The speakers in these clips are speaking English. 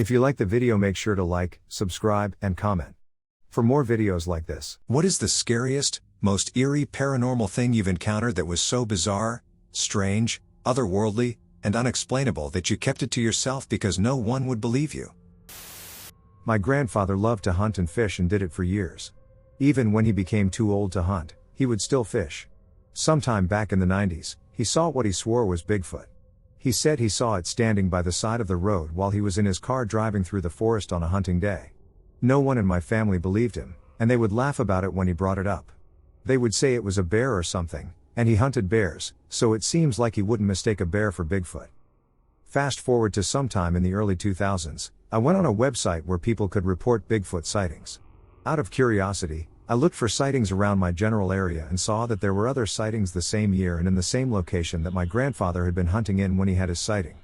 If you like the video, make sure to like, subscribe, and comment for more videos like this. What is the scariest, most eerie paranormal thing you've encountered that was so bizarre, strange, otherworldly, and unexplainable that you kept it to yourself because no one would believe you? My grandfather loved to hunt and fish and did it for years. Even when he became too old to hunt, he would still fish. Sometime back in the 90s, he saw what he swore was Bigfoot. He said he saw it standing by the side of the road while he was in his car driving through the forest on a hunting day. No one in my family believed him, and they would laugh about it when he brought it up. They would say it was a bear or something, and he hunted bears, so it seems like he wouldn't mistake a bear for Bigfoot. Fast forward to sometime in the early 2000s, I went on a website where people could report Bigfoot sightings. Out of curiosity, I looked for sightings around my general area and saw that there were other sightings the same year and in the same location that my grandfather had been hunting in when he had his sighting.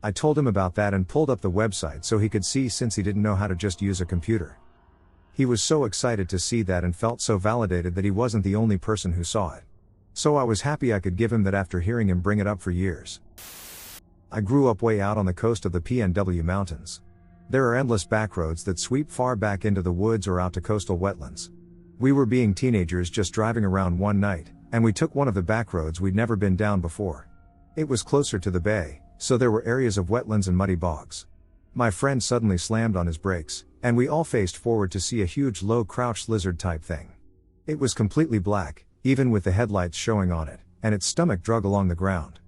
I told him about that and pulled up the website so he could see, since he didn't know how to just use a computer. He was so excited to see that and felt so validated that he wasn't the only person who saw it. So I was happy I could give him that after hearing him bring it up for years. I grew up way out on the coast of the PNW Mountains. There are endless back roads that sweep far back into the woods or out to coastal wetlands. We were being teenagers just driving around one night, and we took one of the back roads we'd never been down before. It was closer to the bay, so there were areas of wetlands and muddy bogs. My friend suddenly slammed on his brakes, and we all faced forward to see a huge low-crouched lizard-type thing. It was completely black, even with the headlights showing on it, and its stomach drug along the ground.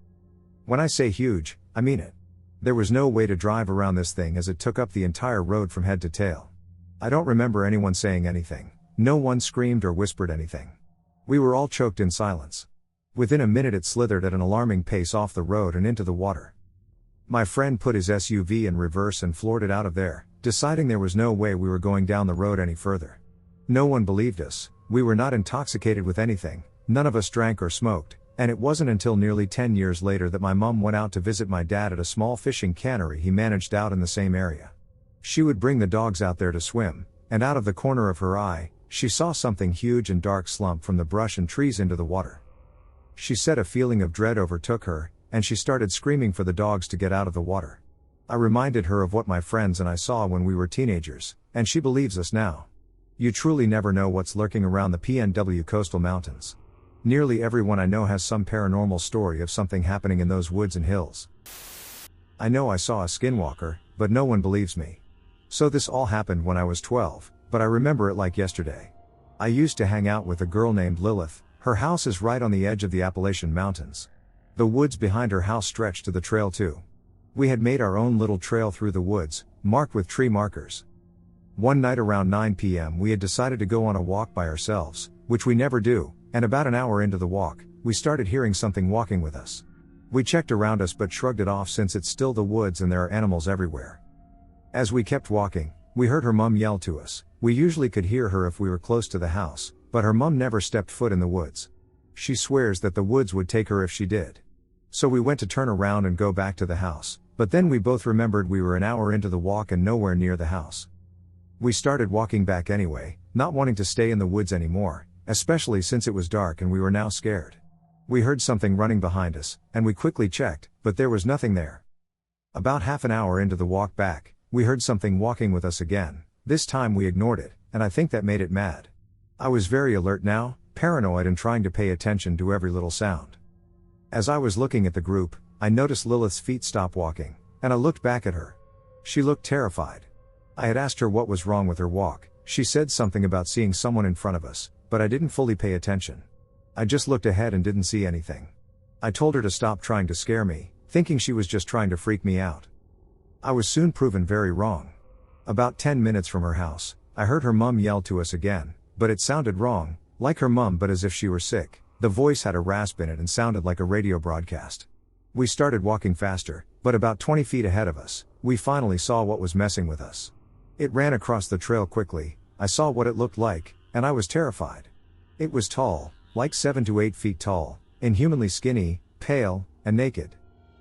When I say huge, I mean it. There was no way to drive around this thing as it took up the entire road from head to tail. I don't remember anyone saying anything. No one screamed or whispered anything. We were all choked in silence. Within a minute it slithered at an alarming pace off the road and into the water. My friend put his SUV in reverse and floored it out of there, deciding there was no way we were going down the road any further. No one believed us. We were not intoxicated with anything, none of us drank or smoked, and it wasn't until nearly 10 years later that my mom went out to visit my dad at a small fishing cannery he managed out in the same area. She would bring the dogs out there to swim, and out of the corner of her eye, she saw something huge and dark slump from the brush and trees into the water. She said a feeling of dread overtook her, and she started screaming for the dogs to get out of the water. I reminded her of what my friends and I saw when we were teenagers, and she believes us now. You truly never know what's lurking around the PNW coastal mountains. Nearly everyone I know has some paranormal story of something happening in those woods and hills. I know I saw a skinwalker, but no one believes me. So this all happened when I was 12. But I remember it like yesterday. I used to hang out with a girl named Lilith. Her house is right on the edge of the Appalachian Mountains. The woods behind her house stretched to the trail too. We had made our own little trail through the woods, marked with tree markers. One night around 9 p.m. we had decided to go on a walk by ourselves, which we never do, and about an hour into the walk, we started hearing something walking with us. We checked around us but shrugged it off since it's still the woods and there are animals everywhere. As we kept walking, we heard her mom yell to us. We usually could hear her if we were close to the house, but her mom never stepped foot in the woods. She swears that the woods would take her if she did. So we went to turn around and go back to the house, but then we both remembered we were an hour into the walk and nowhere near the house. We started walking back anyway, not wanting to stay in the woods anymore, especially since it was dark and we were now scared. We heard something running behind us, and we quickly checked, but there was nothing there. About half an hour into the walk back, we heard something walking with us again. This time we ignored it, and I think that made it mad. I was very alert now, paranoid and trying to pay attention to every little sound. As I was looking at the group, I noticed Lilith's feet stop walking, and I looked back at her. She looked terrified. I had asked her what was wrong with her walk. She said something about seeing someone in front of us, but I didn't fully pay attention. I just looked ahead and didn't see anything. I told her to stop trying to scare me, thinking she was just trying to freak me out. I was soon proven very wrong. About 10 minutes from her house, I heard her mum yell to us again, but it sounded wrong, like her mum but as if she were sick. The voice had a rasp in it and sounded like a radio broadcast. We started walking faster, but about 20 feet ahead of us, we finally saw what was messing with us. It ran across the trail quickly. I saw what it looked like, and I was terrified. It was tall, like 7 to 8 feet tall, inhumanly skinny, pale, and naked.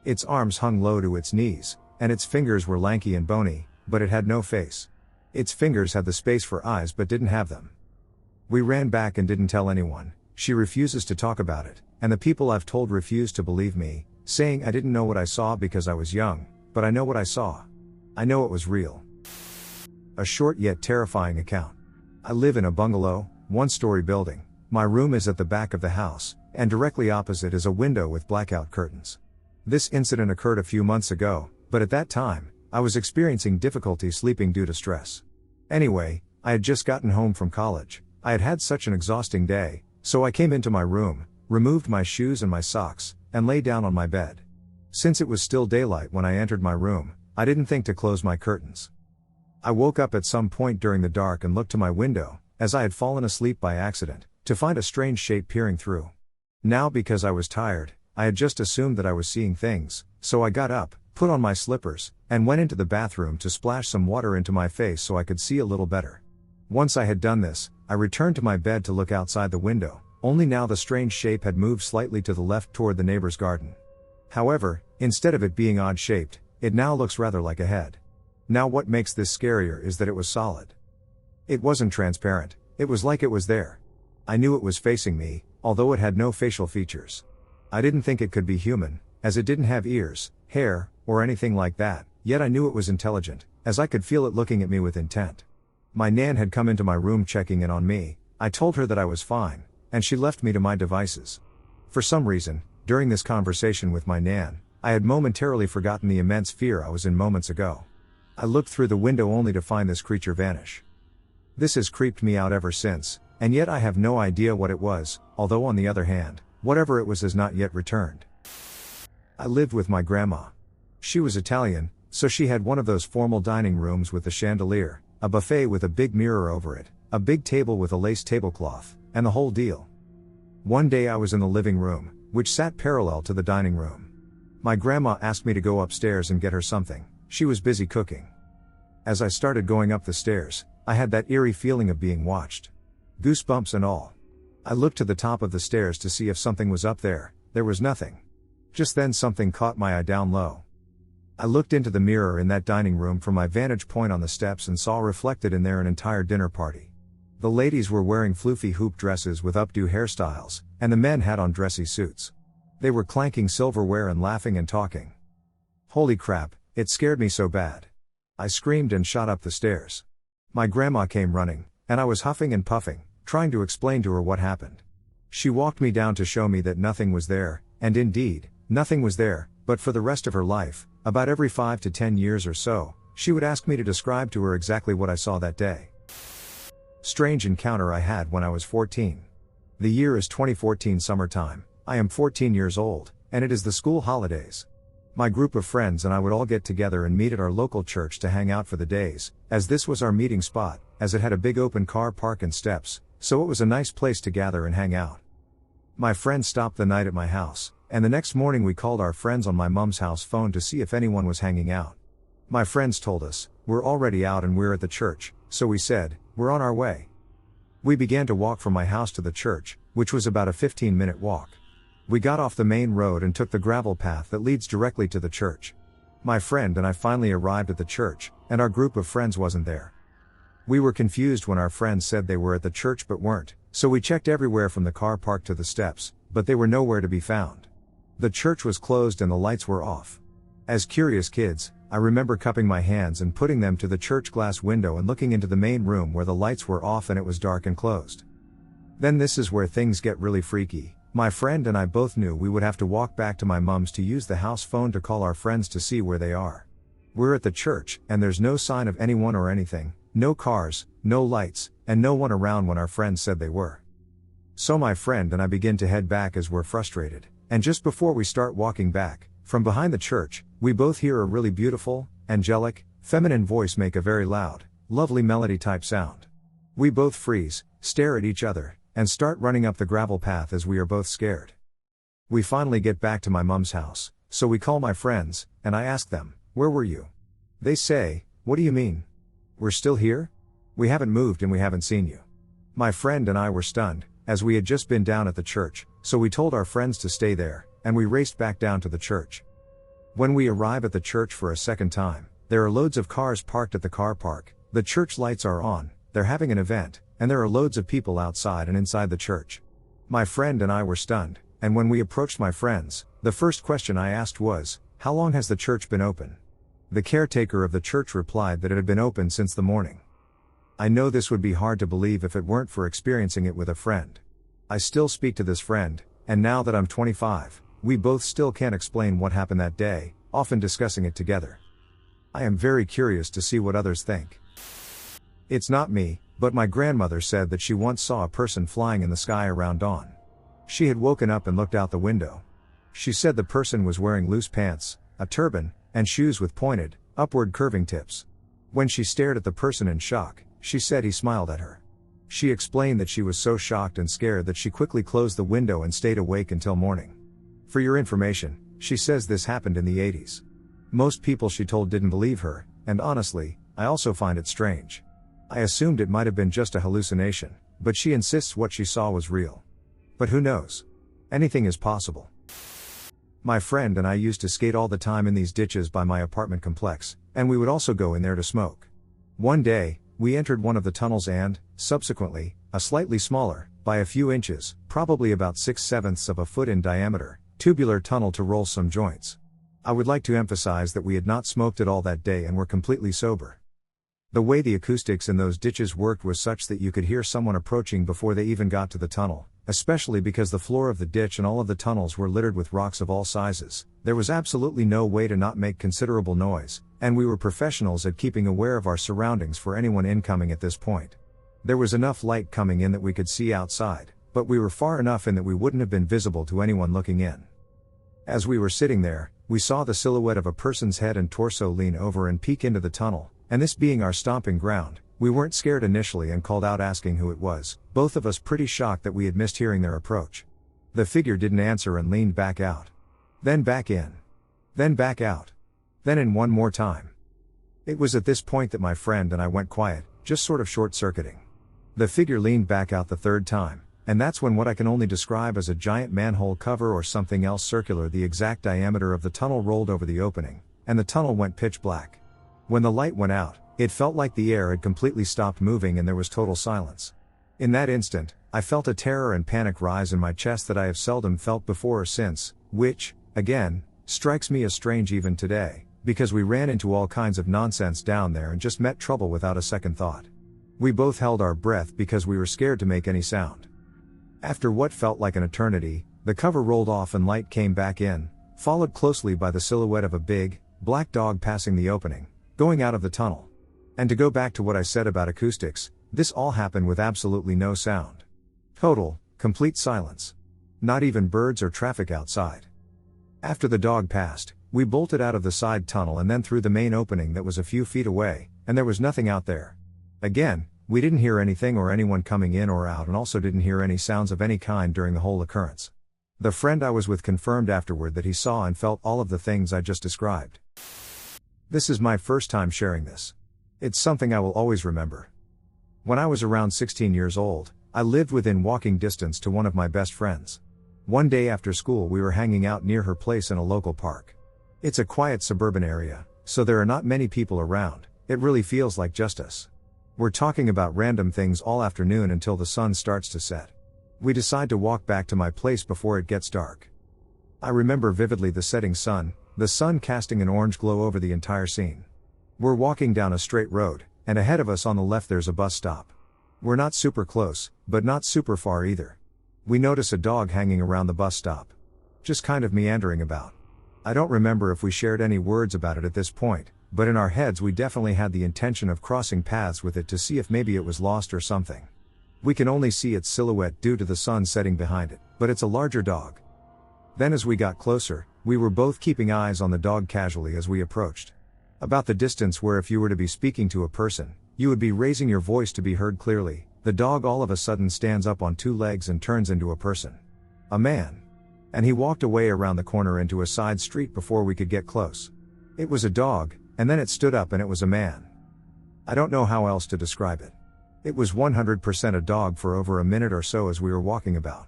Its arms hung low to its knees, and its fingers were lanky and bony, but it had no face. Its fingers had the space for eyes but didn't have them. We ran back and didn't tell anyone. She refuses to talk about it, and the people I've told refuse to believe me, saying I didn't know what I saw because I was young, but I know what I saw. I know it was real. A short yet terrifying account. I live in a bungalow, one-story building. My room is at the back of the house, and directly opposite is a window with blackout curtains. This incident occurred a few months ago, but at that time, I was experiencing difficulty sleeping due to stress. Anyway, I had just gotten home from college. I had had such an exhausting day, so I came into my room, removed my shoes and my socks, and lay down on my bed. Since it was still daylight when I entered my room, I didn't think to close my curtains. I woke up at some point during the dark and looked to my window, as I had fallen asleep by accident, to find a strange shape peering through. Now because I was tired, I had just assumed that I was seeing things, so I got up, put on my slippers, and went into the bathroom to splash some water into my face so I could see a little better. Once I had done this, I returned to my bed to look outside the window, only now the strange shape had moved slightly to the left toward the neighbor's garden. However, instead of it being odd-shaped, it now looks rather like a head. Now what makes this scarier is that it was solid. It wasn't transparent, it was like it was there. I knew it was facing me, although it had no facial features. I didn't think it could be human, as it didn't have ears, hair, or anything like that, yet I knew it was intelligent, as I could feel it looking at me with intent. My nan had come into my room checking in on me. I told her that I was fine, and she left me to my devices. For some reason, during this conversation with my nan, I had momentarily forgotten the immense fear I was in moments ago. I looked through the window only to find this creature vanish. This has creeped me out ever since, and yet I have no idea what it was, although on the other hand, whatever it was has not yet returned. I lived with my grandma. She was Italian, so she had one of those formal dining rooms with the chandelier, a buffet with a big mirror over it, a big table with a lace tablecloth, and the whole deal. One day I was in the living room, which sat parallel to the dining room. My grandma asked me to go upstairs and get her something. She was busy cooking. As I started going up the stairs, I had that eerie feeling of being watched. Goosebumps and all. I looked to the top of the stairs to see if something was up there. There was nothing. Just then something caught my eye down low. I looked into the mirror in that dining room from my vantage point on the steps and saw reflected in there an entire dinner party. The ladies were wearing floofy hoop dresses with updo hairstyles, and the men had on dressy suits. They were clanking silverware and laughing and talking. Holy crap, it scared me so bad. I screamed and shot up the stairs. My grandma came running, and I was huffing and puffing, trying to explain to her what happened. She walked me down to show me that nothing was there, and indeed, nothing was there, but for the rest of her life, about every 5 to 10 years or so, she would ask me to describe to her exactly what I saw that day. Strange encounter I had when I was 14. The year is 2014 summertime. I am 14 years old, and it is the school holidays. My group of friends and I would all get together and meet at our local church to hang out for the days, as this was our meeting spot, as it had a big open car park and steps, so it was a nice place to gather and hang out. My friends stopped the night at my house, and the next morning we called our friends on my mom's house phone to see if anyone was hanging out. My friends told us, "We're already out and we're at the church," so we said, "We're on our way." We began to walk from my house to the church, which was about a 15-minute walk. We got off the main road and took the gravel path that leads directly to the church. My friend and I finally arrived at the church, and our group of friends wasn't there. We were confused when our friends said they were at the church but weren't, so we checked everywhere from the car park to the steps, but they were nowhere to be found. The church was closed and the lights were off. As curious kids, I remember cupping my hands and putting them to the church glass window and looking into the main room where the lights were off and it was dark and closed. Then this is where things get really freaky. My friend and I both knew we would have to walk back to my mom's to use the house phone to call our friends to see where they are. We're at the church, and there's no sign of anyone or anything, no cars, no lights, and no one around when our friends said they were. So my friend and I begin to head back as we're frustrated, and just before we start walking back, from behind the church, we both hear a really beautiful, angelic, feminine voice make a very loud, lovely melody type sound. We both freeze, stare at each other, and start running up the gravel path as we are both scared. We finally get back to my mom's house, so we call my friends, and I ask them, "Where were you?" They say, "What do you mean? We're still here? We haven't moved and we haven't seen you." My friend and I were stunned, as we had just been down at the church, so we told our friends to stay there, and we raced back down to the church. When we arrive at the church for a second time, there are loads of cars parked at the car park, the church lights are on, they're having an event, and there are loads of people outside and inside the church. My friend and I were stunned, and when we approached my friends, the first question I asked was, "How long has the church been open?" The caretaker of the church replied that it had been open since the morning. I know this would be hard to believe if it weren't for experiencing it with a friend. I still speak to this friend, and now that I'm 25, we both still can't explain what happened that day, often discussing it together. I am very curious to see what others think. It's not me, but my grandmother said that she once saw a person flying in the sky around dawn. She had woken up and looked out the window. She said the person was wearing loose pants, a turban, and shoes with pointed, upward curving tips. When she stared at the person in shock, she said he smiled at her. She explained that she was so shocked and scared that she quickly closed the window and stayed awake until morning. For your information, she says this happened in the 80s. Most people she told didn't believe her, and honestly, I also find it strange. I assumed it might have been just a hallucination, but she insists what she saw was real. But who knows? Anything is possible. My friend and I used to skate all the time in these ditches by my apartment complex, and we would also go in there to smoke. One day, we entered one of the tunnels and, subsequently, a slightly smaller, by a few inches, probably about 6/7 of a foot in diameter, tubular tunnel to roll some joints. I would like to emphasize that we had not smoked at all that day and were completely sober. The way the acoustics in those ditches worked was such that you could hear someone approaching before they even got to the tunnel, especially because the floor of the ditch and all of the tunnels were littered with rocks of all sizes. There was absolutely no way to not make considerable noise, and we were professionals at keeping aware of our surroundings for anyone incoming at this point. There was enough light coming in that we could see outside, but we were far enough in that we wouldn't have been visible to anyone looking in. As we were sitting there, we saw the silhouette of a person's head and torso lean over and peek into the tunnel, and this being our stomping ground, we weren't scared initially and called out asking who it was, both of us pretty shocked that we had missed hearing their approach. The figure didn't answer and leaned back out. Then back in. Then back out. Then in one more time. It was at this point that my friend and I went quiet, just sort of short-circuiting. The figure leaned back out the third time, and that's when what I can only describe as a giant manhole cover or something else circular the exact diameter of the tunnel rolled over the opening, and the tunnel went pitch black. When the light went out, it felt like the air had completely stopped moving and there was total silence. In that instant, I felt a terror and panic rise in my chest that I have seldom felt before or since, which, again, strikes me as strange even today, because we ran into all kinds of nonsense down there and just met trouble without a second thought. We both held our breath because we were scared to make any sound. After what felt like an eternity, the cover rolled off and light came back in, followed closely by the silhouette of a big, black dog passing the opening, going out of the tunnel. And to go back to what I said about acoustics, this all happened with absolutely no sound. Total, complete silence. Not even birds or traffic outside. After the dog passed, we bolted out of the side tunnel and then through the main opening that was a few feet away, and there was nothing out there. Again, we didn't hear anything or anyone coming in or out and also didn't hear any sounds of any kind during the whole occurrence. The friend I was with confirmed afterward that he saw and felt all of the things I just described. This is my first time sharing this. It's something I will always remember. When I was around 16 years old, I lived within walking distance to one of my best friends. One day after school we were hanging out near her place in a local park. It's a quiet suburban area, so there are not many people around. It really feels like just us. We're talking about random things all afternoon until the sun starts to set. We decide to walk back to my place before it gets dark. I remember vividly the setting sun, the sun casting an orange glow over the entire scene. We're walking down a straight road, and ahead of us on the left there's a bus stop. We're not super close, but not super far either. We notice a dog hanging around the bus stop. Just kind of meandering about. I don't remember if we shared any words about it at this point, but in our heads we definitely had the intention of crossing paths with it to see if maybe it was lost or something. We can only see its silhouette due to the sun setting behind it, but it's a larger dog. Then as we got closer, we were both keeping eyes on the dog casually as we approached. About the distance where if you were to be speaking to a person, you would be raising your voice to be heard clearly. The dog all of a sudden stands up on two legs and turns into a person. A man. And he walked away around the corner into a side street before we could get close. It was a dog, and then it stood up and it was a man. I don't know how else to describe it. It was 100% a dog for over a minute or so as we were walking about.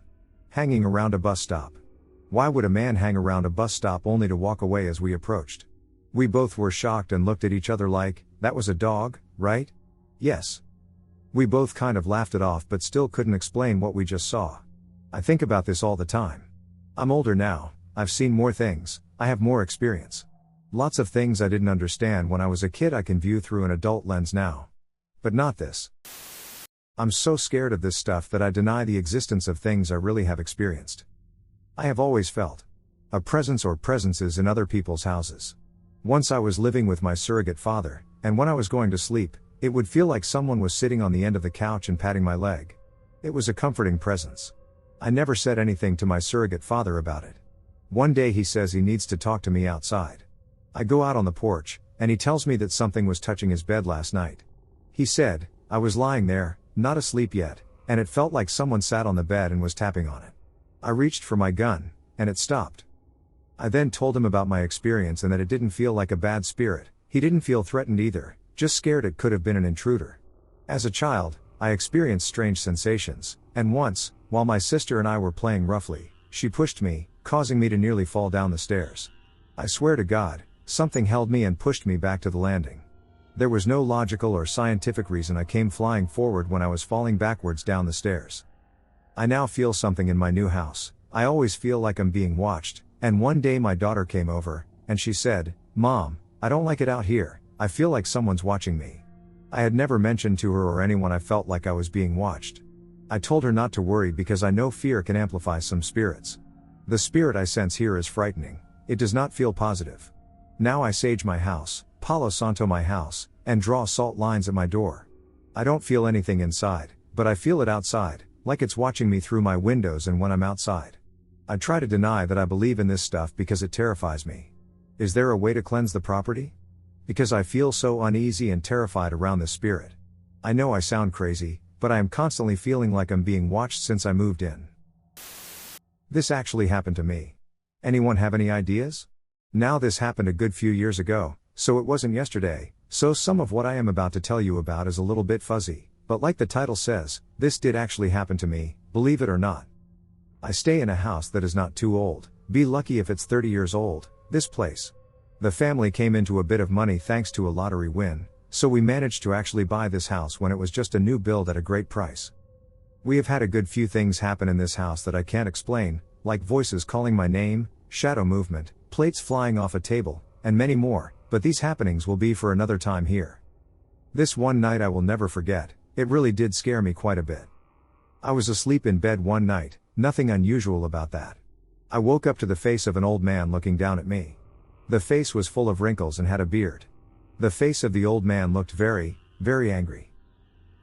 Hanging around a bus stop. Why would a man hang around a bus stop only to walk away as we approached? We both were shocked and looked at each other like, that was a dog, right? Yes. We both kind of laughed it off but still couldn't explain what we just saw. I think about this all the time. I'm older now, I've seen more things, I have more experience. Lots of things I didn't understand when I was a kid I can view through an adult lens now. But not this. I'm so scared of this stuff that I deny the existence of things I really have experienced. I have always felt a presence or presences in other people's houses. Once I was living with my surrogate father, and when I was going to sleep, it would feel like someone was sitting on the end of the couch and patting my leg. It was a comforting presence. I never said anything to my surrogate father about it. One day he says he needs to talk to me outside. I go out on the porch, and he tells me that something was touching his bed last night. He said, I was lying there, not asleep yet, and it felt like someone sat on the bed and was tapping on it. I reached for my gun, and it stopped. I then told him about my experience and that it didn't feel like a bad spirit. He didn't feel threatened either, just scared it could have been an intruder. As a child, I experienced strange sensations, and once, while my sister and I were playing roughly, she pushed me, causing me to nearly fall down the stairs. I swear to God, something held me and pushed me back to the landing. There was no logical or scientific reason I came flying forward when I was falling backwards down the stairs. I now feel something in my new house. I always feel like I'm being watched, and one day my daughter came over, and she said, Mom, I don't like it out here, I feel like someone's watching me. I had never mentioned to her or anyone I felt like I was being watched. I told her not to worry because I know fear can amplify some spirits. The spirit I sense here is frightening, it does not feel positive. Now I sage my house, Palo Santo my house, and draw salt lines at my door. I don't feel anything inside, but I feel it outside, like it's watching me through my windows and when I'm outside. I try to deny that I believe in this stuff because it terrifies me. Is there a way to cleanse the property? Because I feel so uneasy and terrified around this spirit. I know I sound crazy, but I am constantly feeling like I'm being watched since I moved in. This actually happened to me. Anyone have any ideas? Now this happened a good few years ago, so it wasn't yesterday, so some of what I am about to tell you about is a little bit fuzzy, but like the title says, this did actually happen to me, believe it or not. I stay in a house that is not too old, be lucky if it's 30 years old, this place. The family came into a bit of money thanks to a lottery win, so we managed to actually buy this house when it was just a new build at a great price. We have had a good few things happen in this house that I can't explain, like voices calling my name, shadow movement, plates flying off a table, and many more, but these happenings will be for another time here. This one night I will never forget, it really did scare me quite a bit. I was asleep in bed one night, nothing unusual about that. I woke up to the face of an old man looking down at me. The face was full of wrinkles and had a beard. The face of the old man looked very, very angry.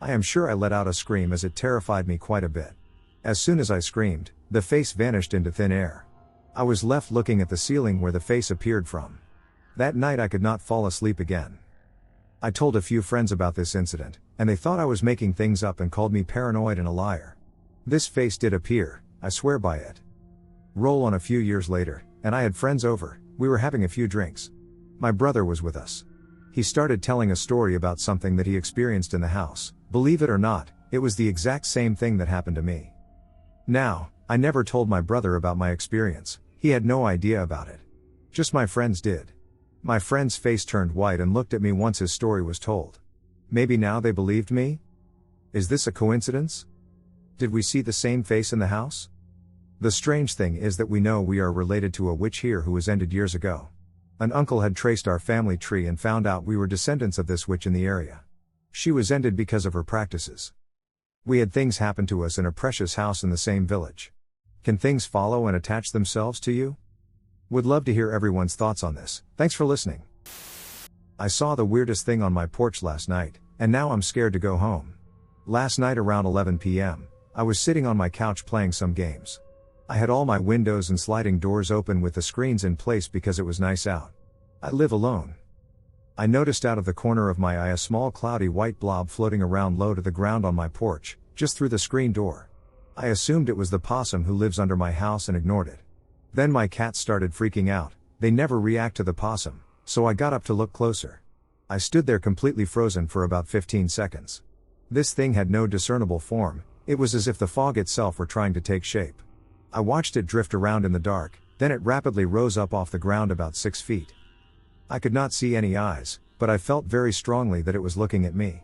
I am sure I let out a scream as it terrified me quite a bit. As soon as I screamed, the face vanished into thin air. I was left looking at the ceiling where the face appeared from. That night I could not fall asleep again. I told a few friends about this incident, and they thought I was making things up and called me paranoid and a liar. This face did appear, I swear by it. Roll on a few years later, and I had friends over, we were having a few drinks. My brother was with us. He started telling a story about something that he experienced in the house. Believe it or not, it was the exact same thing that happened to me. Now, I never told my brother about my experience, he had no idea about it. Just my friends did. My friend's face turned white and looked at me once his story was told. Maybe now they believed me? Is this a coincidence? Did we see the same face in the house? The strange thing is that we know we are related to a witch here who was ended years ago. An uncle had traced our family tree and found out we were descendants of this witch in the area. She was ended because of her practices. We had things happen to us in a precious house in the same village. Can things follow and attach themselves to you? Would love to hear everyone's thoughts on this. Thanks for listening. I saw the weirdest thing on my porch last night, and now I'm scared to go home. Last night around 11 p.m., I was sitting on my couch playing some games. I had all my windows and sliding doors open with the screens in place because it was nice out. I live alone. I noticed out of the corner of my eye a small cloudy white blob floating around low to the ground on my porch, just through the screen door. I assumed it was the possum who lives under my house and ignored it. Then my cats started freaking out, they never react to the possum, so I got up to look closer. I stood there completely frozen for about 15 seconds. This thing had no discernible form, it was as if the fog itself were trying to take shape. I watched it drift around in the dark, then it rapidly rose up off the ground about 6 feet. I could not see any eyes, but I felt very strongly that it was looking at me.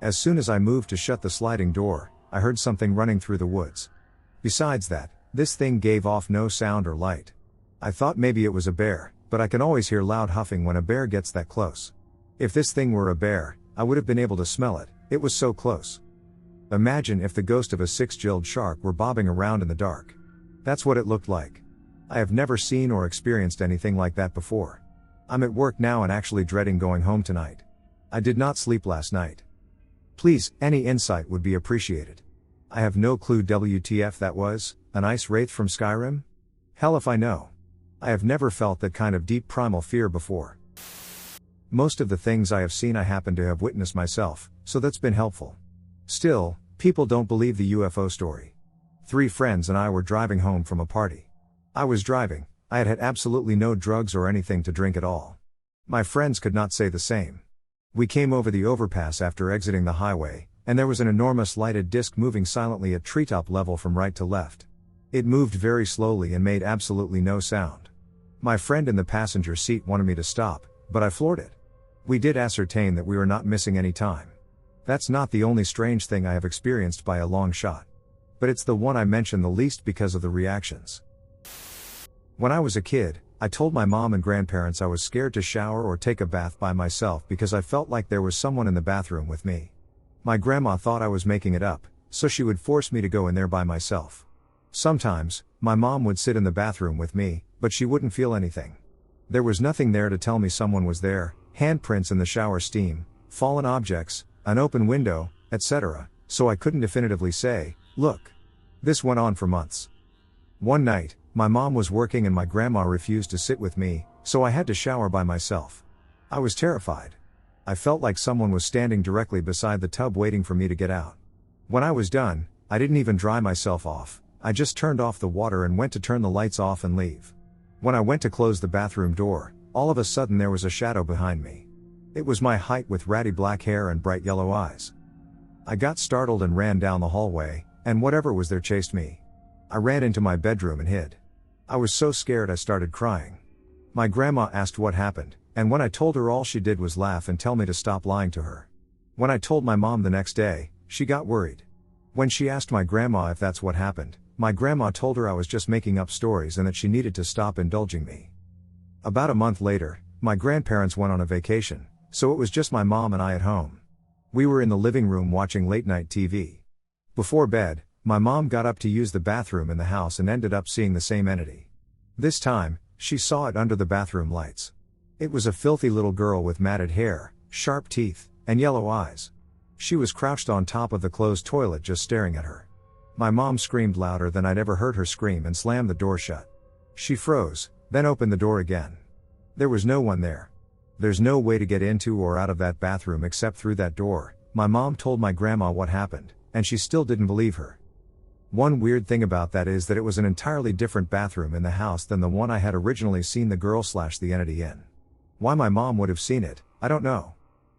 As soon as I moved to shut the sliding door, I heard something running through the woods. Besides that, this thing gave off no sound or light. I thought maybe it was a bear, but I can always hear loud huffing when a bear gets that close. If this thing were a bear, I would have been able to smell it, it was so close. Imagine if the ghost of a six-gilled shark were bobbing around in the dark. That's what it looked like. I have never seen or experienced anything like that before. I'm at work now and actually dreading going home tonight. I did not sleep last night. Please, any insight would be appreciated. I have no clue WTF that was, an ice wraith from Skyrim? Hell if I know. I have never felt that kind of deep primal fear before. Most of the things I have seen I happen to have witnessed myself, so that's been helpful. Still, people don't believe the UFO story. 3 friends and I were driving home from a party. I was driving, I had had absolutely no drugs or anything to drink at all. My friends could not say the same. We came over the overpass after exiting the highway, and there was an enormous lighted disc moving silently at treetop level from right to left. It moved very slowly and made absolutely no sound. My friend in the passenger seat wanted me to stop, but I floored it. We did ascertain that we were not missing any time. That's not the only strange thing I have experienced by a long shot. But it's the one I mention the least because of the reactions. When I was a kid, I told my mom and grandparents I was scared to shower or take a bath by myself because I felt like there was someone in the bathroom with me. My grandma thought I was making it up, so she would force me to go in there by myself. Sometimes, my mom would sit in the bathroom with me, but she wouldn't feel anything. There was nothing there to tell me someone was there, handprints in the shower steam, fallen objects, an open window, etc., so I couldn't definitively say, look. This went on for months. One night, my mom was working and my grandma refused to sit with me, so I had to shower by myself. I was terrified. I felt like someone was standing directly beside the tub waiting for me to get out. When I was done, I didn't even dry myself off, I just turned off the water and went to turn the lights off and leave. When I went to close the bathroom door, all of a sudden there was a shadow behind me. It was my height with ratty black hair and bright yellow eyes. I got startled and ran down the hallway, and whatever was there chased me. I ran into my bedroom and hid. I was so scared I started crying. My grandma asked what happened, and when I told her all she did was laugh and tell me to stop lying to her. When I told my mom the next day, she got worried. When she asked my grandma if that's what happened, my grandma told her I was just making up stories and that she needed to stop indulging me. About a month later, my grandparents went on a vacation, so it was just my mom and I at home. We were in the living room watching late-night TV. Before bed, my mom got up to use the bathroom in the house and ended up seeing the same entity. This time, she saw it under the bathroom lights. It was a filthy little girl with matted hair, sharp teeth, and yellow eyes. She was crouched on top of the closed toilet just staring at her. My mom screamed louder than I'd ever heard her scream and slammed the door shut. She froze, then opened the door again. There was no one there. There's no way to get into or out of that bathroom except through that door. My mom told my grandma what happened, and she still didn't believe her. One weird thing about that is that it was an entirely different bathroom in the house than the one I had originally seen the girl/the entity in. Why my mom would have seen it, I don't know.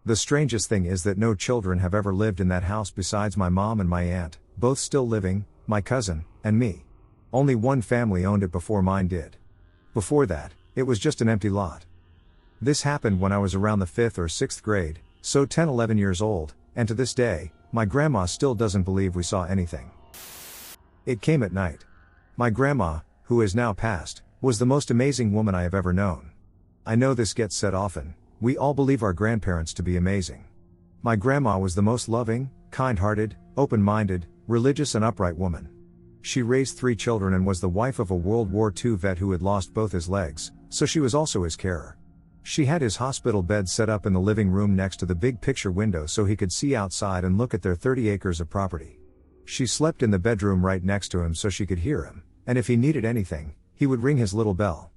The strangest thing is that no children have ever lived in that house besides my mom and my aunt, both still living, my cousin, and me. Only one family owned it before mine did. Before that, it was just an empty lot. This happened when I was around the 5th or 6th grade, so 10-11 years old, and to this day, my grandma still doesn't believe we saw anything. It came at night. My grandma, who has now passed, was the most amazing woman I have ever known. I know this gets said often, we all believe our grandparents to be amazing. My grandma was the most loving, kind-hearted, open-minded, religious and upright woman. She raised 3 children and was the wife of a World War II vet who had lost both his legs, so she was also his carer. She had his hospital bed set up in the living room next to the big picture window so he could see outside and look at their 30 acres of property. She slept in the bedroom right next to him so she could hear him, and if he needed anything, he would ring his little bell.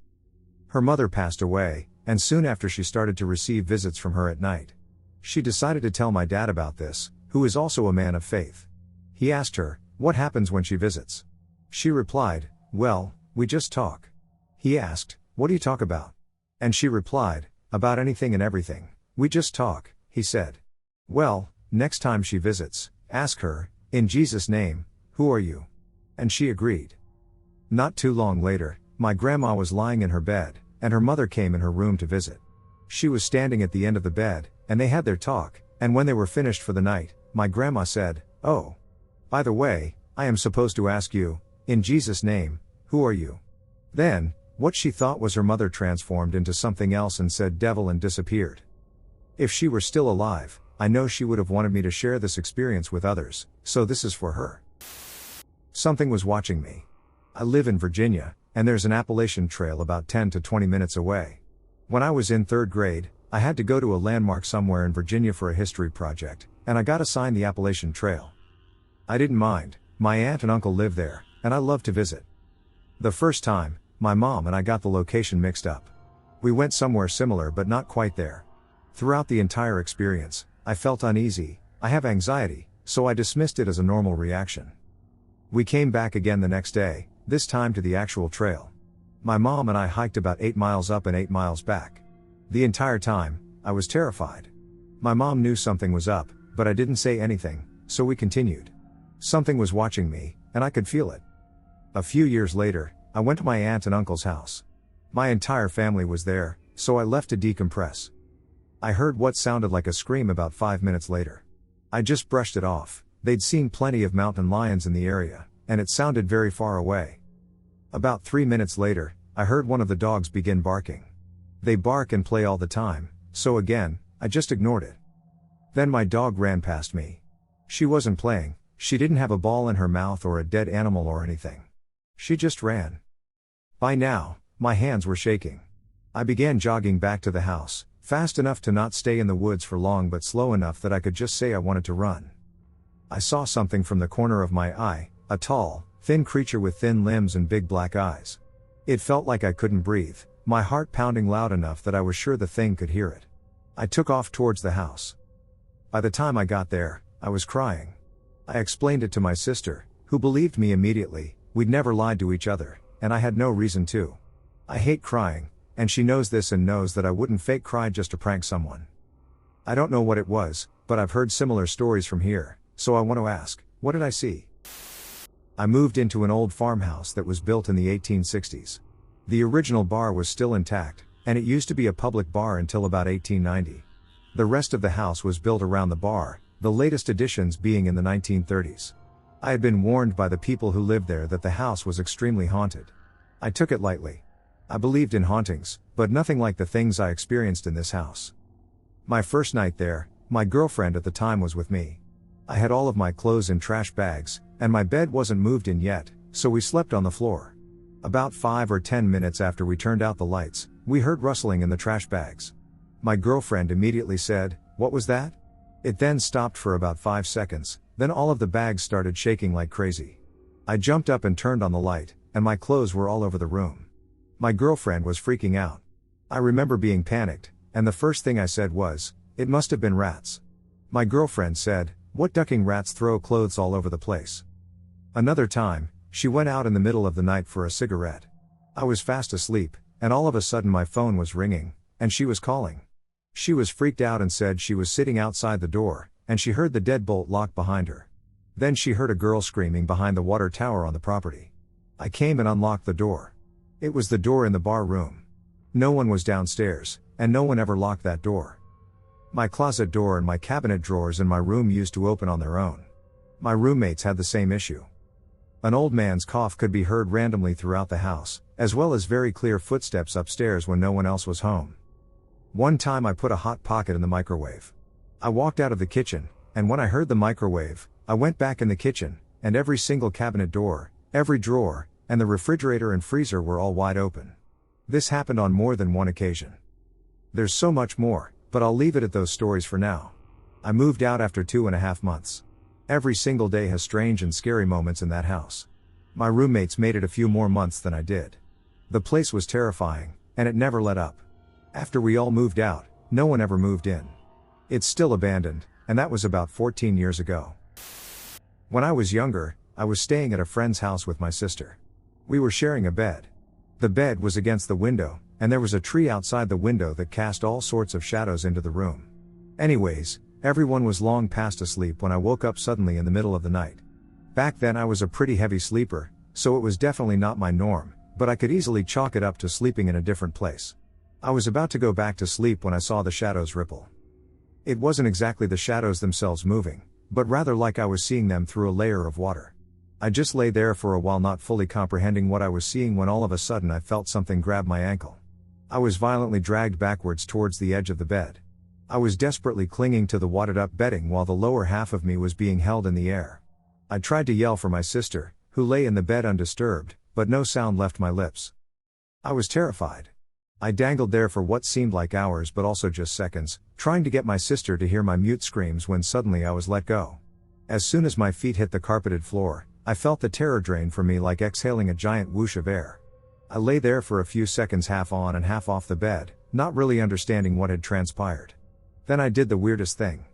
Her mother passed away, and soon after she started to receive visits from her at night. She decided to tell my dad about this, who is also a man of faith. He asked her, what happens when she visits? She replied, well, we just talk. He asked, what do you talk about? And she replied, about anything and everything. We just talk, he said. Well, next time she visits, ask her, in Jesus' name, who are you? And she agreed. Not too long later, my grandma was lying in her bed, and her mother came in her room to visit. She was standing at the end of the bed, and they had their talk, and when they were finished for the night, my grandma said, oh, by the way, I am supposed to ask you, in Jesus' name, who are you? Then, What she thought was her mother transformed into something else and said devil and disappeared. If she were still alive, I know she would have wanted me to share this experience with others, so this is for her. Something was watching me. I live in Virginia, and there's an Appalachian Trail about 10 to 20 minutes away. When I was in 3rd grade, I had to go to a landmark somewhere in Virginia for a history project, and I got assigned the Appalachian Trail. I didn't mind, my aunt and uncle live there, and I love to visit. The first time, my mom and I got the location mixed up. We went somewhere similar but not quite there. Throughout the entire experience, I felt uneasy. I have anxiety, so I dismissed it as a normal reaction. We came back again the next day, this time to the actual trail. My mom and I hiked about 8 miles up and 8 miles back. The entire time, I was terrified. My mom knew something was up, but I didn't say anything, so we continued. Something was watching me, and I could feel it. A few years later, I went to my aunt and uncle's house. My entire family was there, so I left to decompress. I heard what sounded like a scream about 5 minutes later. I just brushed it off. They'd seen plenty of mountain lions in the area, and it sounded very far away. About 3 minutes later, I heard one of the dogs begin barking. They bark and play all the time, so again, I just ignored it. Then my dog ran past me. She wasn't playing, she didn't have a ball in her mouth or a dead animal or anything. She just ran. By now, my hands were shaking. I began jogging back to the house, fast enough to not stay in the woods for long but slow enough that I could just say I wanted to run. I saw something from the corner of my eye, a tall, thin creature with thin limbs and big black eyes. It felt like I couldn't breathe, my heart pounding loud enough that I was sure the thing could hear it. I took off towards the house. By the time I got there, I was crying. I explained it to my sister, who believed me immediately. We'd never lied to each other, and I had no reason to. I hate crying, and she knows this and knows that I wouldn't fake cry just to prank someone. I don't know what it was, but I've heard similar stories from here, so I want to ask, what did I see? I moved into an old farmhouse that was built in the 1860s. The original bar was still intact, and it used to be a public bar until about 1890. The rest of the house was built around the bar, the latest additions being in the 1930s. I had been warned by the people who lived there that the house was extremely haunted. I took it lightly. I believed in hauntings, but nothing like the things I experienced in this house. My first night there, my girlfriend at the time was with me. I had all of my clothes in trash bags, and my bed wasn't moved in yet, so we slept on the floor. About 5 or 10 minutes after we turned out the lights, we heard rustling in the trash bags. My girlfriend immediately said, "What was that?" It then stopped for about 5 seconds, then all of the bags started shaking like crazy. I jumped up and turned on the light, and my clothes were all over the room. My girlfriend was freaking out. I remember being panicked, and the first thing I said was, "It must have been rats." My girlfriend said, "What ducking rats throw clothes all over the place?" Another time, she went out in the middle of the night for a cigarette. I was fast asleep, and all of a sudden my phone was ringing, and she was calling. She was freaked out and said she was sitting outside the door, and she heard the deadbolt lock behind her. Then she heard a girl screaming behind the water tower on the property. I came and unlocked the door. It was the door in the bar room. No one was downstairs, and no one ever locked that door. My closet door and my cabinet drawers in my room used to open on their own. My roommates had the same issue. An old man's cough could be heard randomly throughout the house, as well as very clear footsteps upstairs when no one else was home. One time I put a hot pocket in the microwave. I walked out of the kitchen, and when I heard the microwave, I went back in the kitchen, and every single cabinet door, every drawer, and the refrigerator and freezer were all wide open. This happened on more than one occasion. There's so much more, but I'll leave it at those stories for now. I moved out after 2.5 months. Every single day has strange and scary moments in that house. My roommates made it a few more months than I did. The place was terrifying, and it never let up. After we all moved out, no one ever moved in. It's still abandoned, and that was about 14 years ago. When I was younger, I was staying at a friend's house with my sister. We were sharing a bed. The bed was against the window, and there was a tree outside the window that cast all sorts of shadows into the room. Anyways, everyone was long past asleep when I woke up suddenly in the middle of the night. Back then I was a pretty heavy sleeper, so it was definitely not my norm, but I could easily chalk it up to sleeping in a different place. I was about to go back to sleep when I saw the shadows ripple. It wasn't exactly the shadows themselves moving, but rather like I was seeing them through a layer of water. I just lay there for a while, not fully comprehending what I was seeing, when all of a sudden I felt something grab my ankle. I was violently dragged backwards towards the edge of the bed. I was desperately clinging to the wadded up bedding while the lower half of me was being held in the air. I tried to yell for my sister, who lay in the bed undisturbed, but no sound left my lips. I was terrified. I dangled there for what seemed like hours, but also just seconds, trying to get my sister to hear my mute screams, when suddenly I was let go. As soon as my feet hit the carpeted floor, I felt the terror drain from me like exhaling a giant whoosh of air. I lay there for a few seconds, half on and half off the bed, not really understanding what had transpired. Then I did the weirdest thing.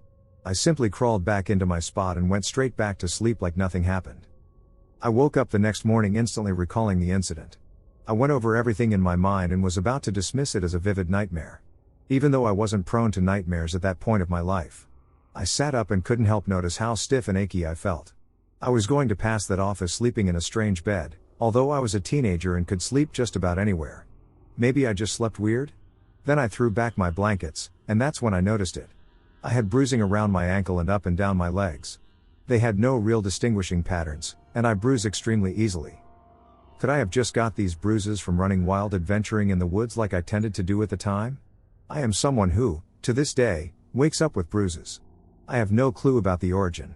I simply crawled back into my spot and went straight back to sleep like nothing happened. I woke up the next morning instantly recalling the incident. I went over everything in my mind and was about to dismiss it as a vivid nightmare. Even though I wasn't prone to nightmares at that point of my life. I sat up and couldn't help notice how stiff and achy I felt. I was going to pass that off as sleeping in a strange bed, although I was a teenager and could sleep just about anywhere. Maybe I just slept weird? Then I threw back my blankets, and that's when I noticed it. I had bruising around my ankle and up and down my legs. They had no real distinguishing patterns, and I bruise extremely easily. Could I have just got these bruises from running wild, adventuring in the woods like I tended to do at the time? I am someone who, to this day, wakes up with bruises. I have no clue about the origin.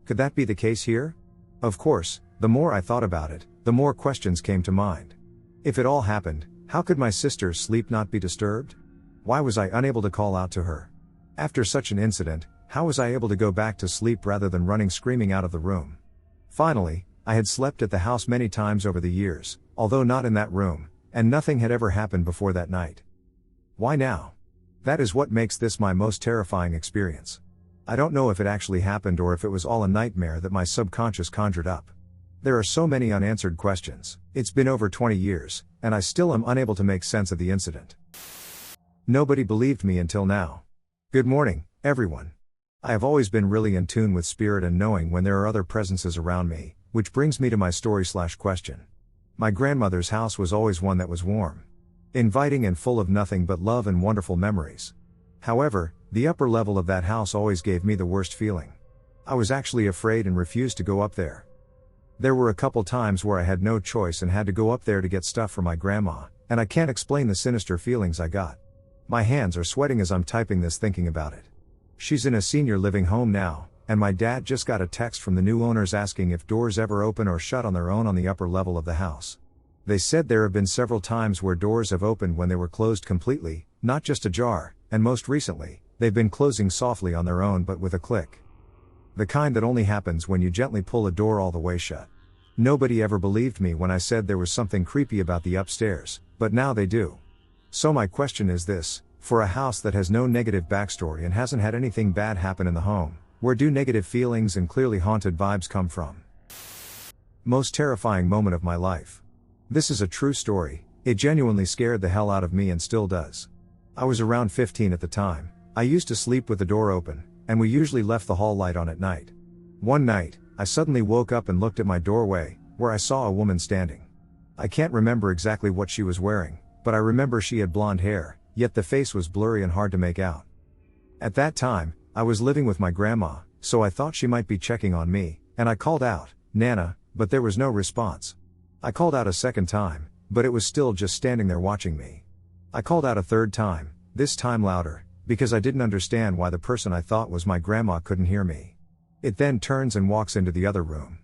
Could that be the case here? Of course, the more I thought about it, the more questions came to mind. If it all happened, how could my sister's sleep not be disturbed? Why was I unable to call out to her? After such an incident, how was I able to go back to sleep rather than running screaming out of the room? Finally, I had slept at the house many times over the years, although not in that room, and nothing had ever happened before that night. Why now? That is what makes this my most terrifying experience. I don't know if it actually happened or if it was all a nightmare that my subconscious conjured up. There are so many unanswered questions. It's been over 20 years, and I still am unable to make sense of the incident. Nobody believed me until now. Good morning, everyone. I have always been really in tune with spirit and knowing when there are other presences around me, which brings me to my story/question. My grandmother's house was always one that was warm, inviting and full of nothing but love and wonderful memories. However, the upper level of that house always gave me the worst feeling. I was actually afraid and refused to go up there. There were a couple times where I had no choice and had to go up there to get stuff for my grandma, and I can't explain the sinister feelings I got. My hands are sweating as I'm typing this thinking about it. She's in a senior living home now, and my dad just got a text from the new owners asking if doors ever open or shut on their own on the upper level of the house. They said there have been several times where doors have opened when they were closed completely, not just ajar, and most recently, they've been closing softly on their own but with a click. The kind that only happens when you gently pull a door all the way shut. Nobody ever believed me when I said there was something creepy about the upstairs, but now they do. So my question is this: for a house that has no negative backstory and hasn't had anything bad happen in the home, where do negative feelings and clearly haunted vibes come from? Most terrifying moment of my life. This is a true story. It genuinely scared the hell out of me and still does. I was around 15 at the time. I used to sleep with the door open, and we usually left the hall light on at night. One night, I suddenly woke up and looked at my doorway, where I saw a woman standing. I can't remember exactly what she was wearing, but I remember she had blonde hair, yet the face was blurry and hard to make out. At that time, I was living with my grandma, so I thought she might be checking on me, and I called out, "Nana," but there was no response. I called out a second time, but it was still just standing there watching me. I called out a third time, this time louder, because I didn't understand why the person I thought was my grandma couldn't hear me. It then turns and walks into the other room.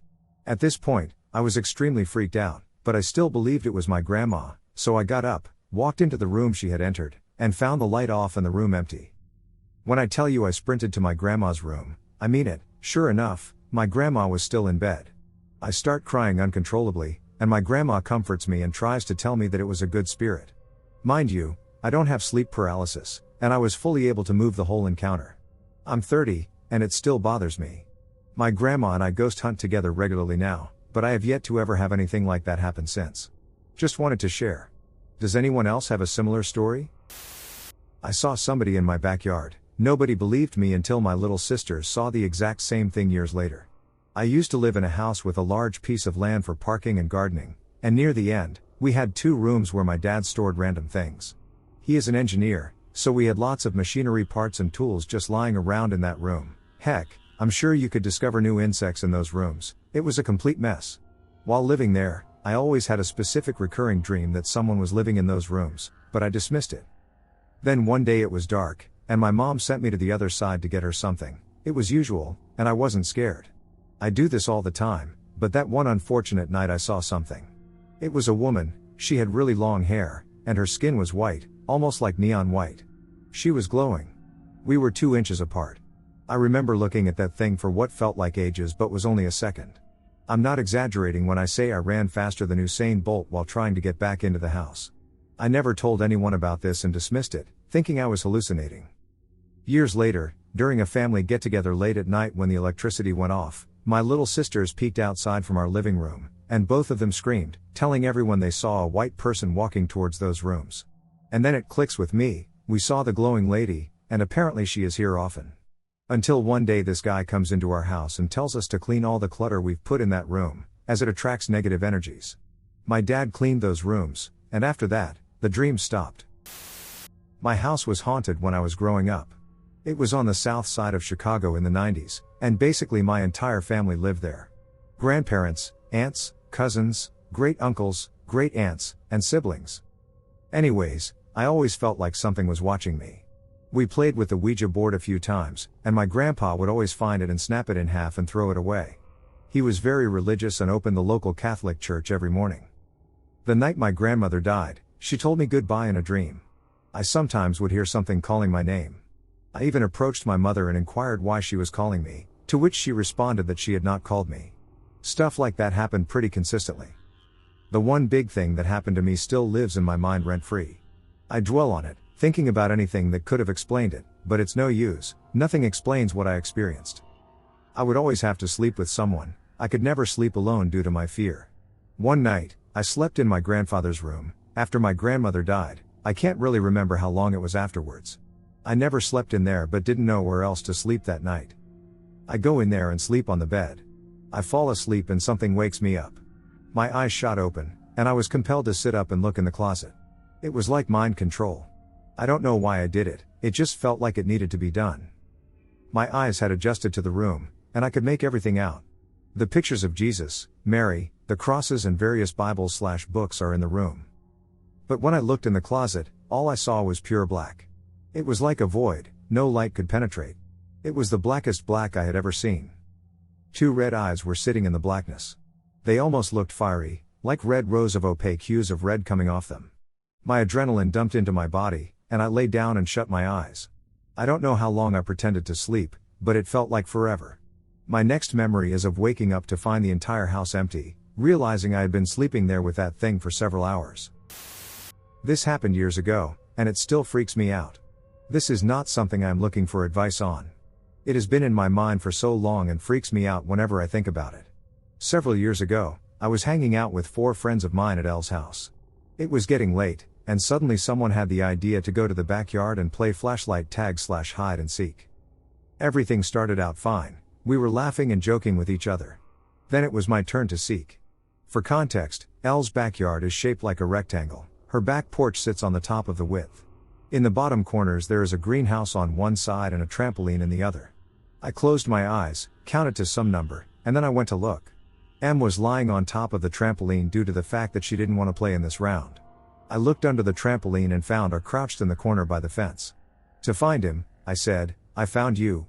At this point, I was extremely freaked out, but I still believed it was my grandma, so I got up, walked into the room she had entered, and found the light off and the room empty. When I tell you I sprinted to my grandma's room, I mean it. Sure enough, my grandma was still in bed. I start crying uncontrollably, and my grandma comforts me and tries to tell me that it was a good spirit. Mind you, I don't have sleep paralysis, and I was fully able to move the whole encounter. I'm 30, and it still bothers me. My grandma and I ghost hunt together regularly now, but I have yet to ever have anything like that happen since. Just wanted to share. Does anyone else have a similar story? I saw somebody in my backyard. Nobody believed me until my little sisters saw the exact same thing years later. I used to live in a house with a large piece of land for parking and gardening, and near the end, we had 2 rooms where my dad stored random things. He is an engineer, so we had lots of machinery parts and tools just lying around in that room. Heck, I'm sure you could discover new insects in those rooms, It was a complete mess. While living there, I always had a specific recurring dream that someone was living in those rooms, but I dismissed it. Then one day it was dark, and my mom sent me to the other side to get her something. It was usual, and I wasn't scared. I do this all the time, but that one unfortunate night I saw something. It was a woman. She had really long hair, and her skin was white, almost like neon white. She was glowing. We were 2 inches apart. I remember looking at that thing for what felt like ages but was only a second. I'm not exaggerating when I say I ran faster than Usain Bolt while trying to get back into the house. I never told anyone about this and dismissed it, thinking I was hallucinating. Years later, during a family get-together late at night when the electricity went off, my little sisters peeked outside from our living room, and both of them screamed, telling everyone they saw a white person walking towards those rooms. And then it clicks with me, we saw the glowing lady, and apparently she is here often. Until one day this guy comes into our house and tells us to clean all the clutter we've put in that room, as it attracts negative energies. My dad cleaned those rooms, and after that, the dreams stopped. My house was haunted when I was growing up. It was on the south side of Chicago in the 90s, and basically my entire family lived there. Grandparents, aunts, cousins, great uncles, great aunts, and siblings. Anyways, I always felt like something was watching me. We played with the Ouija board a few times, and my grandpa would always find it and snap it in half and throw it away. He was very religious and opened the local Catholic church every morning. The night my grandmother died, she told me goodbye in a dream. I sometimes would hear something calling my name. I even approached my mother and inquired why she was calling me, to which she responded that she had not called me. Stuff like that happened pretty consistently. The one big thing that happened to me still lives in my mind rent-free. I dwell on it, thinking about anything that could have explained it, but it's no use, nothing explains what I experienced. I would always have to sleep with someone. I could never sleep alone due to my fear. One night, I slept in my grandfather's room. After my grandmother died, I can't really remember how long it was afterwards. I never slept in there but didn't know where else to sleep that night. I go in there and sleep on the bed. I fall asleep and something wakes me up. My eyes shot open, and I was compelled to sit up and look in the closet. It was like mind control. I don't know why I did it, it just felt like it needed to be done. My eyes had adjusted to the room, and I could make everything out. The pictures of Jesus, Mary, the crosses and various Bibles/books are in the room. But when I looked in the closet, all I saw was pure black. It was like a void, no light could penetrate. It was the blackest black I had ever seen. 2 red eyes were sitting in the blackness. They almost looked fiery, like red rows of opaque hues of red coming off them. My adrenaline dumped into my body, and I lay down and shut my eyes. I don't know how long I pretended to sleep, but it felt like forever. My next memory is of waking up to find the entire house empty, realizing I had been sleeping there with that thing for several hours. This happened years ago, and it still freaks me out. This is not something I am looking for advice on. It has been in my mind for so long and freaks me out whenever I think about it. Several years ago, I was hanging out with 4 friends of mine at Elle's house. It was getting late, and suddenly someone had the idea to go to the backyard and play flashlight tag/hide and seek. Everything started out fine. We were laughing and joking with each other. Then it was my turn to seek. For context, Elle's backyard is shaped like a rectangle. Her back porch sits on the top of the width. In the bottom corners there is a greenhouse on one side and a trampoline in the other. I closed my eyes, counted to some number, and then I went to look. Em was lying on top of the trampoline due to the fact that she didn't want to play in this round. I looked under the trampoline and found her crouched in the corner by the fence. To find him, I said, "I found you,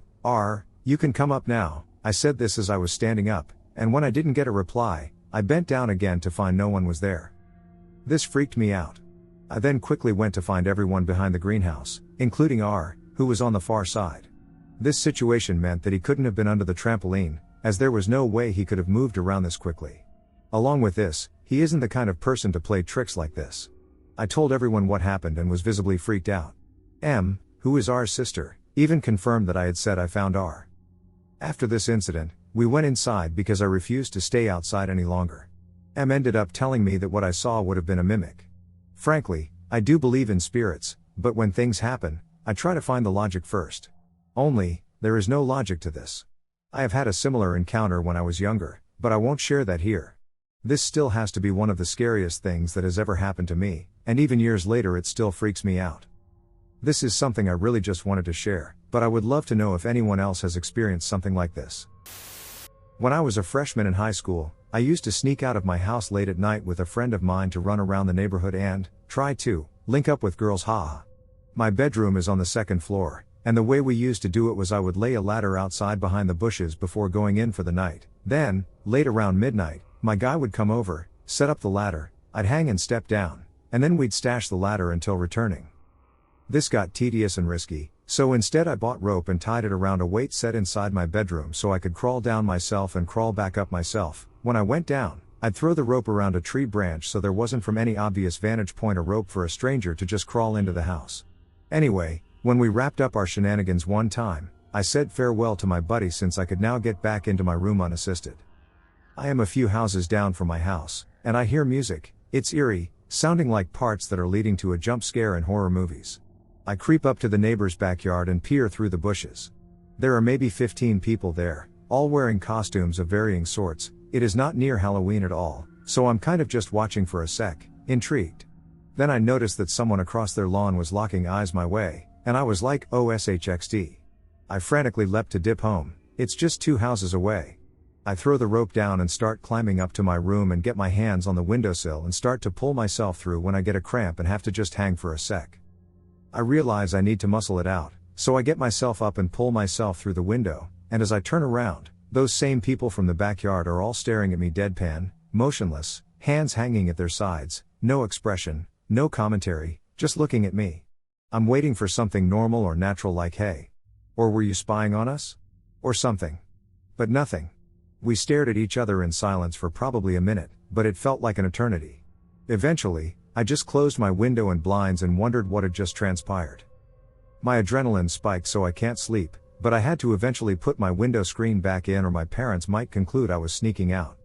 you can come up now." I said this as I was standing up, and when I didn't get a reply, I bent down again to find no one was there. This freaked me out. I then quickly went to find everyone behind the greenhouse, including who was on the far side. This situation meant that he couldn't have been under the trampoline, as there was no way he could have moved around this quickly. Along with this, he isn't the kind of person to play tricks like this. I told everyone what happened and was visibly freaked out. Em, who is R's sister, even confirmed that I had said I found R. After this incident, we went inside because I refused to stay outside any longer. Em ended up telling me that what I saw would have been a mimic. Frankly, I do believe in spirits, but when things happen, I try to find the logic first. Only, there is no logic to this. I have had a similar encounter when I was younger, but I won't share that here. This still has to be one of the scariest things that has ever happened to me, and even years later it still freaks me out. This is something I really just wanted to share, but I would love to know if anyone else has experienced something like this. When I was a freshman in high school, I used to sneak out of my house late at night with a friend of mine to run around the neighborhood and try to link up with girls. Haha. My bedroom is on the second floor, and the way we used to do it was I would lay a ladder outside behind the bushes before going in for the night. Then, late around midnight, my guy would come over, set up the ladder, I'd hang and step down, and then we'd stash the ladder until returning. This got tedious and risky, so instead I bought rope and tied it around a weight set inside my bedroom so I could crawl down myself and crawl back up myself. When I went down, I'd throw the rope around a tree branch so there wasn't from any obvious vantage point a rope for a stranger to just crawl into the house. Anyway, when we wrapped up our shenanigans one time, I said farewell to my buddy since I could now get back into my room unassisted. I am a few houses down from my house, and I hear music. It's eerie, sounding like parts that are leading to a jump scare in horror movies. I creep up to the neighbor's backyard and peer through the bushes. There are maybe 15 people there, all wearing costumes of varying sorts. It is not near Halloween at all, so I'm kind of just watching for a sec, intrigued. Then I noticed that someone across their lawn was locking eyes my way, and I was like, oh shxd. I frantically leapt to dip home. It's just 2 houses away. I throw the rope down and start climbing up to my room and get my hands on the windowsill and start to pull myself through when I get a cramp and have to just hang for a sec. I realize I need to muscle it out, so I get myself up and pull myself through the window, and as I turn around, those same people from the backyard are all staring at me deadpan, motionless, hands hanging at their sides, no expression, no commentary, just looking at me. I'm waiting for something normal or natural like hey. Or were you spying on us? Or something. But nothing. We stared at each other in silence for probably a minute, but it felt like an eternity. Eventually, I just closed my window and blinds and wondered what had just transpired. My adrenaline spiked so I can't sleep, but I had to eventually put my window screen back in or my parents might conclude I was sneaking out.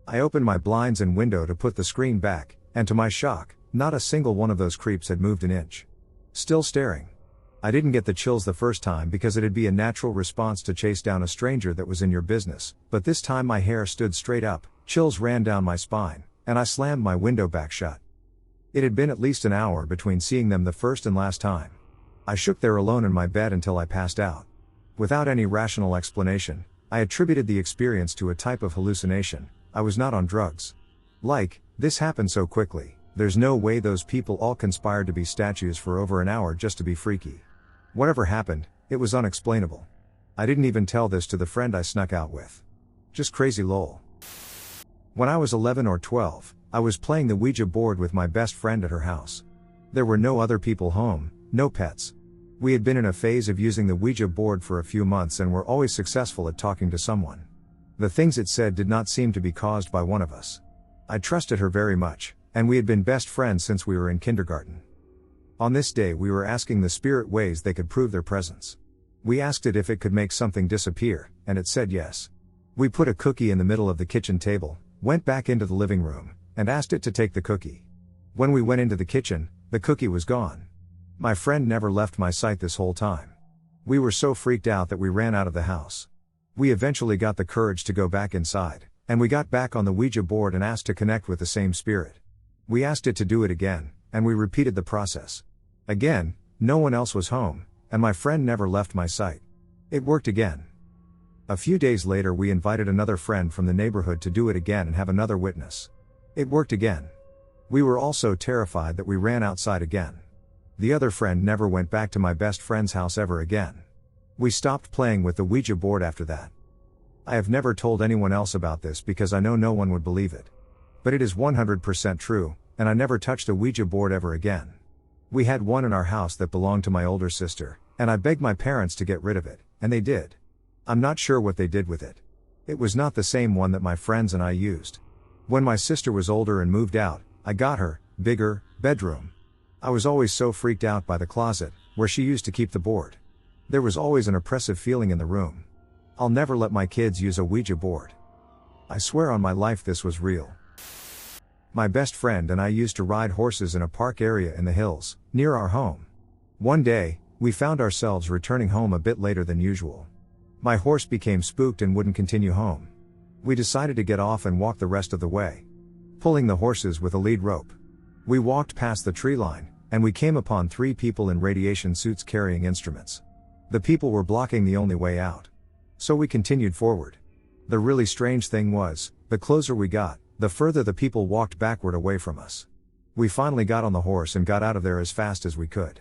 I opened my blinds and window to put the screen back, and to my shock, not a single one of those creeps had moved an inch. Still staring. I didn't get the chills the first time because it'd be a natural response to chase down a stranger that was in your business, but this time my hair stood straight up, chills ran down my spine, and I slammed my window back shut. It had been at least an hour between seeing them the first and last time. I shook there alone in my bed until I passed out. Without any rational explanation, I attributed the experience to a type of hallucination. I was not on drugs. Like, this happened so quickly, there's no way those people all conspired to be statues for over an hour just to be freaky. Whatever happened, it was unexplainable. I didn't even tell this to the friend I snuck out with. Just crazy lol. When I was 11 or 12, I was playing the Ouija board with my best friend at her house. There were no other people home, no pets. We had been in a phase of using the Ouija board for a few months and were always successful at talking to someone. The things it said did not seem to be caused by one of us. I trusted her very much, and we had been best friends since we were in kindergarten. On this day we were asking the spirit ways they could prove their presence. We asked it if it could make something disappear, and it said yes. We put a cookie in the middle of the kitchen table, went back into the living room, and asked it to take the cookie. When we went into the kitchen, the cookie was gone. My friend never left my sight this whole time. We were so freaked out that we ran out of the house. We eventually got the courage to go back inside, and we got back on the Ouija board and asked to connect with the same spirit. We asked it to do it again, and we repeated the process. Again, no one else was home, and my friend never left my sight. It worked again. A few days later we invited another friend from the neighborhood to do it again and have another witness. It worked again. We were all so terrified that we ran outside again. The other friend never went back to my best friend's house ever again. We stopped playing with the Ouija board after that. I have never told anyone else about this because I know no one would believe it. But it is 100% true, and I never touched a Ouija board ever again. We had one in our house that belonged to my older sister, and I begged my parents to get rid of it, and they did. I'm not sure what they did with it. It was not the same one that my friends and I used. When my sister was older and moved out, I got her, bigger, bedroom. I was always so freaked out by the closet, where she used to keep the board. There was always an oppressive feeling in the room. I'll never let my kids use a Ouija board. I swear on my life this was real. My best friend and I used to ride horses in a park area in the hills, near our home. One day, we found ourselves returning home a bit later than usual. My horse became spooked and wouldn't continue home. We decided to get off and walk the rest of the way, pulling the horses with a lead rope. We walked past the tree line, and we came upon 3 people in radiation suits carrying instruments. The people were blocking the only way out. So we continued forward. The really strange thing was, the closer we got, the further the people walked backward away from us. We finally got on the horse and got out of there as fast as we could.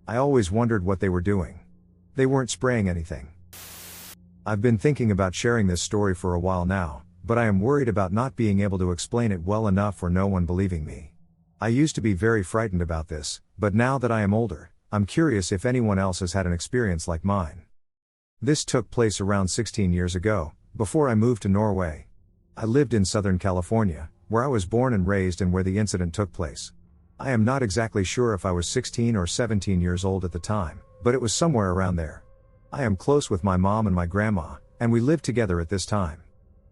I always wondered what they were doing. They weren't spraying anything. I've been thinking about sharing this story for a while now, but I am worried about not being able to explain it well enough or no one believing me. I used to be very frightened about this, but now that I am older, I'm curious if anyone else has had an experience like mine. This took place around 16 years ago, before I moved to Norway. I lived in Southern California, where I was born and raised and where the incident took place. I am not exactly sure if I was 16 or 17 years old at the time, but it was somewhere around there. I am close with my mom and my grandma, and we lived together at this time.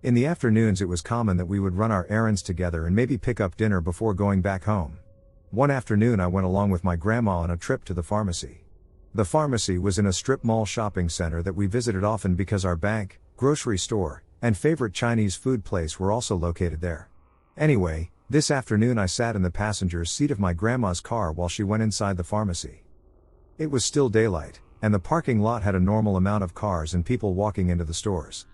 In the afternoons it was common that we would run our errands together and maybe pick up dinner before going back home. One afternoon I went along with my grandma on a trip to the pharmacy. The pharmacy was in a strip mall shopping center that we visited often because our bank, grocery store, and favorite Chinese food place were also located there. Anyway, this afternoon I sat in the passenger's seat of my grandma's car while she went inside the pharmacy. It was still daylight, and the parking lot had a normal amount of cars and people walking into the stores.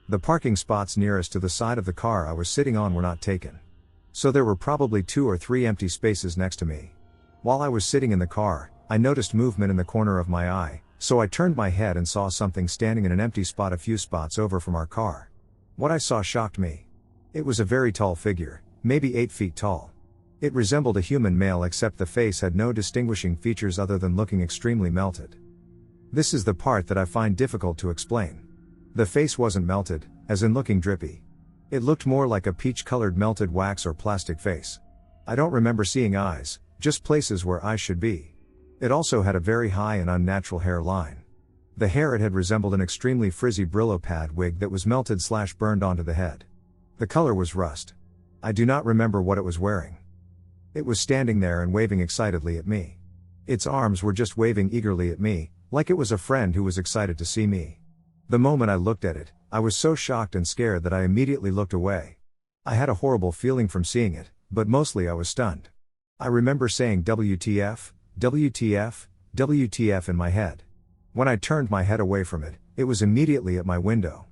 The parking spots nearest to the side of the car I was sitting on were not taken. So there were probably 2 or 3 empty spaces next to me. While I was sitting in the car, I noticed movement in the corner of my eye, so I turned my head and saw something standing in an empty spot a few spots over from our car. What I saw shocked me. It was a very tall figure, maybe 8 feet tall. It resembled a human male except the face had no distinguishing features other than looking extremely melted. This is the part that I find difficult to explain. The face wasn't melted, as in looking drippy. It looked more like a peach-colored melted wax or plastic face. I don't remember seeing eyes, just places where eyes should be. It also had a very high and unnatural hairline. The hair it had resembled an extremely frizzy Brillo pad wig that was melted/burned onto the head. The color was rust. I do not remember what it was wearing. It was standing there and waving excitedly at me. Its arms were just waving eagerly at me, like it was a friend who was excited to see me. The moment I looked at it, I was so shocked and scared that I immediately looked away. I had a horrible feeling from seeing it, but mostly I was stunned. I remember saying WTF, WTF, WTF in my head. When I turned my head away from it, it was immediately at my window.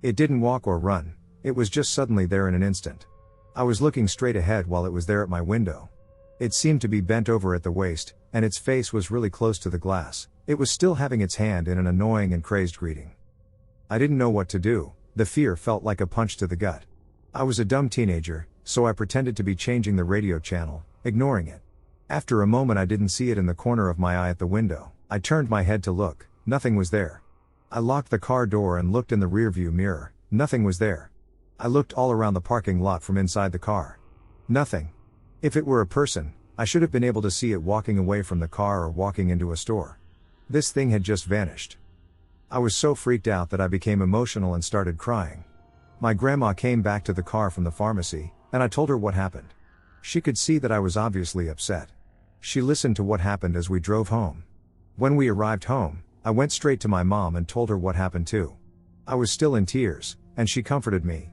It didn't walk or run, it was just suddenly there in an instant. I was looking straight ahead while it was there at my window. It seemed to be bent over at the waist, and its face was really close to the glass. It was still having its hand in an annoying and crazed greeting. I didn't know what to do, the fear felt like a punch to the gut. I was a dumb teenager, so I pretended to be changing the radio channel, ignoring it. After a moment I didn't see it in the corner of my eye at the window. I turned my head to look, nothing was there. I locked the car door and looked in the rearview mirror, nothing was there. I looked all around the parking lot from inside the car. Nothing. If it were a person, I should have been able to see it walking away from the car or walking into a store. This thing had just vanished. I was so freaked out that I became emotional and started crying. My grandma came back to the car from the pharmacy, and I told her what happened. She could see that I was obviously upset. She listened to what happened as we drove home. When we arrived home, I went straight to my mom and told her what happened too. I was still in tears, and she comforted me.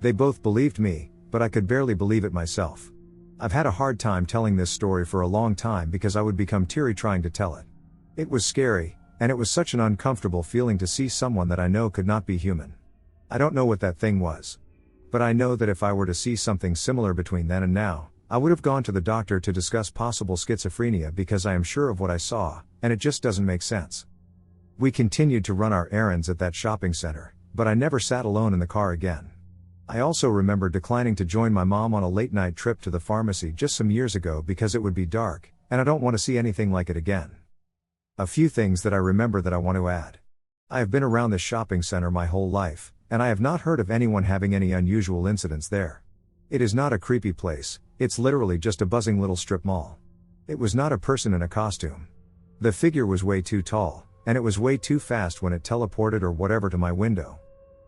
They both believed me, but I could barely believe it myself. I've had a hard time telling this story for a long time because I would become teary trying to tell it. It was scary, and it was such an uncomfortable feeling to see someone that I know could not be human. I don't know what that thing was. But I know that if I were to see something similar between then and now, I would have gone to the doctor to discuss possible schizophrenia because I am sure of what I saw, and it just doesn't make sense. We continued to run our errands at that shopping center, but I never sat alone in the car again. I also remember declining to join my mom on a late-night trip to the pharmacy just some years ago because it would be dark, and I don't want to see anything like it again. A few things that I remember that I want to add. I have been around this shopping center my whole life, and I have not heard of anyone having any unusual incidents there. It is not a creepy place, it's literally just a buzzing little strip mall. It was not a person in a costume. The figure was way too tall, and it was way too fast when it teleported or whatever to my window.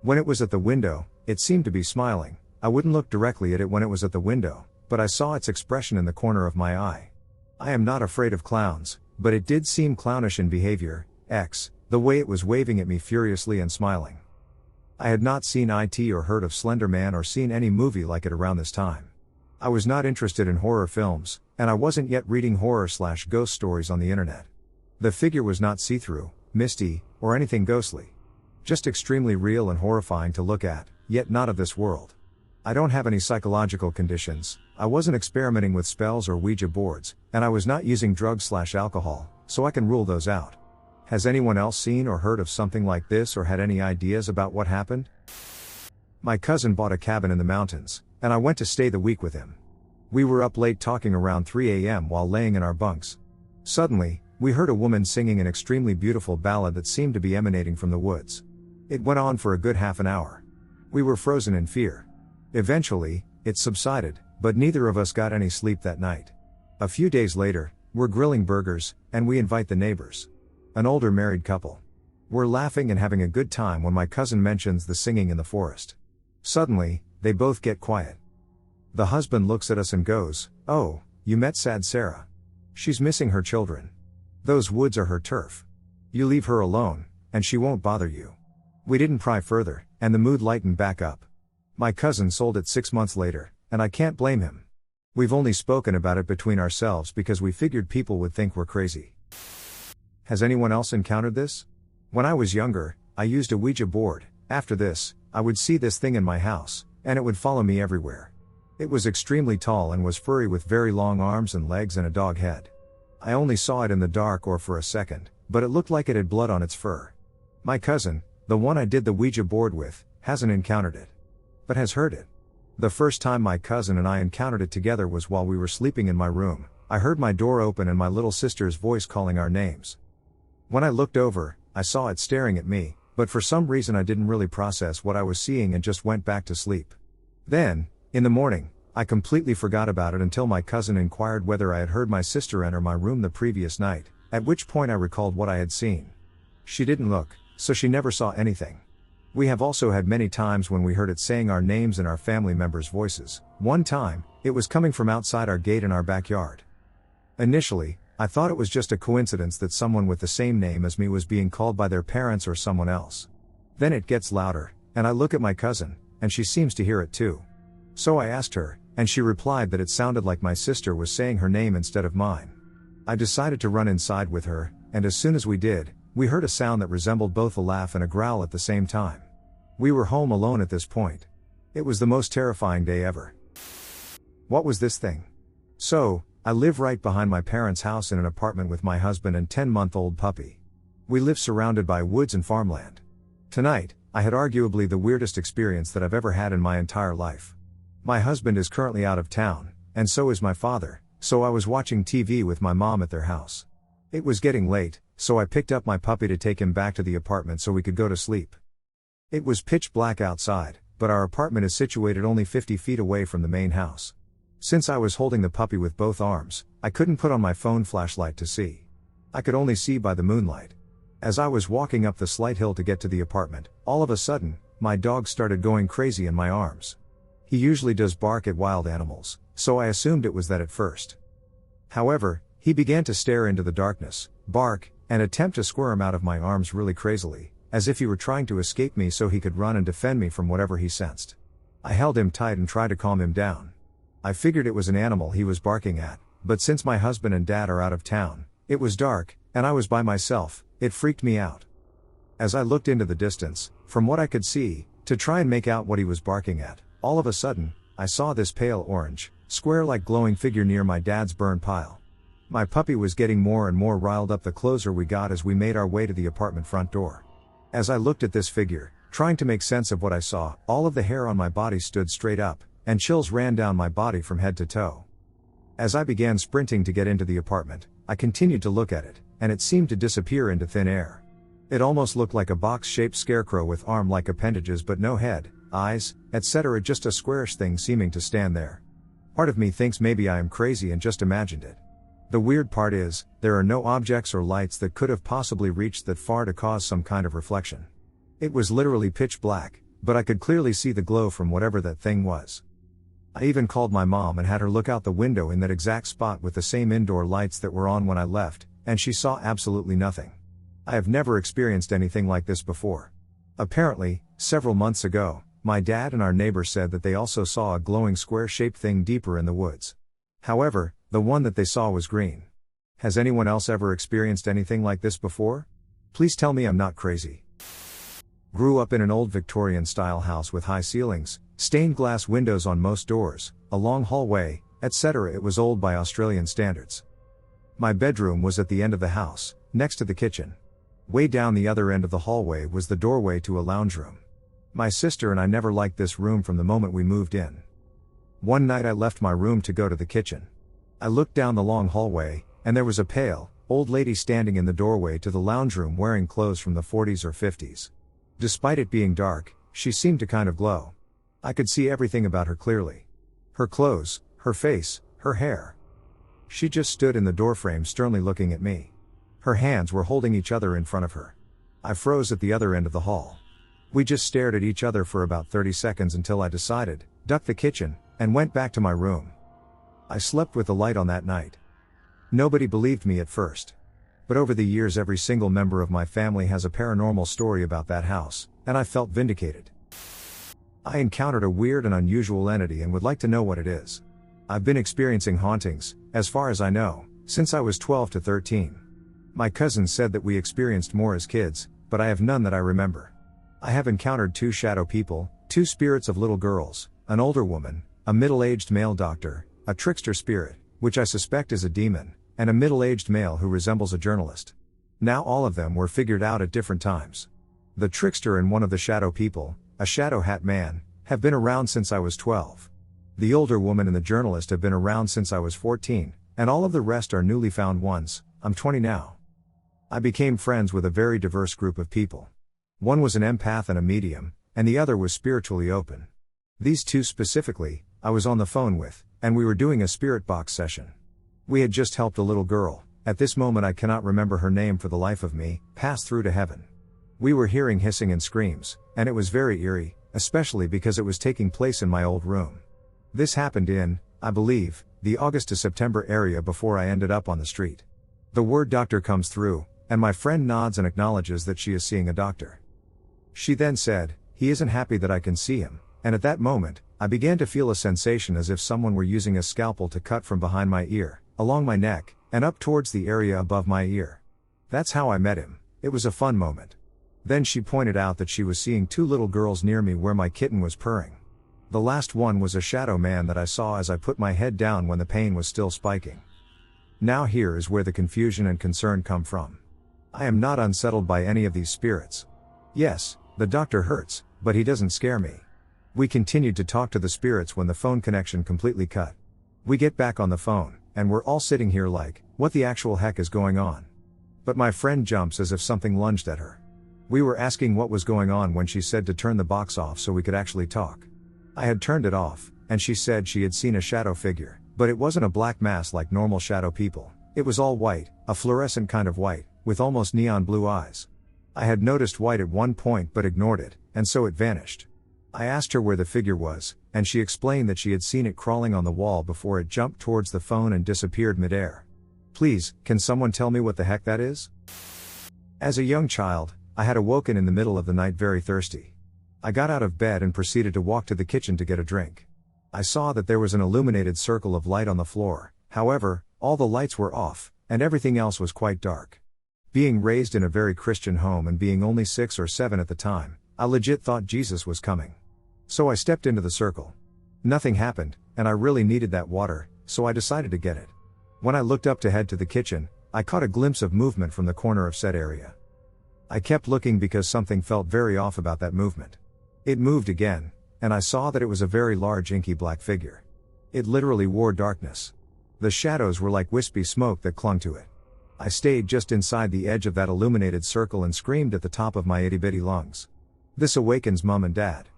When it was at the window, it seemed to be smiling. I wouldn't look directly at it when it was at the window, but I saw its expression in the corner of my eye. I am not afraid of clowns, but it did seem clownish in behavior, the way it was waving at me furiously and smiling. I had not seen it or heard of Slender Man or seen any movie like it around this time. I was not interested in horror films, and I wasn't yet reading horror/ghost stories on the internet. The figure was not see-through, misty, or anything ghostly. Just extremely real and horrifying to look at, yet not of this world. I don't have any psychological conditions, I wasn't experimenting with spells or Ouija boards, and I was not using drugs/alcohol, so I can rule those out. Has anyone else seen or heard of something like this or had any ideas about what happened? My cousin bought a cabin in the mountains, and I went to stay the week with him. We were up late talking around 3 a.m. while laying in our bunks. Suddenly, we heard a woman singing an extremely beautiful ballad that seemed to be emanating from the woods. It went on for a good half an hour. We were frozen in fear. Eventually, it subsided, but neither of us got any sleep that night. A few days later, we're grilling burgers, and we invite the neighbors. An older married couple. We're laughing and having a good time when my cousin mentions the singing in the forest. Suddenly, they both get quiet. The husband looks at us and goes, "Oh, you met sad Sarah. She's missing her children. Those woods are her turf. You leave her alone, and she won't bother you." We didn't pry further, and the mood lightened back up. My cousin sold it 6 months later, and I can't blame him. We've only spoken about it between ourselves because we figured people would think we're crazy. Has anyone else encountered this? When I was younger, I used a Ouija board. After this, I would see this thing in my house, and it would follow me everywhere. It was extremely tall and was furry with very long arms and legs and a dog head. I only saw it in the dark or for a second, but it looked like it had blood on its fur. My cousin, the one I did the Ouija board with, hasn't encountered it, but has heard it. The first time my cousin and I encountered it together was while we were sleeping in my room. I heard my door open and my little sister's voice calling our names. When I looked over, I saw it staring at me, but for some reason I didn't really process what I was seeing and just went back to sleep. Then, in the morning, I completely forgot about it until my cousin inquired whether I had heard my sister enter my room the previous night, at which point I recalled what I had seen. She didn't look, so she never saw anything. We have also had many times when we heard it saying our names and our family members' voices. One time, it was coming from outside our gate in our backyard. Initially, I thought it was just a coincidence that someone with the same name as me was being called by their parents or someone else. Then it gets louder, and I look at my cousin, and she seems to hear it too. So I asked her, and she replied that it sounded like my sister was saying her name instead of mine. I decided to run inside with her, and as soon as we did, we heard a sound that resembled both a laugh and a growl at the same time. We were home alone at this point. It was the most terrifying day ever. What was this thing? So, I live right behind my parents' house in an apartment with my husband and 10-month-old puppy. We live surrounded by woods and farmland. Tonight, I had arguably the weirdest experience that I've ever had in my entire life. My husband is currently out of town, and so is my father, so I was watching TV with my mom at their house. It was getting late, so I picked up my puppy to take him back to the apartment so we could go to sleep. It was pitch black outside, but our apartment is situated only 50 feet away from the main house. Since I was holding the puppy with both arms, I couldn't put on my phone flashlight to see. I could only see by the moonlight. As I was walking up the slight hill to get to the apartment, all of a sudden, my dog started going crazy in my arms. He usually does bark at wild animals, so I assumed it was that at first. However, he began to stare into the darkness, bark, and attempt to squirm out of my arms really crazily, as if he were trying to escape me so he could run and defend me from whatever he sensed. I held him tight and tried to calm him down. I figured it was an animal he was barking at, but since my husband and dad are out of town, it was dark, and I was by myself, it freaked me out. As I looked into the distance, from what I could see, to try and make out what he was barking at, all of a sudden, I saw this pale orange, square-like glowing figure near my dad's burn pile. My puppy was getting more and more riled up the closer we got as we made our way to the apartment front door. As I looked at this figure, trying to make sense of what I saw, all of the hair on my body stood straight up, and chills ran down my body from head to toe. As I began sprinting to get into the apartment, I continued to look at it, and it seemed to disappear into thin air. It almost looked like a box-shaped scarecrow with arm-like appendages but no head, eyes, etc., just a squarish thing seeming to stand there. Part of me thinks maybe I am crazy and just imagined it. The weird part is, there are no objects or lights that could have possibly reached that far to cause some kind of reflection. It was literally pitch black, but I could clearly see the glow from whatever that thing was. I even called my mom and had her look out the window in that exact spot with the same indoor lights that were on when I left, and she saw absolutely nothing. I have never experienced anything like this before. Apparently, several months ago, my dad and our neighbor said that they also saw a glowing square-shaped thing deeper in the woods. However, the one that they saw was green. Has anyone else ever experienced anything like this before? Please tell me I'm not crazy. Grew up in an old Victorian-style house with high ceilings, stained glass windows on most doors, a long hallway, etc. It was old by Australian standards. My bedroom was at the end of the house, next to the kitchen. Way down the other end of the hallway was the doorway to a lounge room. My sister and I never liked this room from the moment we moved in. One night I left my room to go to the kitchen. I looked down the long hallway, and there was a pale, old lady standing in the doorway to the lounge room wearing clothes from the 40s or 50s. Despite it being dark, she seemed to kind of glow. I could see everything about her clearly. Her clothes, her face, her hair. She just stood in the doorframe sternly looking at me. Her hands were holding each other in front of her. I froze at the other end of the hall. We just stared at each other for about 30 seconds until I decided, ducked the kitchen, and went back to my room. I slept with the light on that night. Nobody believed me at first. But over the years every single member of my family has a paranormal story about that house, and I felt vindicated. I encountered a weird and unusual entity and would like to know what it is. I've been experiencing hauntings, as far as I know, since I was 12 to 13. My cousins said that we experienced more as kids, but I have none that I remember. I have encountered 2 shadow people, 2 spirits of little girls, an older woman, a middle-aged male doctor, a trickster spirit, which I suspect is a demon, and a middle-aged male who resembles a journalist. Now all of them were figured out at different times. The trickster and one of the shadow people, a shadow hat man, have been around since I was 12. The older woman and the journalist have been around since I was 14, and all of the rest are newly found ones. I'm 20 now. I became friends with a very diverse group of people. One was an empath and a medium, and the other was spiritually open. These 2 specifically, I was on the phone with, and we were doing a spirit box session. We had just helped a little girl, at this moment I cannot remember her name for the life of me, pass through to heaven. We were hearing hissing and screams, and it was very eerie, especially because it was taking place in my old room. This happened in, I believe, the August to September area before I ended up on the street. The word doctor comes through, and my friend nods and acknowledges that she is seeing a doctor. She then said, "He isn't happy that I can see him," and at that moment, I began to feel a sensation as if someone were using a scalpel to cut from behind my ear, along my neck, and up towards the area above my ear. That's how I met him. It was a fun moment. Then she pointed out that she was seeing 2 little girls near me where my kitten was purring. The last one was a shadow man that I saw as I put my head down when the pain was still spiking. Now here is where the confusion and concern come from. I am not unsettled by any of these spirits. Yes, the doctor hurts, but he doesn't scare me. We continued to talk to the spirits when the phone connection completely cut. We get back on the phone, and we're all sitting here like, what the actual heck is going on? But my friend jumps as if something lunged at her. We were asking what was going on when she said to turn the box off so we could actually talk. I had turned it off, and she said she had seen a shadow figure, but it wasn't a black mass like normal shadow people. It was all white, a fluorescent kind of white, with almost neon blue eyes. I had noticed white at one point but ignored it, and so it vanished. I asked her where the figure was, and she explained that she had seen it crawling on the wall before it jumped towards the phone and disappeared midair. Please, can someone tell me what the heck that is? As a young child, I had awoken in the middle of the night very thirsty. I got out of bed and proceeded to walk to the kitchen to get a drink. I saw that there was an illuminated circle of light on the floor, however, all the lights were off, and everything else was quite dark. Being raised in a very Christian home and being only 6 or 7 at the time, I legit thought Jesus was coming. So I stepped into the circle. Nothing happened, and I really needed that water, so I decided to get it. When I looked up to head to the kitchen, I caught a glimpse of movement from the corner of said area. I kept looking because something felt very off about that movement. It moved again, and I saw that it was a very large inky black figure. It literally wore darkness. The shadows were like wispy smoke that clung to it. I stayed just inside the edge of that illuminated circle and screamed at the top of my itty-bitty lungs. This awakens Mum and Dad.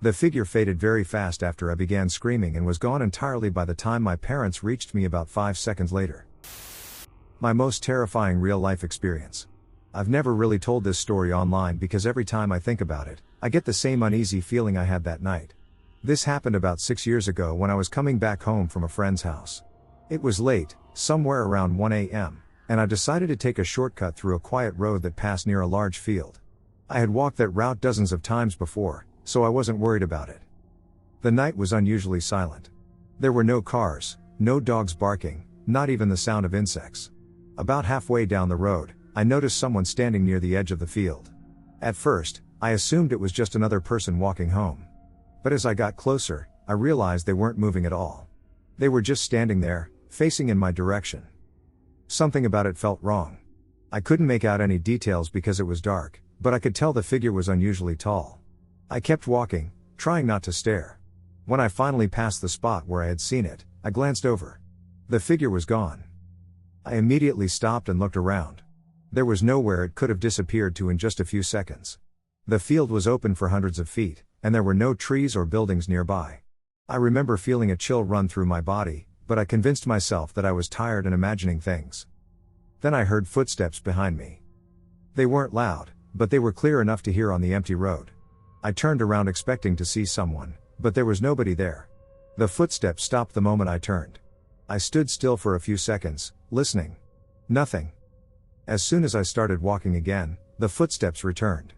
The figure faded very fast after I began screaming and was gone entirely by the time my parents reached me about 5 seconds later. My most terrifying real-life experience. I've never really told this story online because every time I think about it, I get the same uneasy feeling I had that night. This happened about 6 years ago when I was coming back home from a friend's house. It was late, somewhere around 1 a.m., and I decided to take a shortcut through a quiet road that passed near a large field. I had walked that route dozens of times before, so I wasn't worried about it. The night was unusually silent. There were no cars, no dogs barking, not even the sound of insects. About halfway down the road, I noticed someone standing near the edge of the field. At first, I assumed it was just another person walking home. But as I got closer, I realized they weren't moving at all. They were just standing there, facing in my direction. Something about it felt wrong. I couldn't make out any details because it was dark, but I could tell the figure was unusually tall. I kept walking, trying not to stare. When I finally passed the spot where I had seen it, I glanced over. The figure was gone. I immediately stopped and looked around. There was nowhere it could have disappeared to in just a few seconds. The field was open for hundreds of feet, and there were no trees or buildings nearby. I remember feeling a chill run through my body, but I convinced myself that I was tired and imagining things. Then I heard footsteps behind me. They weren't loud, but they were clear enough to hear on the empty road. I turned around expecting to see someone, but there was nobody there. The footsteps stopped the moment I turned. I stood still for a few seconds, listening. Nothing. As soon as I started walking again, the footsteps returned.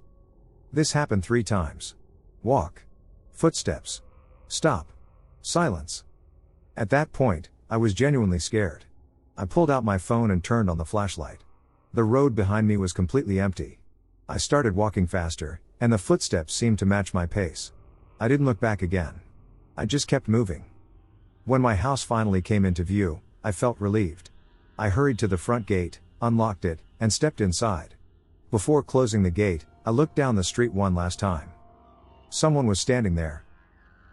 This happened 3 times. Walk. Footsteps. Stop. Silence. At that point, I was genuinely scared. I pulled out my phone and turned on the flashlight. The road behind me was completely empty. I started walking faster, and the footsteps seemed to match my pace. I didn't look back again. I just kept moving. When my house finally came into view, I felt relieved. I hurried to the front gate, unlocked it, and stepped inside. Before closing the gate, I looked down the street one last time. Someone was standing there.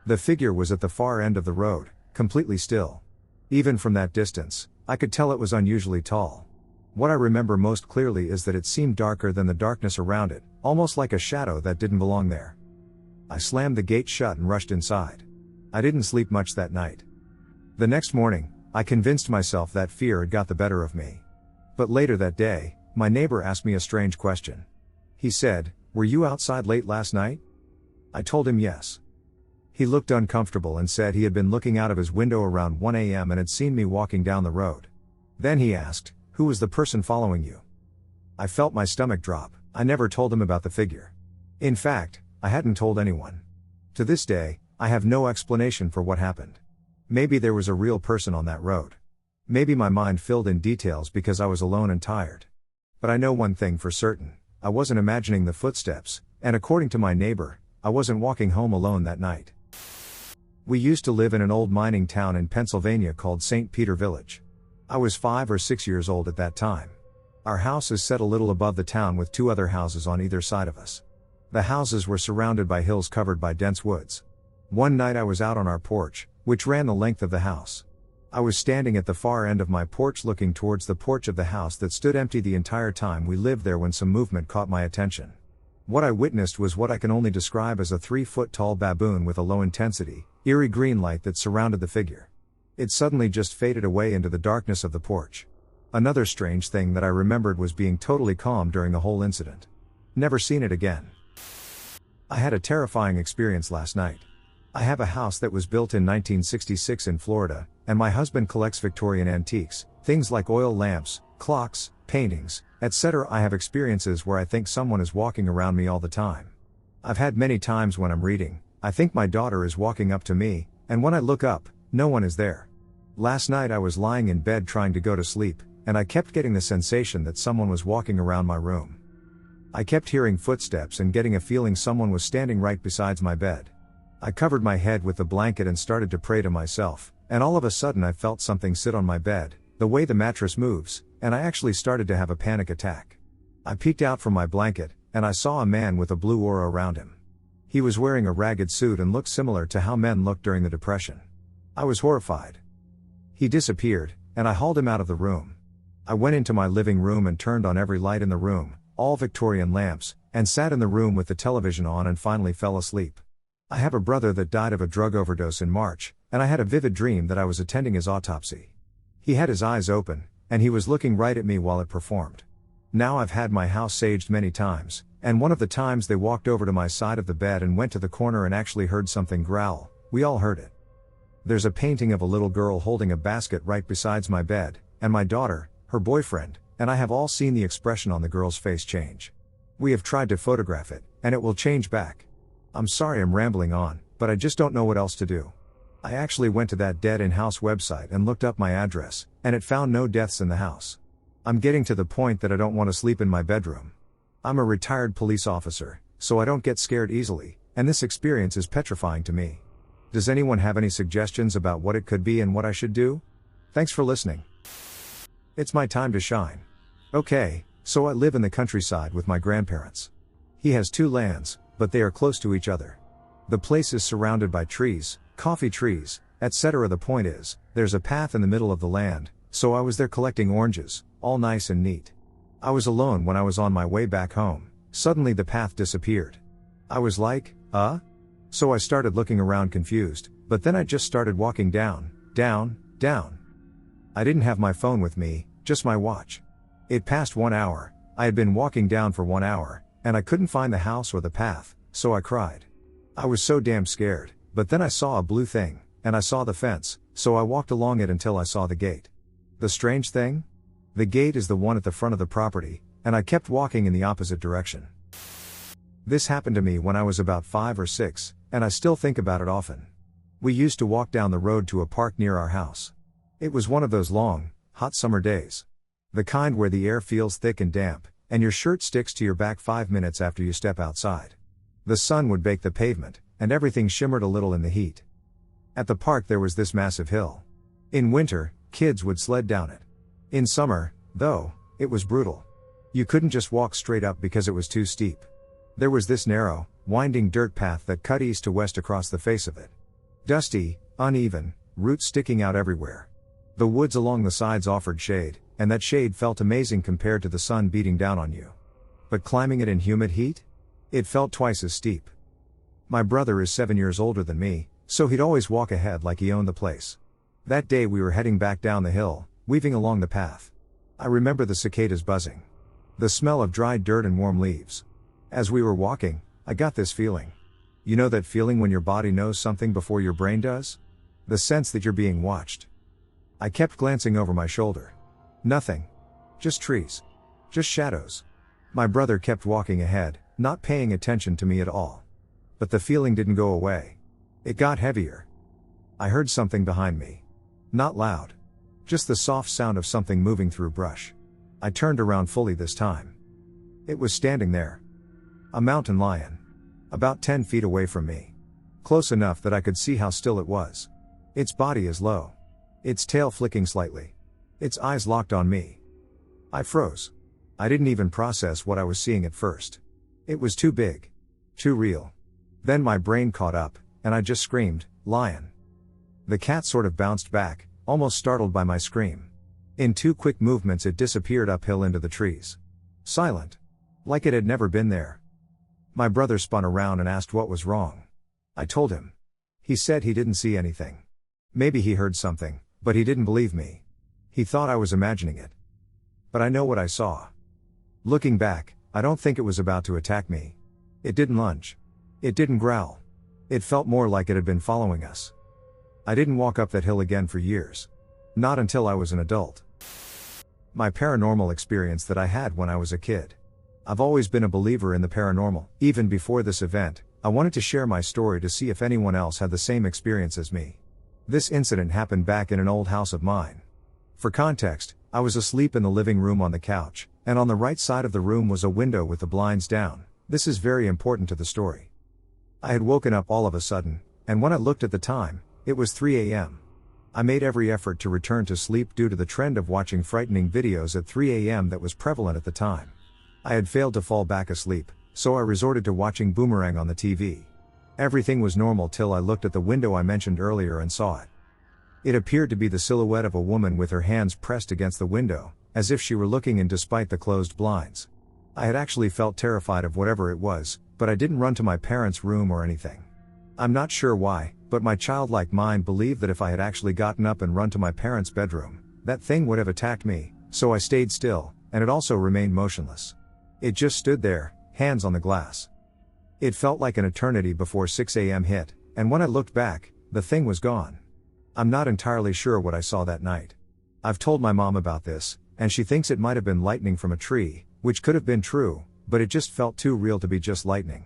The figure was at the far end of the road, completely still. Even from that distance, I could tell it was unusually tall. What I remember most clearly is that it seemed darker than the darkness around it, almost like a shadow that didn't belong there. I slammed the gate shut and rushed inside. I didn't sleep much that night. The next morning, I convinced myself that fear had got the better of me. But later that day, my neighbor asked me a strange question. He said, "Were you outside late last night?" I told him yes. He looked uncomfortable and said he had been looking out of his window around 1 a.m. and had seen me walking down the road. Then he asked, "Who was the person following you?" I felt my stomach drop. I never told him about the figure. In fact, I hadn't told anyone. To this day, I have no explanation for what happened. Maybe there was a real person on that road. Maybe my mind filled in details because I was alone and tired. But I know one thing for certain, I wasn't imagining the footsteps, and according to my neighbor, I wasn't walking home alone that night. We used to live in an old mining town in Pennsylvania called St. Peter Village. I was 5 or 6 years old at that time. Our house is set a little above the town with 2 other houses on either side of us. The houses were surrounded by hills covered by dense woods. One night I was out on our porch, which ran the length of the house. I was standing at the far end of my porch looking towards the porch of the house that stood empty the entire time we lived there when some movement caught my attention. What I witnessed was what I can only describe as a 3-foot-tall baboon with a low-intensity, eerie green light that surrounded the figure. It suddenly just faded away into the darkness of the porch. Another strange thing that I remembered was being totally calm during the whole incident. Never seen it again. I had a terrifying experience last night. I have a house that was built in 1966 in Florida, and my husband collects Victorian antiques, things like oil lamps, clocks, paintings, etc. I have experiences where I think someone is walking around me all the time. I've had many times when I'm reading, I think my daughter is walking up to me, and when I look up, no one is there. Last night I was lying in bed trying to go to sleep, and I kept getting the sensation that someone was walking around my room. I kept hearing footsteps and getting a feeling someone was standing right beside my bed. I covered my head with the blanket and started to pray to myself, and all of a sudden I felt something sit on my bed, the way the mattress moves, and I actually started to have a panic attack. I peeked out from my blanket, and I saw a man with a blue aura around him. He was wearing a ragged suit and looked similar to how men looked during the Depression. I was horrified. He disappeared, and I hauled him out of the room. I went into my living room and turned on every light in the room, all Victorian lamps, and sat in the room with the television on and finally fell asleep. I have a brother that died of a drug overdose in March, and I had a vivid dream that I was attending his autopsy. He had his eyes open, and he was looking right at me while it performed. Now I've had my house saged many times, and one of the times they walked over to my side of the bed and went to the corner and actually heard something growl. We all heard it. There's a painting of a little girl holding a basket right beside my bed, and my daughter, her boyfriend, and I have all seen the expression on the girl's face change. We have tried to photograph it, and it will change back. I'm sorry I'm rambling on, but I just don't know what else to do. I actually went to that dead in-house website and looked up my address, and it found no deaths in the house. I'm getting to the point that I don't want to sleep in my bedroom. I'm a retired police officer, so I don't get scared easily, and this experience is petrifying to me. Does anyone have any suggestions about what it could be and what I should do? Thanks for listening. It's my time to shine. Okay, so I live in the countryside with my grandparents. He has 2 lands, but they are close to each other. The place is surrounded by trees, coffee trees, etc. The point is, there's a path in the middle of the land, so I was there collecting oranges, all nice and neat. I was alone when I was on my way back home. Suddenly the path disappeared. I was like, So I started looking around confused, but then I just started walking down. I didn't have my phone with me, just my watch. It passed 1 hour, I had been walking down for 1 hour, and I couldn't find the house or the path, so I cried. I was so damn scared, but then I saw a blue thing, and I saw the fence, so I walked along it until I saw the gate. The strange thing? The gate is the one at the front of the property, and I kept walking in the opposite direction. This happened to me when I was about 5 or 6, and I still think about it often. We used to walk down the road to a park near our house. It was one of those long, hot summer days. The kind where the air feels thick and damp, and your shirt sticks to your back 5 minutes after you step outside. The sun would bake the pavement, and everything shimmered a little in the heat. At the park there was this massive hill. In winter, kids would sled down it. In summer, though, it was brutal. You couldn't just walk straight up because it was too steep. There was this narrow, winding dirt path that cut east to west across the face of it. Dusty, uneven, roots sticking out everywhere. The woods along the sides offered shade, and that shade felt amazing compared to the sun beating down on you. But climbing it in humid heat? It felt twice as steep. My brother is 7 years older than me, so he'd always walk ahead like he owned the place. That day we were heading back down the hill, weaving along the path. I remember the cicadas buzzing. The smell of dried dirt and warm leaves. As we were walking, I got this feeling. You know that feeling when your body knows something before your brain does? The sense that you're being watched. I kept glancing over my shoulder. Nothing. Just trees. Just shadows. My brother kept walking ahead, not paying attention to me at all. But the feeling didn't go away. It got heavier. I heard something behind me. Not loud. Just the soft sound of something moving through brush. I turned around fully this time. It was standing there. A mountain lion. About 10 feet away from me. Close enough that I could see how still it was. Its body is low. Its tail flicking slightly. Its eyes locked on me. I froze. I didn't even process what I was seeing at first. It was too big. Too real. Then my brain caught up, and I just screamed, "Lion." The cat sort of bounced back, almost startled by my scream. In 2 quick movements it disappeared uphill into the trees. Silent. Like it had never been there. My brother spun around and asked what was wrong. I told him. He said he didn't see anything. Maybe he heard something, but he didn't believe me. He thought I was imagining it. But I know what I saw. Looking back, I don't think it was about to attack me. It didn't lunge. It didn't growl. It felt more like it had been following us. I didn't walk up that hill again for years. Not until I was an adult. My paranormal experience that I had when I was a kid. I've always been a believer in the paranormal. Even before this event, I wanted to share my story to see if anyone else had the same experience as me. This incident happened back in an old house of mine. For context, I was asleep in the living room on the couch, and on the right side of the room was a window with the blinds down. This is very important to the story. I had woken up all of a sudden, and when I looked at the time, it was 3 a.m. I made every effort to return to sleep due to the trend of watching frightening videos at 3 a.m. that was prevalent at the time. I had failed to fall back asleep, so I resorted to watching Boomerang on the TV. Everything was normal till I looked at the window I mentioned earlier and saw it. It appeared to be the silhouette of a woman with her hands pressed against the window, as if she were looking in despite the closed blinds. I had actually felt terrified of whatever it was, but I didn't run to my parents' room or anything. I'm not sure why, but my childlike mind believed that if I had actually gotten up and run to my parents' bedroom, that thing would have attacked me, so I stayed still, and it also remained motionless. It just stood there, hands on the glass. It felt like an eternity before 6 a.m. hit, and when I looked back, the thing was gone. I'm not entirely sure what I saw that night. I've told my mom about this, and she thinks it might have been lightning from a tree, which could have been true, but it just felt too real to be just lightning.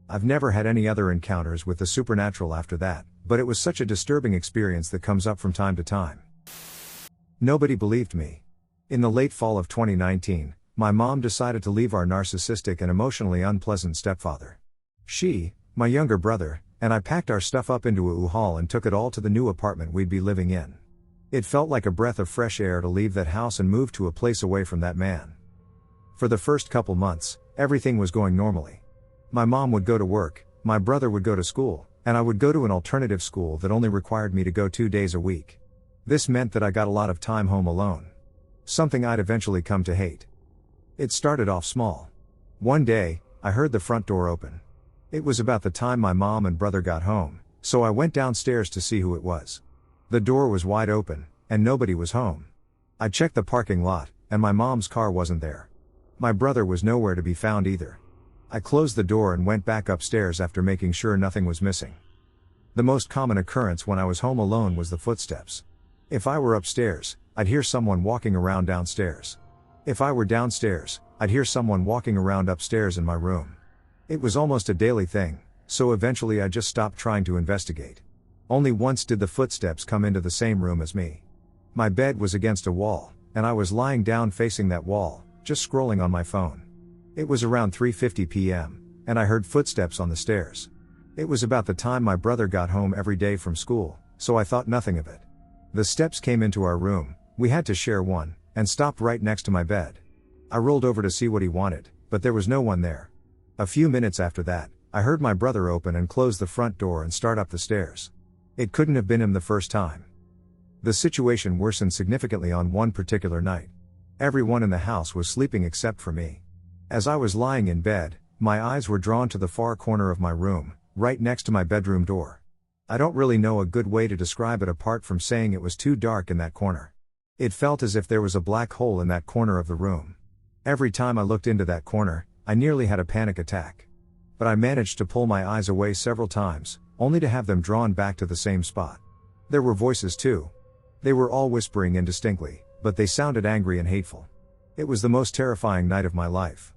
I've never had any other encounters with the supernatural after that, but it was such a disturbing experience that comes up from time to time. Nobody believed me. In the late fall of 2019, my mom decided to leave our narcissistic and emotionally unpleasant stepfather. She, my younger brother, and I packed our stuff up into a U-Haul and took it all to the new apartment we'd be living in. It felt like a breath of fresh air to leave that house and move to a place away from that man. For the first couple months, everything was going normally. My mom would go to work, my brother would go to school, and I would go to an alternative school that only required me to go 2 days a week. This meant that I got a lot of time home alone. Something I'd eventually come to hate. It started off small. One day, I heard the front door open. It was about the time my mom and brother got home, so I went downstairs to see who it was. The door was wide open, and nobody was home. I checked the parking lot, and my mom's car wasn't there. My brother was nowhere to be found either. I closed the door and went back upstairs after making sure nothing was missing. The most common occurrence when I was home alone was the footsteps. If I were upstairs, I'd hear someone walking around downstairs. If I were downstairs, I'd hear someone walking around upstairs in my room. It was almost a daily thing, so eventually I just stopped trying to investigate. Only once did the footsteps come into the same room as me. My bed was against a wall, and I was lying down facing that wall, just scrolling on my phone. It was around 3:50 p.m., and I heard footsteps on the stairs. It was about the time my brother got home every day from school, so I thought nothing of it. The steps came into our room, we had to share one, and stopped right next to my bed. I rolled over to see what he wanted, but there was no one there. A few minutes after that, I heard my brother open and close the front door and start up the stairs. It couldn't have been him the first time. The situation worsened significantly on one particular night. Everyone in the house was sleeping except for me. As I was lying in bed, my eyes were drawn to the far corner of my room, right next to my bedroom door. I don't really know a good way to describe it apart from saying it was too dark in that corner. It felt as if there was a black hole in that corner of the room. Every time I looked into that corner, I nearly had a panic attack. But I managed to pull my eyes away several times, only to have them drawn back to the same spot. There were voices too. They were all whispering indistinctly, but they sounded angry and hateful. It was the most terrifying night of my life.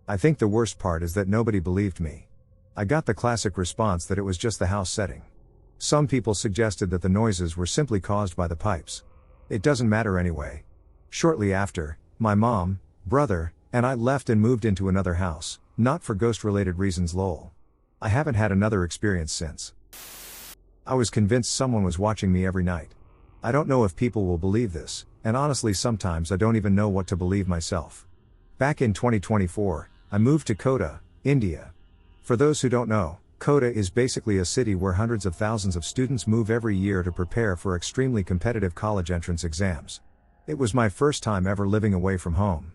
I think the worst part is that nobody believed me. I got the classic response that it was just the house setting. Some people suggested that the noises were simply caused by the pipes. It doesn't matter anyway. Shortly after, my mom, brother, and I left and moved into another house, not for ghost-related reasons lol. I haven't had another experience since. I was convinced someone was watching me every night. I don't know if people will believe this, and honestly sometimes I don't even know what to believe myself. Back in 2024, I moved to Kota, India. For those who don't know, Kota is basically a city where hundreds of thousands of students move every year to prepare for extremely competitive college entrance exams. It was my first time ever living away from home.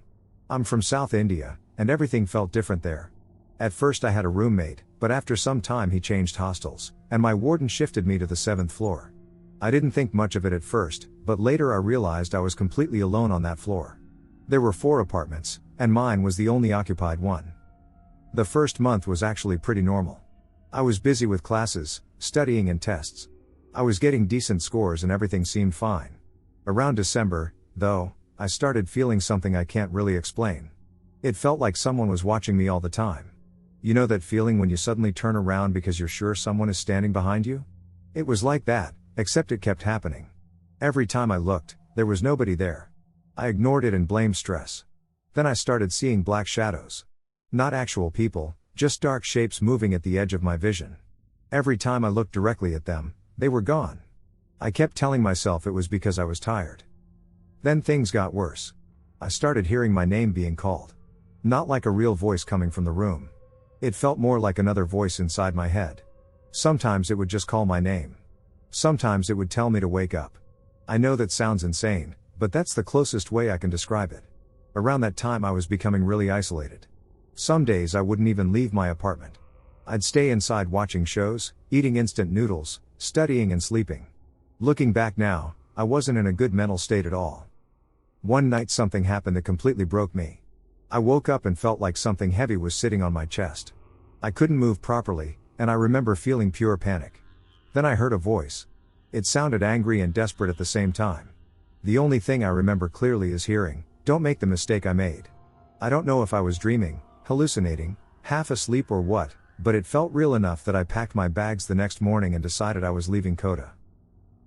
I'm from South India, and everything felt different there. At first I had a roommate, but after some time he changed hostels, and my warden shifted me to the 7th floor. I didn't think much of it at first, but later I realized I was completely alone on that floor. There were 4 apartments, and mine was the only occupied one. The first month was actually pretty normal. I was busy with classes, studying and tests. I was getting decent scores and everything seemed fine. Around December, though, I started feeling something I can't really explain. It felt like someone was watching me all the time. You know that feeling when you suddenly turn around because you're sure someone is standing behind you? It was like that, except it kept happening. Every time I looked, there was nobody there. I ignored it and blamed stress. Then I started seeing black shadows. Not actual people, just dark shapes moving at the edge of my vision. Every time I looked directly at them, they were gone. I kept telling myself it was because I was tired. Then things got worse. I started hearing my name being called. Not like a real voice coming from the room. It felt more like another voice inside my head. Sometimes it would just call my name. Sometimes it would tell me to wake up. I know that sounds insane, but that's the closest way I can describe it. Around that time I was becoming really isolated. Some days I wouldn't even leave my apartment. I'd stay inside watching shows, eating instant noodles, studying and sleeping. Looking back now, I wasn't in a good mental state at all. One night something happened that completely broke me. I woke up and felt like something heavy was sitting on my chest. I couldn't move properly, and I remember feeling pure panic. Then I heard a voice. It sounded angry and desperate at the same time. The only thing I remember clearly is hearing, "Don't make the mistake I made." I don't know if I was dreaming, hallucinating, half asleep or what, but it felt real enough that I packed my bags the next morning and decided I was leaving Kota.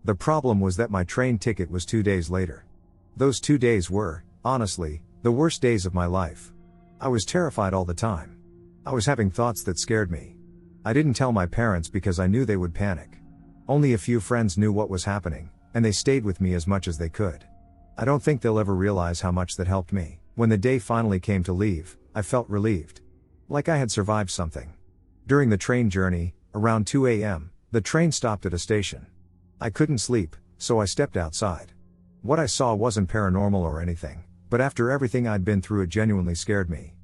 The problem was that my train ticket was 2 days later. Those 2 days were, honestly, the worst days of my life. I was terrified all the time. I was having thoughts that scared me. I didn't tell my parents because I knew they would panic. Only a few friends knew what was happening, and they stayed with me as much as they could. I don't think they'll ever realize how much that helped me. When the day finally came to leave, I felt relieved. Like I had survived something. During the train journey, around 2 a.m., the train stopped at a station. I couldn't sleep, so I stepped outside. What I saw wasn't paranormal or anything, but after everything I'd been through, it genuinely scared me.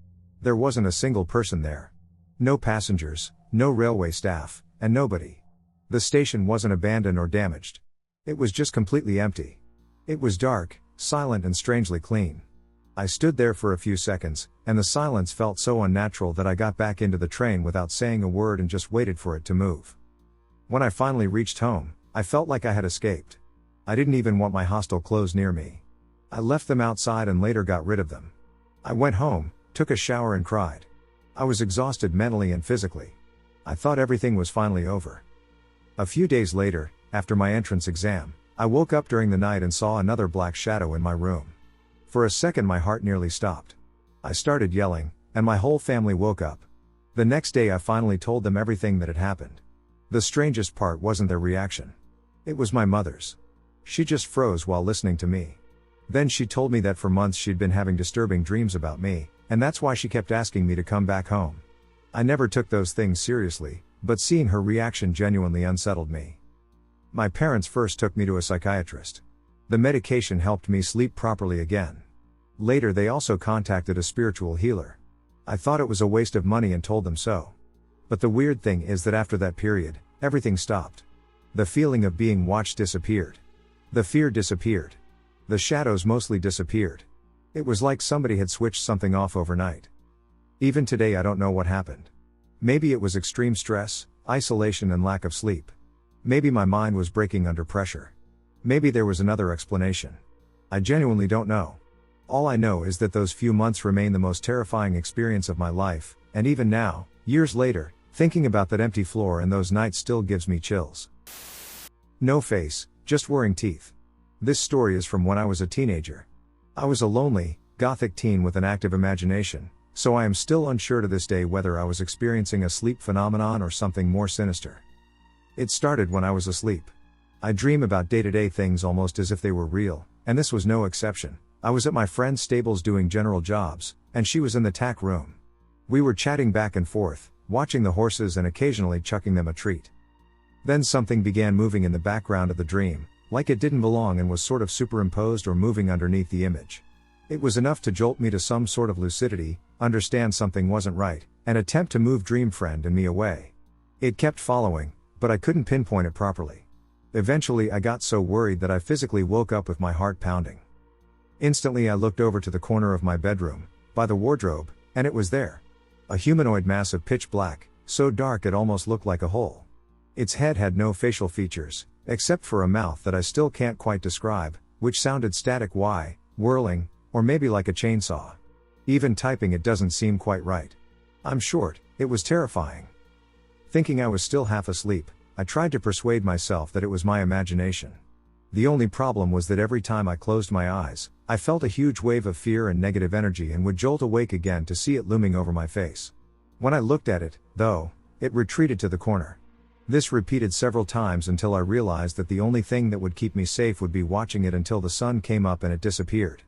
There wasn't a single person there. No passengers, no railway staff, and nobody. The station wasn't abandoned or damaged. It was just completely empty. It was dark, silent, and strangely clean. I stood there for a few seconds, and the silence felt so unnatural that I got back into the train without saying a word and just waited for it to move. When I finally reached home, I felt like I had escaped. I didn't even want my hostel clothes near me. I left them outside and later got rid of them. I went home, took a shower, and cried. I was exhausted mentally and physically. I thought everything was finally over. A few days later, after my entrance exam, I woke up during the night and saw another black shadow in my room. For a second my heart nearly stopped. I started yelling, and my whole family woke up. The next day I finally told them everything that had happened. The strangest part wasn't their reaction. It was my mother's. She just froze while listening to me. Then she told me that for months she'd been having disturbing dreams about me, and that's why she kept asking me to come back home. I never took those things seriously, but seeing her reaction genuinely unsettled me. My parents first took me to a psychiatrist. The medication helped me sleep properly again. Later they also contacted a spiritual healer. I thought it was a waste of money and told them so. But the weird thing is that after that period, everything stopped. The feeling of being watched disappeared. The fear disappeared. The shadows mostly disappeared. It was like somebody had switched something off overnight. Even today I don't know what happened. Maybe it was extreme stress, isolation, and lack of sleep. Maybe my mind was breaking under pressure. Maybe there was another explanation. I genuinely don't know. All I know is that those few months remain the most terrifying experience of my life, and even now, years later, thinking about that empty floor and those nights still gives me chills. No face, just whirring teeth. This story is from when I was a teenager. I was a lonely, gothic teen with an active imagination, so I am still unsure to this day whether I was experiencing a sleep phenomenon or something more sinister. It started when I was asleep. I dream about day-to-day things almost as if they were real, and this was no exception. I was at my friend's stables doing general jobs, and she was in the tack room. We were chatting back and forth, watching the horses and occasionally chucking them a treat. Then something began moving in the background of the dream, like it didn't belong and was sort of superimposed or moving underneath the image. It was enough to jolt me to some sort of lucidity, understand something wasn't right, and attempt to move dream friend and me away. It kept following, but I couldn't pinpoint it properly. Eventually I got so worried that I physically woke up with my heart pounding. Instantly I looked over to the corner of my bedroom, by the wardrobe, and it was there. A humanoid mass of pitch black, so dark it almost looked like a hole. Its head had no facial features, except for a mouth that I still can't quite describe, which sounded static whirling, or maybe like a chainsaw. Even typing it doesn't seem quite right. I'm short, it was terrifying. Thinking I was still half asleep, I tried to persuade myself that it was my imagination. The only problem was that every time I closed my eyes, I felt a huge wave of fear and negative energy and would jolt awake again to see it looming over my face. When I looked at it, though, it retreated to the corner. This repeated several times until I realized that the only thing that would keep me safe would be watching it until the sun came up and it disappeared.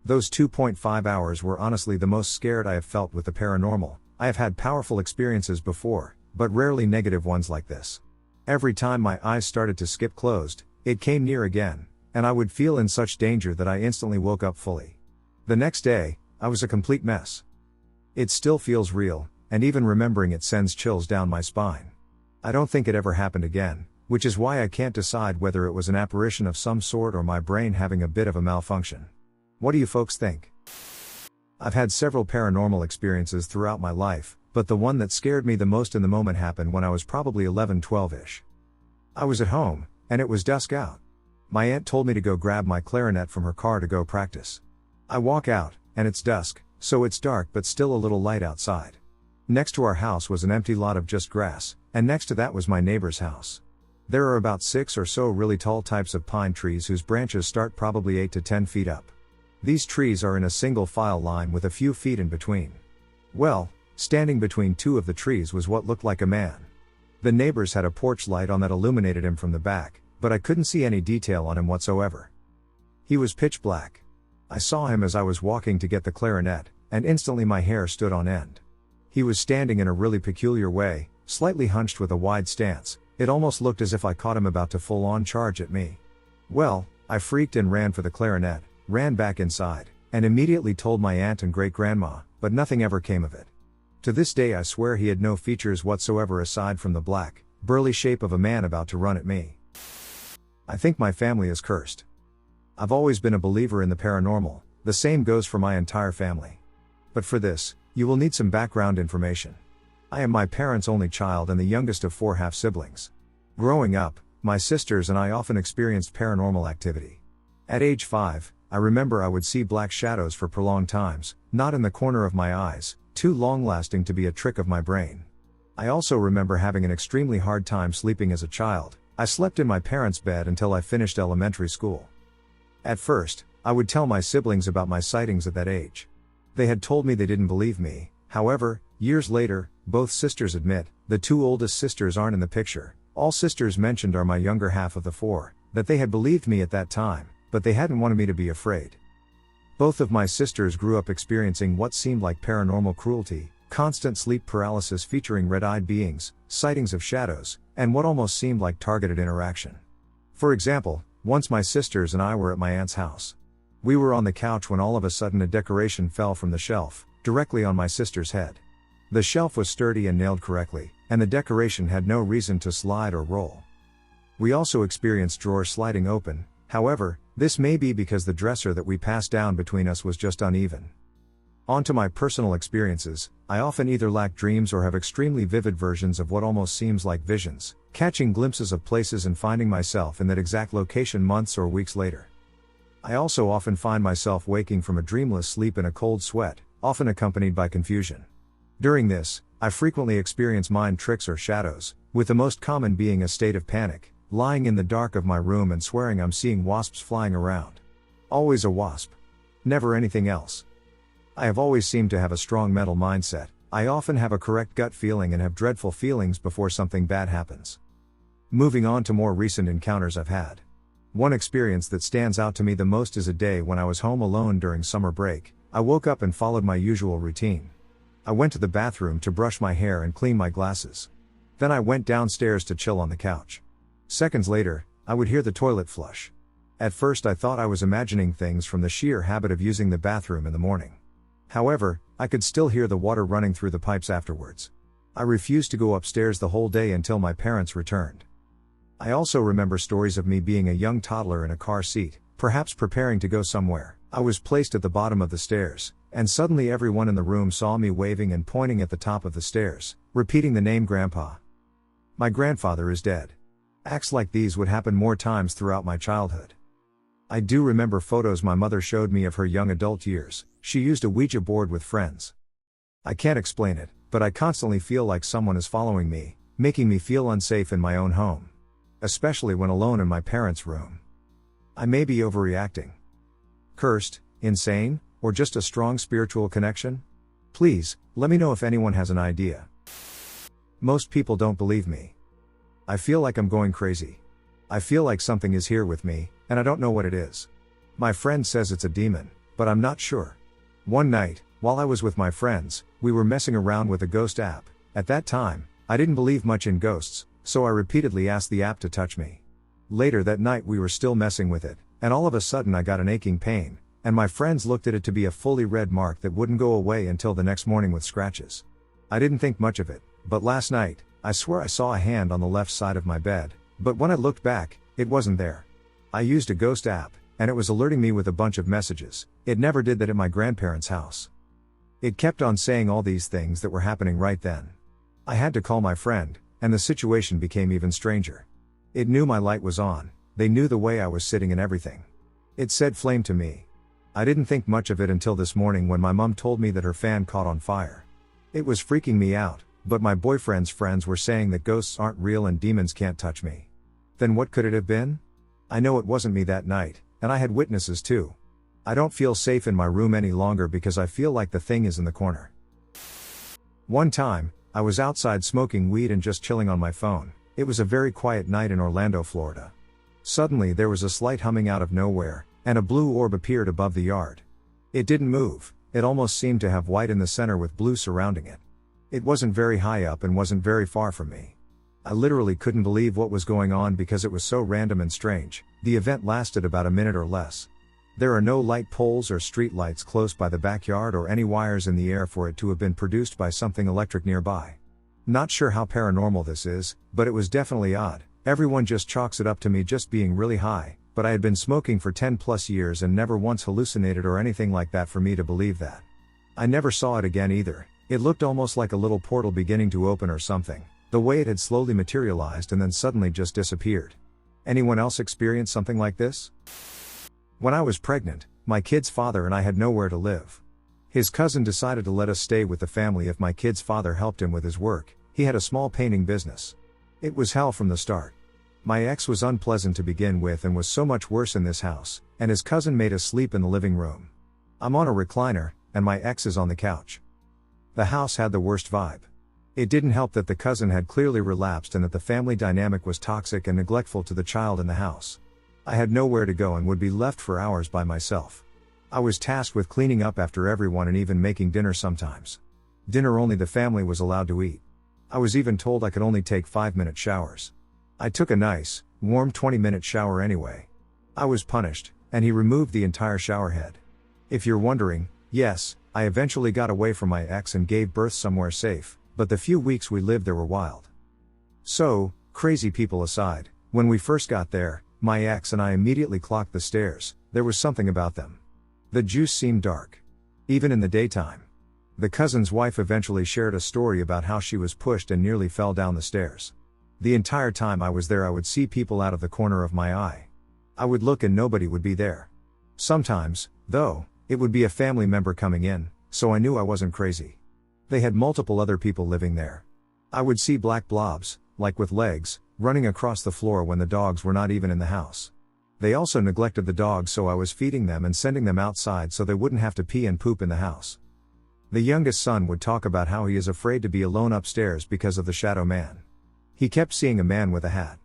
Those 2.5 hours were honestly the most scared I have felt with the paranormal. I have had powerful experiences before, but rarely negative ones like this. Every time my eyes started to skip closed, it came near again, and I would feel in such danger that I instantly woke up fully. The next day, I was a complete mess. It still feels real, and even remembering it sends chills down my spine. I don't think it ever happened again, which is why I can't decide whether it was an apparition of some sort or my brain having a bit of a malfunction. What do you folks think? I've had several paranormal experiences throughout my life, but the one that scared me the most in the moment happened when I was probably 11-12-ish. I was at home, and it was dusk out. My aunt told me to go grab my clarinet from her car to go practice. I walk out, and it's dusk, so it's dark but still a little light outside. Next to our house was an empty lot of just grass, and next to that was my neighbor's house. There are about 6 or so really tall types of pine trees whose branches start probably 8 to 10 feet up. These trees are in a single file line with a few feet in between. Well, Standing between two of the trees was what looked like a man. The neighbors had a porch light on that illuminated him from the back, but I couldn't see any detail on him whatsoever. He was pitch black. I saw him as I was walking to get the clarinet, and instantly my hair stood on end. He was standing in a really peculiar way, slightly hunched with a wide stance. It almost looked as if I caught him about to full-on charge at me. Well, I freaked and ran for the clarinet, ran back inside, and immediately told my aunt and great-grandma, but nothing ever came of it. To this day I swear he had no features whatsoever aside from the black, burly shape of a man about to run at me. I think my family is cursed. I've always been a believer in the paranormal, the same goes for my entire family. But for this, you will need some background information. I am my parents' only child and the youngest of 4 half-siblings. Growing up, my sisters and I often experienced paranormal activity. At age 5, I remember I would see black shadows for prolonged times, not in the corner of my eyes, too long-lasting to be a trick of my brain. I also remember having an extremely hard time sleeping as a child. I slept in my parents' bed until I finished elementary school. At first, I would tell my siblings about my sightings at that age. They had told me they didn't believe me. However, years later, both sisters admit, the 2 oldest sisters aren't in the picture, all sisters mentioned are my younger half of the 4, that they had believed me at that time, but they hadn't wanted me to be afraid. Both of my sisters grew up experiencing what seemed like paranormal cruelty, constant sleep paralysis featuring red-eyed beings, sightings of shadows, and what almost seemed like targeted interaction. For example, once my sisters and I were at my aunt's house. We were on the couch when all of a sudden a decoration fell from the shelf, directly on my sister's head. The shelf was sturdy and nailed correctly, and the decoration had no reason to slide or roll. We also experienced drawers sliding open, however, this may be because the dresser that we passed down between us was just uneven. On to my personal experiences, I often either lack dreams or have extremely vivid versions of what almost seems like visions, catching glimpses of places and finding myself in that exact location months or weeks later. I also often find myself waking from a dreamless sleep in a cold sweat, often accompanied by confusion. During this, I frequently experience mind tricks or shadows, with the most common being a state of panic, lying in the dark of my room and swearing I'm seeing wasps flying around. Always a wasp. Never anything else. I have always seemed to have a strong mental mindset. I often have a correct gut feeling and have dreadful feelings before something bad happens. Moving on to more recent encounters I've had. One experience that stands out to me the most is a day when I was home alone during summer break. I woke up and followed my usual routine. I went to the bathroom to brush my hair and clean my glasses. Then I went downstairs to chill on the couch. Seconds later, I would hear the toilet flush. At first I thought I was imagining things from the sheer habit of using the bathroom in the morning. However, I could still hear the water running through the pipes afterwards. I refused to go upstairs the whole day until my parents returned. I also remember stories of me being a young toddler in a car seat, perhaps preparing to go somewhere. I was placed at the bottom of the stairs, and suddenly everyone in the room saw me waving and pointing at the top of the stairs, repeating the name Grandpa. My grandfather is dead. Acts like these would happen more times throughout my childhood. I do remember photos my mother showed me of her young adult years. She used a Ouija board with friends. I can't explain it, but I constantly feel like someone is following me, making me feel unsafe in my own home. Especially when alone in my parents' room. I may be overreacting. Cursed, insane, or just a strong spiritual connection? Please, let me know if anyone has an idea. Most people don't believe me. I feel like I'm going crazy. I feel like something is here with me, and I don't know what it is. My friend says it's a demon, but I'm not sure. One night, while I was with my friends, we were messing around with a ghost app. At that time, I didn't believe much in ghosts, so I repeatedly asked the app to touch me. Later that night we were still messing with it, and all of a sudden I got an aching pain, and my friends looked at it to be a fully red mark that wouldn't go away until the next morning with scratches. I didn't think much of it, but last night, I swear I saw a hand on the left side of my bed, but when I looked back, it wasn't there. I used a ghost app, and it was alerting me with a bunch of messages. It never did that at my grandparents' house. It kept on saying all these things that were happening right then. I had to call my friend, and the situation became even stranger. It knew my light was on, they knew the way I was sitting and everything. It said flame to me. I didn't think much of it until this morning when my mom told me that her fan caught on fire. It was freaking me out, but my boyfriend's friends were saying that ghosts aren't real and demons can't touch me. Then what could it have been? I know it wasn't me that night, and I had witnesses too. I don't feel safe in my room any longer because I feel like the thing is in the corner. One time, I was outside smoking weed and just chilling on my phone. It was a very quiet night in Orlando, Florida. Suddenly there was a slight humming out of nowhere, and a blue orb appeared above the yard. It didn't move, it almost seemed to have white in the center with blue surrounding it. It wasn't very high up and wasn't very far from me. I literally couldn't believe what was going on because it was so random and strange. The event lasted about a minute or less. There are no light poles or street lights close by the backyard or any wires in the air for it to have been produced by something electric nearby. Not sure how paranormal this is, but it was definitely odd. Everyone just chalks it up to me just being really high, but I had been smoking for 10 plus years and never once hallucinated or anything like that for me to believe that. I never saw it again either. It looked almost like a little portal beginning to open or something, the way it had slowly materialized and then suddenly just disappeared. Anyone else experience something like this? When I was pregnant, my kid's father and I had nowhere to live. His cousin decided to let us stay with the family if my kid's father helped him with his work. He had a small painting business. It was hell from the start. My ex was unpleasant to begin with and was so much worse in this house, and his cousin made us sleep in the living room. I'm on a recliner, and my ex is on the couch. The house had the worst vibe. It didn't help that the cousin had clearly relapsed and that the family dynamic was toxic and neglectful to the child in the house. I had nowhere to go and would be left for hours by myself. I was tasked with cleaning up after everyone and even making dinner sometimes. Dinner only the family was allowed to eat. I was even told I could only take 5-minute showers. I took a nice, warm 20-minute shower anyway. I was punished, and he removed the entire shower head. If you're wondering, yes, I eventually got away from my ex and gave birth somewhere safe, but the few weeks we lived there were wild. So, crazy people aside, when we first got there, my ex and I immediately clocked the stairs. There was something about them. The juice seemed dark. Even in the daytime. The cousin's wife eventually shared a story about how she was pushed and nearly fell down the stairs. The entire time I was there I would see people out of the corner of my eye. I would look and nobody would be there. Sometimes, though, it would be a family member coming in, so I knew I wasn't crazy. They had multiple other people living there. I would see black blobs, like with legs, running across the floor when the dogs were not even in the house. They also neglected the dogs, so I was feeding them and sending them outside so they wouldn't have to pee and poop in the house. The youngest son would talk about how he is afraid to be alone upstairs because of the shadow man. He kept seeing a man with a hat.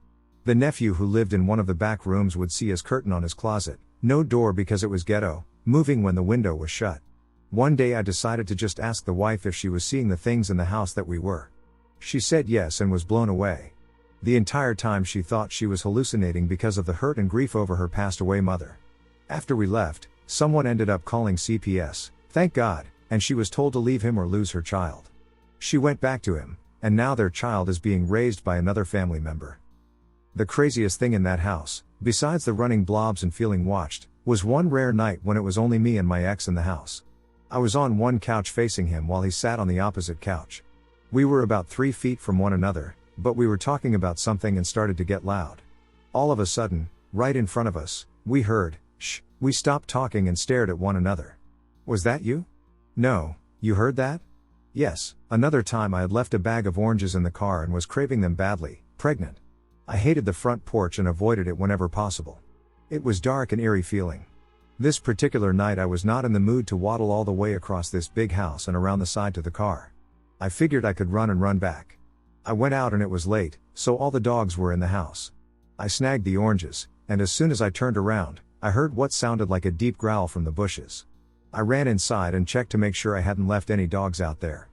The nephew who lived in one of the back rooms would see his curtain on his closet, no door because it was ghetto, moving when the window was shut. One day I decided to just ask the wife if she was seeing the things in the house that we were. She said yes and was blown away. The entire time she thought she was hallucinating because of the hurt and grief over her passed away mother. After we left, someone ended up calling CPS, thank God, and she was told to leave him or lose her child. She went back to him, and now their child is being raised by another family member. The craziest thing in that house, besides the running blobs and feeling watched, was one rare night when it was only me and my ex in the house. I was on one couch facing him while he sat on the opposite couch. We were about 3 feet from one another, but we were talking about something and started to get loud. All of a sudden, right in front of us, we heard, shh. We stopped talking and stared at one another. Was that you? No, you heard that? Yes. Another time I had left a bag of oranges in the car and was craving them badly, pregnant. I hated the front porch and avoided it whenever possible. It was dark and eerie feeling. This particular night I was not in the mood to waddle all the way across this big house and around the side to the car. I figured I could run and run back. I went out and it was late, so all the dogs were in the house. I snagged the oranges, and as soon as I turned around, I heard what sounded like a deep growl from the bushes. I ran inside and checked to make sure I hadn't left any dogs out there.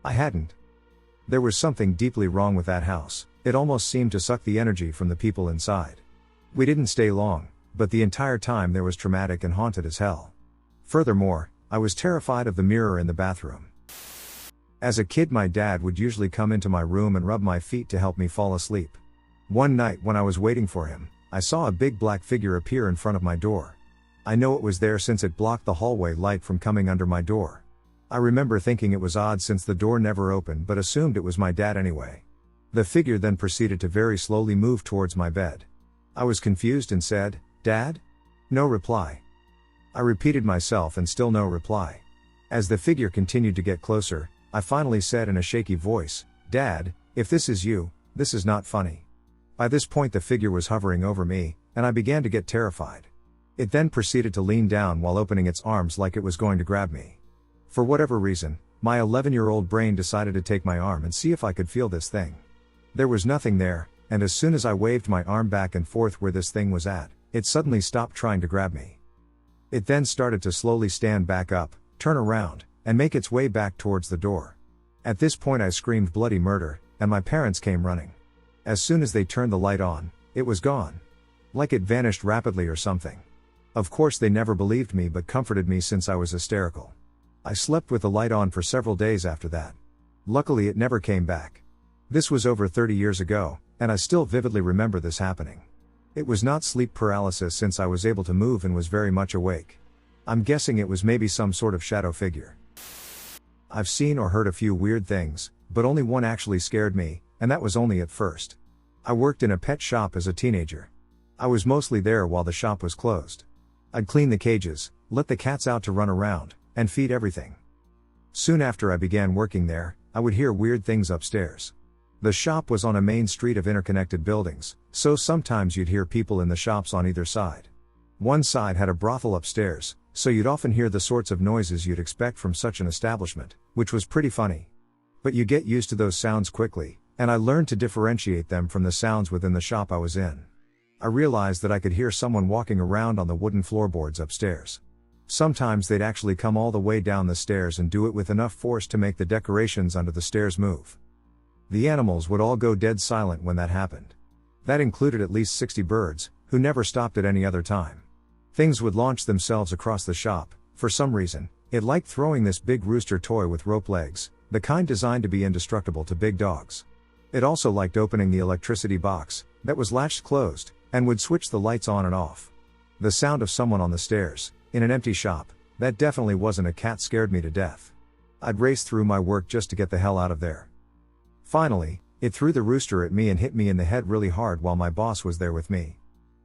I hadn't. There was something deeply wrong with that house. It almost seemed to suck the energy from the people inside. We didn't stay long, but the entire time there was traumatic and haunted as hell. Furthermore, I was terrified of the mirror in the bathroom. As a kid, my dad would usually come into my room and rub my feet to help me fall asleep. One night when I was waiting for him, I saw a big black figure appear in front of my door. I know it was there since it blocked the hallway light from coming under my door. I remember thinking it was odd since the door never opened, but assumed it was my dad anyway. The figure then proceeded to very slowly move towards my bed. I was confused and said, "Dad?" No reply. I repeated myself and still no reply. As the figure continued to get closer, I finally said in a shaky voice, "Dad, if this is you, this is not funny." By this point the figure was hovering over me, and I began to get terrified. It then proceeded to lean down while opening its arms like it was going to grab me. For whatever reason, My 11-year-old brain decided to take my arm and see if I could feel this thing. There was nothing there, and as soon as I waved my arm back and forth where this thing was at, it suddenly stopped trying to grab me. It then started to slowly stand back up, turn around, and make its way back towards the door. At this point I screamed bloody murder, and my parents came running. As soon as they turned the light on, it was gone. Like it vanished rapidly or something. Of course they never believed me but comforted me since I was hysterical. I slept with the light on for several days after that. Luckily it never came back. This was over 30 years ago, and I still vividly remember this happening. It was not sleep paralysis since I was able to move and was very much awake. I'm guessing it was maybe some sort of shadow figure. I've seen or heard a few weird things, but only one actually scared me, and that was only at first. I worked in a pet shop as a teenager. I was mostly there while the shop was closed. I'd clean the cages, let the cats out to run around, and feed everything. Soon after I began working there, I would hear weird things upstairs. The shop was on a main street of interconnected buildings, so sometimes you'd hear people in the shops on either side. One side had a brothel upstairs, so you'd often hear the sorts of noises you'd expect from such an establishment, which was pretty funny. But you get used to those sounds quickly, and I learned to differentiate them from the sounds within the shop I was in. I realized that I could hear someone walking around on the wooden floorboards upstairs. Sometimes they'd actually come all the way down the stairs and do it with enough force to make the decorations under the stairs move. The animals would all go dead silent when that happened. That included at least 60 birds, who never stopped at any other time. Things would launch themselves across the shop. For some reason, it liked throwing this big rooster toy with rope legs, the kind designed to be indestructible to big dogs. It also liked opening the electricity box, that was latched closed, and would switch the lights on and off. The sound of someone on the stairs, in an empty shop, that definitely wasn't a cat, scared me to death. I'd race through my work just to get the hell out of there. Finally, it threw the rooster at me and hit me in the head really hard while my boss was there with me.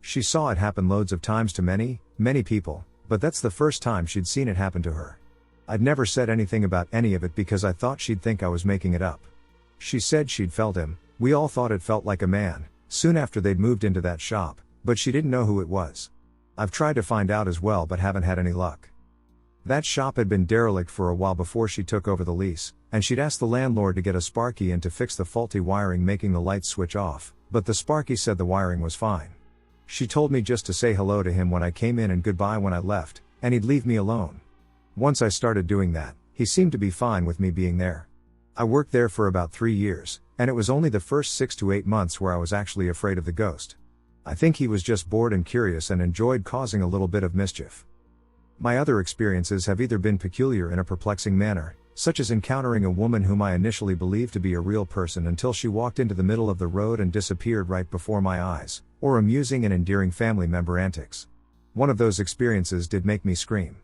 She saw it happen loads of times to many, many people, but that's the first time she'd seen it happen to her. I'd never said anything about any of it because I thought she'd think I was making it up. She said she'd felt him. We all thought it felt like a man, soon after they'd moved into that shop, but she didn't know who it was. I've tried to find out as well but haven't had any luck. That shop had been derelict for a while before she took over the lease, and she'd asked the landlord to get a Sparky in to fix the faulty wiring making the lights switch off, but the Sparky said the wiring was fine. She told me just to say hello to him when I came in and goodbye when I left, and he'd leave me alone. Once I started doing that, he seemed to be fine with me being there. I worked there for about 3 years, and it was only the first 6 to 8 months where I was actually afraid of the ghost. I think he was just bored and curious and enjoyed causing a little bit of mischief. My other experiences have either been peculiar in a perplexing manner, such as encountering a woman whom I initially believed to be a real person until she walked into the middle of the road and disappeared right before my eyes, or amusing and endearing family member antics. One of those experiences did make me scream.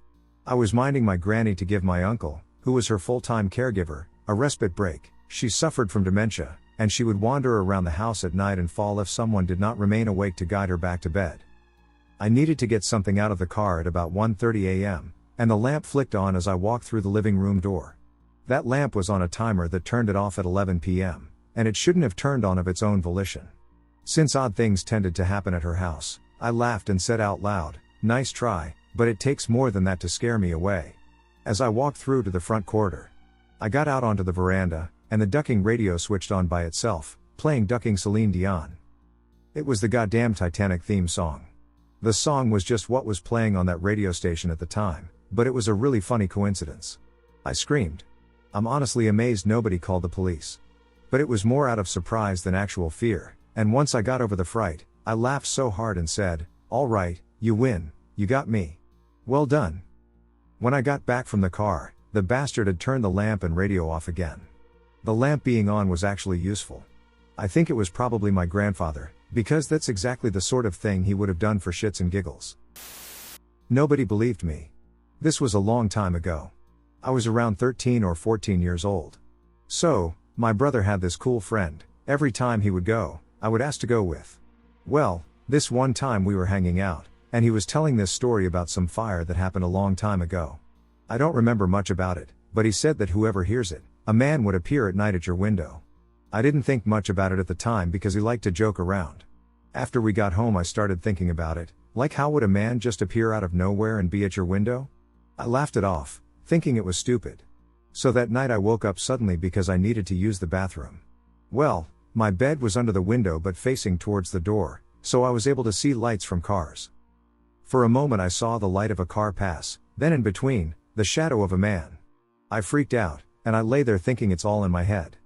I was minding my granny to give my uncle, who was her full-time caregiver, a respite break. She suffered from dementia, and she would wander around the house at night and fall if someone did not remain awake to guide her back to bed. I needed to get something out of the car at about 1:30 a.m., and the lamp flicked on as I walked through the living room door. That lamp was on a timer that turned it off at 11 p.m., and it shouldn't have turned on of its own volition. Since odd things tended to happen at her house, I laughed and said out loud, "Nice try, but it takes more than that to scare me away." As I walked through to the front corridor, I got out onto the veranda, and the ducking radio switched on by itself, playing Ducking Celine Dion. It was the goddamn Titanic theme song. The song was just what was playing on that radio station at the time, but it was a really funny coincidence. I screamed. I'm honestly amazed nobody called the police. But it was more out of surprise than actual fear, and once I got over the fright, I laughed so hard and said, "All right, you win, you got me. Well done." When I got back from the car, the bastard had turned the lamp and radio off again. The lamp being on was actually useful. I think it was probably my grandfather, because that's exactly the sort of thing he would have done for shits and giggles. Nobody believed me. This was a long time ago. I was around 13 or 14 years old. So, my brother had this cool friend. Every time he would go, I would ask to go with. Well, this one time we were hanging out, and he was telling this story about some fire that happened a long time ago. I don't remember much about it, but he said that whoever hears it, a man would appear at night at your window. I didn't think much about it at the time because he liked to joke around. After we got home I started thinking about it, like how would a man just appear out of nowhere and be at your window? I laughed it off, thinking it was stupid. So that night I woke up suddenly because I needed to use the bathroom. Well, my bed was under the window but facing towards the door, so I was able to see lights from cars. For a moment I saw the light of a car pass, then in between, the shadow of a man. I freaked out, and I lay there thinking it's all in my head.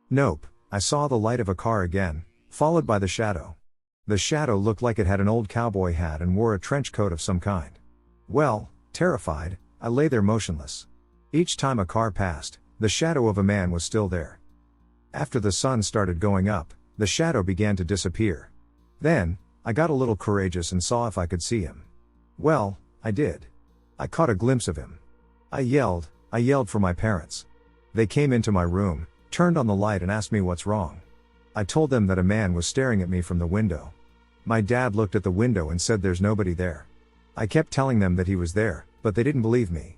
Nope, I saw the light of a car again, followed by the shadow. The shadow looked like it had an old cowboy hat and wore a trench coat of some kind. Well, terrified, I lay there motionless. Each time a car passed, the shadow of a man was still there. After the sun started going up, the shadow began to disappear. Then, I got a little courageous and saw if I could see him. Well, I did. I caught a glimpse of him. I yelled for my parents. They came into my room, turned on the light and asked me what's wrong. I told them that a man was staring at me from the window. My dad looked at the window and said there's nobody there. I kept telling them that he was there, but they didn't believe me.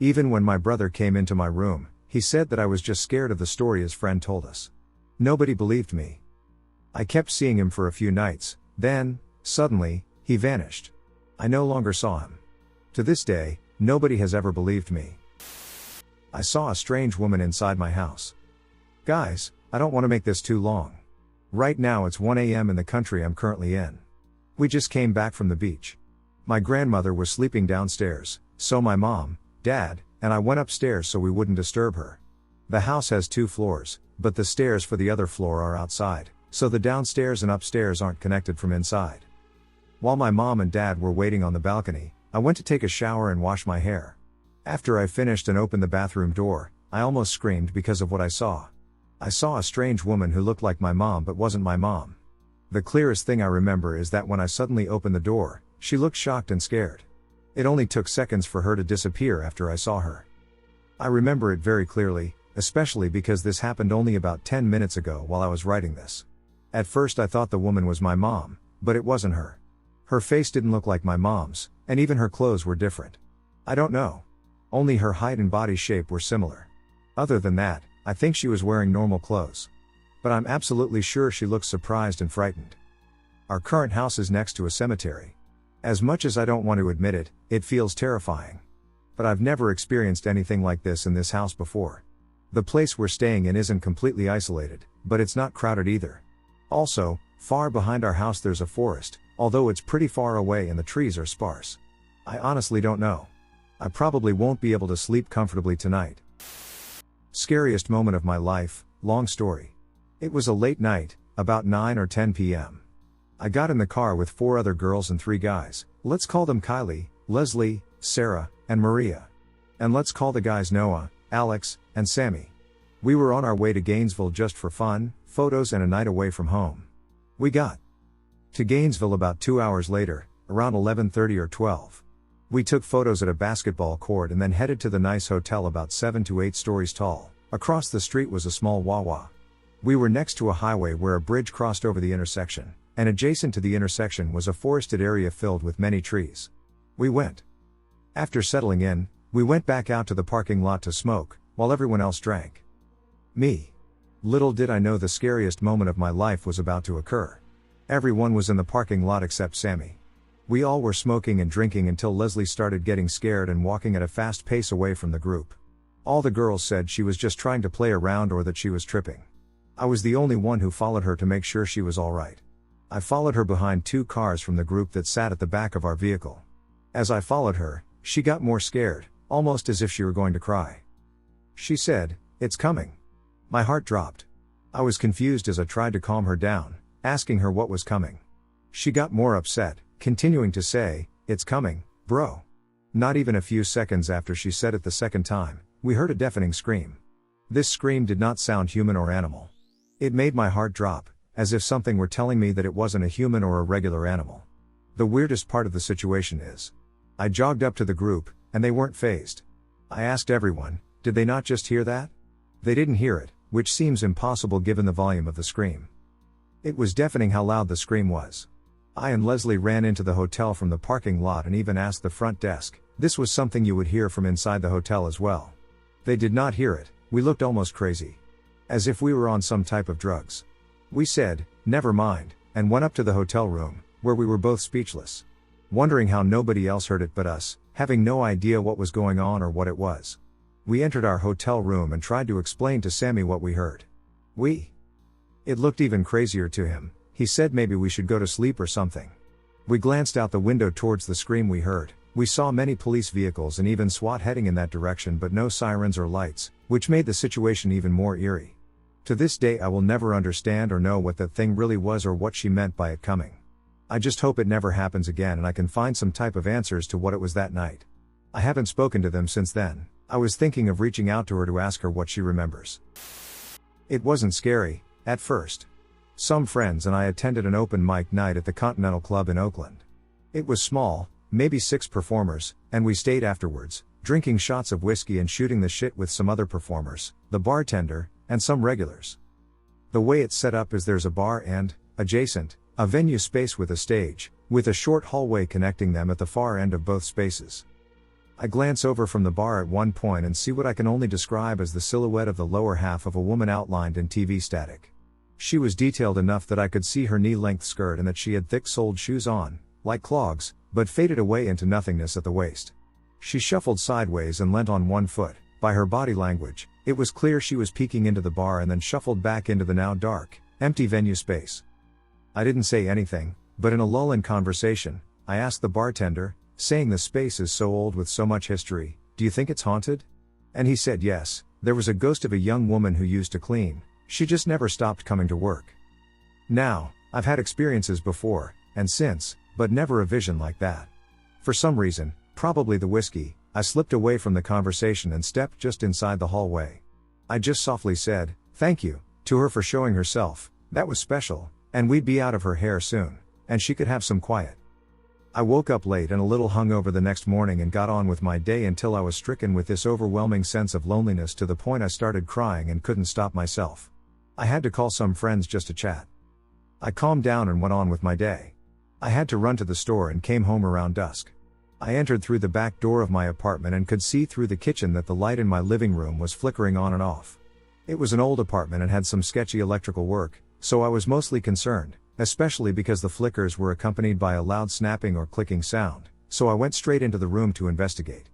Even when my brother came into my room, he said that I was just scared of the story his friend told us. Nobody believed me. I kept seeing him for a few nights, then, suddenly, he vanished. I no longer saw him. To this day, nobody has ever believed me. I saw a strange woman inside my house. Guys, I don't want to make this too long. Right now it's 1 a.m. in the country I'm currently in. We just came back from the beach. My grandmother was sleeping downstairs, so my mom, dad, and I went upstairs so we wouldn't disturb her. The house has 2 floors, but the stairs for the other floor are outside, so the downstairs and upstairs aren't connected from inside. While my mom and dad were waiting on the balcony, I went to take a shower and wash my hair. After I finished and opened the bathroom door, I almost screamed because of what I saw. I saw a strange woman who looked like my mom but wasn't my mom. The clearest thing I remember is that when I suddenly opened the door, she looked shocked and scared. It only took seconds for her to disappear after I saw her. I remember it very clearly, especially because this happened only about 10 minutes ago while I was writing this. At first I thought the woman was my mom, but it wasn't her. Her face didn't look like my mom's, and even her clothes were different. I don't know. Only her height and body shape were similar. Other than that, I think she was wearing normal clothes. But I'm absolutely sure she looks surprised and frightened. Our current house is next to a cemetery. As much as I don't want to admit it, it feels terrifying. But I've never experienced anything like this in this house before. The place we're staying in isn't completely isolated, but it's not crowded either. Also, far behind our house there's a forest, although it's pretty far away and the trees are sparse. I honestly don't know. I probably won't be able to sleep comfortably tonight. Scariest moment of my life, long story. It was a late night, about 9 or 10 p.m. I got in the car with 4 other girls and 3 guys, let's call them Kylie, Leslie, Sarah, and Maria. And let's call the guys Noah, Alex, and Sammy. We were on our way to Gainesville just for fun, photos and a night away from home. We got to Gainesville about 2 hours later, around 11:30 or 12. We took photos at a basketball court and then headed to the nice hotel about 7 to 8 stories tall. Across the street was a small Wawa. We were next to a highway where a bridge crossed over the intersection, and adjacent to the intersection was a forested area filled with many trees. We went. After settling in, we went back out to the parking lot to smoke, while everyone else drank. Me. Little did I know the scariest moment of my life was about to occur. Everyone was in the parking lot except Sammy. We all were smoking and drinking until Leslie started getting scared and walking at a fast pace away from the group. All the girls said she was just trying to play around or that she was tripping. I was the only one who followed her to make sure she was alright. I followed her behind 2 cars from the group that sat at the back of our vehicle. As I followed her, she got more scared, almost as if she were going to cry. She said, "It's coming." My heart dropped. I was confused as I tried to calm her down, asking her what was coming. She got more upset, continuing to say, "It's coming, bro." Not even a few seconds after she said it the second time, we heard a deafening scream. This scream did not sound human or animal. It made my heart drop, as if something were telling me that it wasn't a human or a regular animal. The weirdest part of the situation is, I jogged up to the group, and they weren't fazed. I asked everyone, did they not just hear that? They didn't hear it, which seems impossible given the volume of the scream. It was deafening how loud the scream was. I and Leslie ran into the hotel from the parking lot and even asked the front desk. This was something you would hear from inside the hotel as well. They did not hear it. We looked almost crazy. As if we were on some type of drugs. We said, "Never mind," and went up to the hotel room, where we were both speechless. Wondering how nobody else heard it but us, having no idea what was going on or what it was. We entered our hotel room and tried to explain to Sammy what we heard. It looked even crazier to him. He said maybe we should go to sleep or something. We glanced out the window towards the scream we heard. We saw many police vehicles and even SWAT heading in that direction, but no sirens or lights, which made the situation even more eerie. To this day I will never understand or know what that thing really was or what she meant by it coming. I just hope it never happens again and I can find some type of answers to what it was that night. I haven't spoken to them since then. I was thinking of reaching out to her to ask her what she remembers. It wasn't scary, at first. Some friends and I attended an open mic night at the Continental Club in Oakland. It was small, maybe 6 performers, and we stayed afterwards, drinking shots of whiskey and shooting the shit with some other performers, the bartender, and some regulars. The way it's set up is there's a bar and, adjacent, a venue space with a stage, with a short hallway connecting them at the far end of both spaces. I glance over from the bar at one point and see what I can only describe as the silhouette of the lower half of a woman outlined in TV static. She was detailed enough that I could see her knee-length skirt and that she had thick-soled shoes on, like clogs, but faded away into nothingness at the waist. She shuffled sideways and leant on one foot. By her body language, it was clear she was peeking into the bar and then shuffled back into the now dark, empty venue space. I didn't say anything, but in a lull in conversation, I asked the bartender, saying the space is so old with so much history, do you think it's haunted? And he said yes, there was a ghost of a young woman who used to clean, she just never stopped coming to work. Now, I've had experiences before, and since, but never a vision like that. For some reason, probably the whiskey, I slipped away from the conversation and stepped just inside the hallway. I just softly said, thank you, to her for showing herself, that was special, and we'd be out of her hair soon, and she could have some quiet. I woke up late and a little hungover the next morning and got on with my day until I was stricken with this overwhelming sense of loneliness to the point I started crying and couldn't stop myself. I had to call some friends just to chat. I calmed down and went on with my day. I had to run to the store and came home around dusk. I entered through the back door of my apartment and could see through the kitchen that the light in my living room was flickering on and off. It was an old apartment and had some sketchy electrical work, so I was mostly concerned, especially because the flickers were accompanied by a loud snapping or clicking sound, so I went straight into the room to investigate.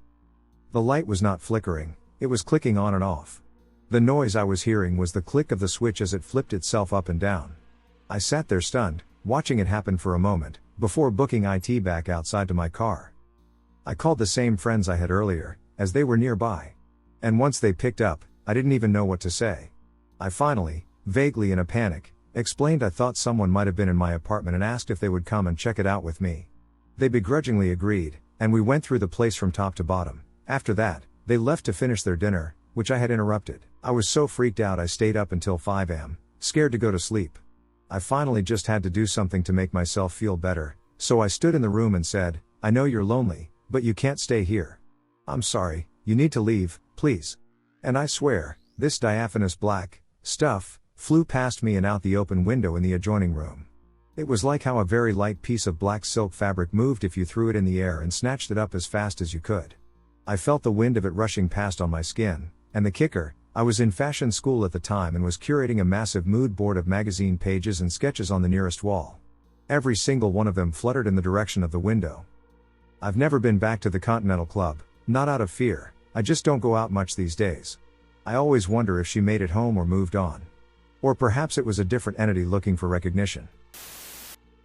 The light was not flickering, it was clicking on and off. The noise I was hearing was the click of the switch as it flipped itself up and down. I sat there stunned, watching it happen for a moment, before booking IT back outside to my car. I called the same friends I had earlier, as they were nearby. And once they picked up, I didn't even know what to say. I finally, vaguely in a panic, explained I thought someone might have been in my apartment and asked if they would come and check it out with me. They begrudgingly agreed, and we went through the place from top to bottom. After that, they left to finish their dinner, which I had interrupted. I was so freaked out I stayed up until 5 a.m., scared to go to sleep. I finally just had to do something to make myself feel better, so I stood in the room and said, I know you're lonely, but you can't stay here. I'm sorry, you need to leave, please. And I swear, this diaphanous black stuff flew past me and out the open window in the adjoining room. It was like how a very light piece of black silk fabric moved if you threw it in the air and snatched it up as fast as you could. I felt the wind of it rushing past on my skin, and the kicker, I was in fashion school at the time and was curating a massive mood board of magazine pages and sketches on the nearest wall. Every single one of them fluttered in the direction of the window. I've never been back to the Continental Club, not out of fear, I just don't go out much these days. I always wonder if she made it home or moved on. Or perhaps it was a different entity looking for recognition.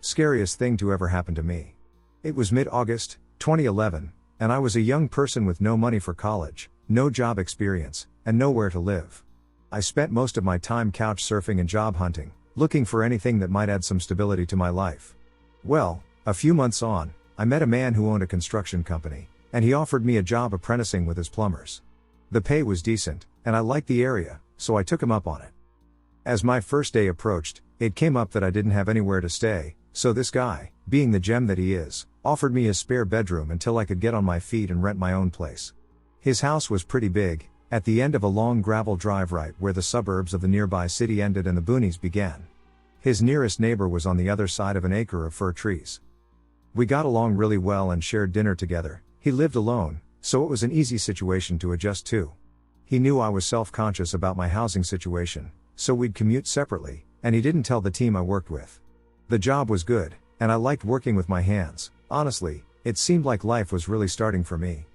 Scariest thing to ever happen to me. It was mid-August, 2011, and I was a young person with no money for college, no job experience, and nowhere to live. I spent most of my time couch surfing and job hunting, looking for anything that might add some stability to my life. Well, a few months on, I met a man who owned a construction company, and he offered me a job apprenticing with his plumbers. The pay was decent, and I liked the area, so I took him up on it. As my first day approached, it came up that I didn't have anywhere to stay, so this guy, being the gem that he is, offered me a spare bedroom until I could get on my feet and rent my own place. His house was pretty big, at the end of a long gravel drive right where the suburbs of the nearby city ended and the boonies began. His nearest neighbor was on the other side of an acre of fir trees. We got along really well and shared dinner together. He lived alone, so it was an easy situation to adjust to. He knew I was self-conscious about my housing situation, so we'd commute separately, and he didn't tell the team I worked with. The job was good, and I liked working with my hands. Honestly, it seemed like life was really starting for me.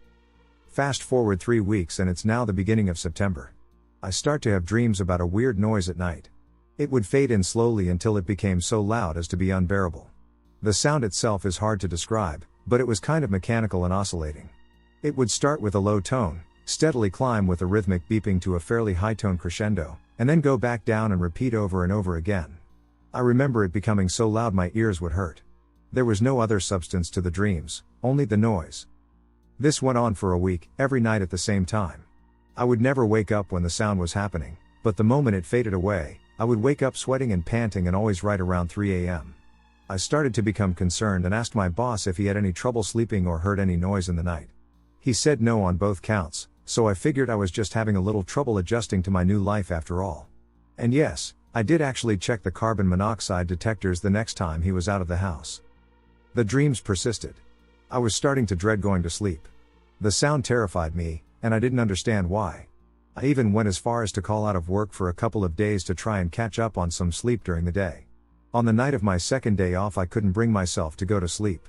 Fast forward 3 weeks and it's now the beginning of September. I start to have dreams about a weird noise at night. It would fade in slowly until it became so loud as to be unbearable. The sound itself is hard to describe, but it was kind of mechanical and oscillating. It would start with a low tone, steadily climb with a rhythmic beeping to a fairly high tone crescendo, and then go back down and repeat over and over again. I remember it becoming so loud my ears would hurt. There was no other substance to the dreams, only the noise. This went on for a week, every night at the same time. I would never wake up when the sound was happening, but the moment it faded away, I would wake up sweating and panting, and always right around 3 a.m. I started to become concerned and asked my boss if he had any trouble sleeping or heard any noise in the night. He said no on both counts, so I figured I was just having a little trouble adjusting to my new life after all. And yes, I did actually check the carbon monoxide detectors the next time he was out of the house. The dreams persisted. I was starting to dread going to sleep. The sound terrified me, and I didn't understand why. I even went as far as to call out of work for a couple of days to try and catch up on some sleep during the day. On the night of my second day off, I couldn't bring myself to go to sleep.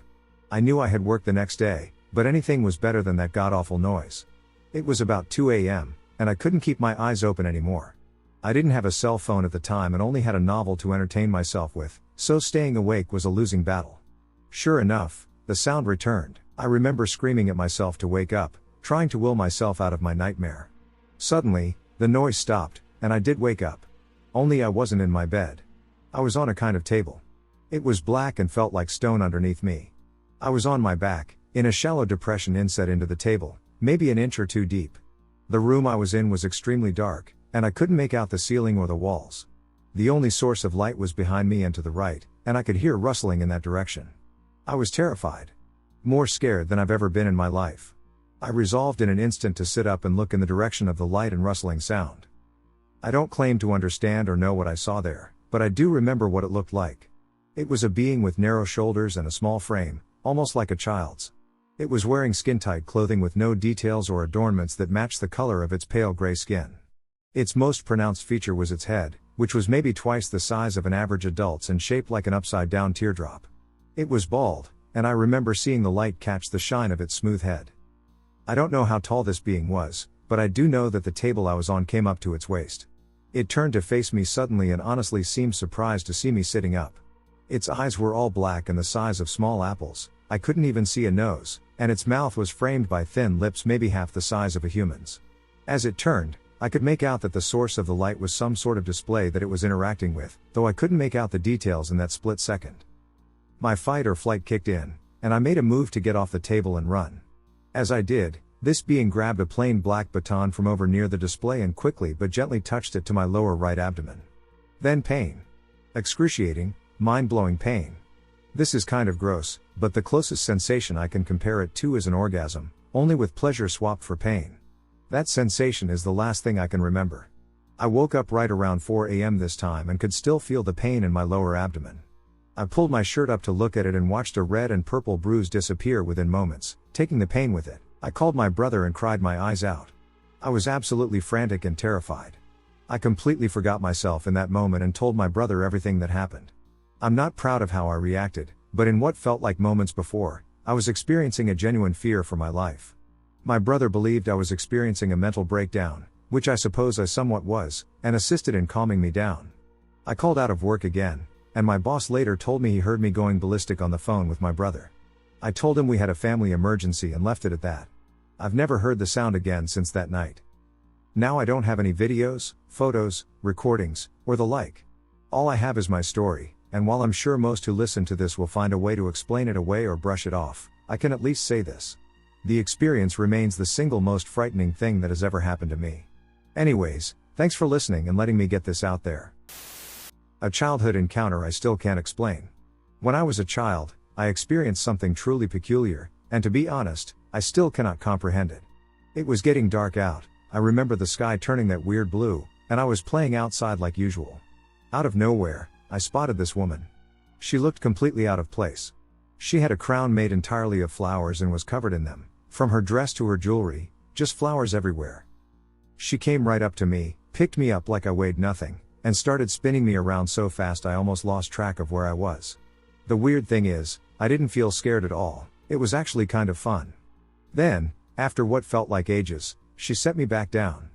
I knew I had work the next day, but anything was better than that god-awful noise. It was about 2 a.m., and I couldn't keep my eyes open anymore. I didn't have a cell phone at the time and only had a novel to entertain myself with, so staying awake was a losing battle. Sure enough, the sound returned. I remember screaming at myself to wake up, trying to will myself out of my nightmare. Suddenly, the noise stopped, and I did wake up. Only I wasn't in my bed. I was on a kind of table. It was black and felt like stone underneath me. I was on my back, in a shallow depression inset into the table, maybe an inch or two deep. The room I was in was extremely dark, and I couldn't make out the ceiling or the walls. The only source of light was behind me and to the right, and I could hear rustling in that direction. I was terrified. More scared than I've ever been in my life. I resolved in an instant to sit up and look in the direction of the light and rustling sound. I don't claim to understand or know what I saw there, but I do remember what it looked like. It was a being with narrow shoulders and a small frame, almost like a child's. It was wearing skin-tight clothing with no details or adornments that matched the color of its pale gray skin. Its most pronounced feature was its head, which was maybe twice the size of an average adult's and shaped like an upside-down teardrop. It was bald, and I remember seeing the light catch the shine of its smooth head. I don't know how tall this being was, but I do know that the table I was on came up to its waist. It turned to face me suddenly and honestly seemed surprised to see me sitting up. Its eyes were all black and the size of small apples. I couldn't even see a nose, and its mouth was framed by thin lips maybe half the size of a human's. As it turned, I could make out that the source of the light was some sort of display that it was interacting with, though I couldn't make out the details in that split second. My fight or flight kicked in, and I made a move to get off the table and run. As I did, this being grabbed a plain black baton from over near the display and quickly but gently touched it to my lower right abdomen. Then pain. Excruciating, mind-blowing pain. This is kind of gross, but the closest sensation I can compare it to is an orgasm, only with pleasure swapped for pain. That sensation is the last thing I can remember. I woke up right around 4 a.m. this time and could still feel the pain in my lower abdomen. I pulled my shirt up to look at it and watched a red and purple bruise disappear within moments, taking the pain with it. I called my brother and cried my eyes out. I was absolutely frantic and terrified. I completely forgot myself in that moment and told my brother everything that happened. I'm not proud of how I reacted, but in what felt like moments before, I was experiencing a genuine fear for my life. My brother believed I was experiencing a mental breakdown, which I suppose I somewhat was, and assisted in calming me down. I called out of work again, and my boss later told me he heard me going ballistic on the phone with my brother. I told him we had a family emergency and left it at that. I've never heard the sound again since that night. Now I don't have any videos, photos, recordings, or the like. All I have is my story, and while I'm sure most who listen to this will find a way to explain it away or brush it off, I can at least say this. The experience remains the single most frightening thing that has ever happened to me. Anyways, thanks for listening and letting me get this out there. A childhood encounter I still can't explain. When I was a child, I experienced something truly peculiar, and to be honest, I still cannot comprehend it. It was getting dark out, I remember the sky turning that weird blue, and I was playing outside like usual. Out of nowhere, I spotted this woman. She looked completely out of place. She had a crown made entirely of flowers and was covered in them, from her dress to her jewelry, just flowers everywhere. She came right up to me, picked me up like I weighed nothing, and started spinning me around so fast I almost lost track of where I was. The weird thing is, I didn't feel scared at all, it was actually kind of fun. Then, After what felt like ages, she set me back down.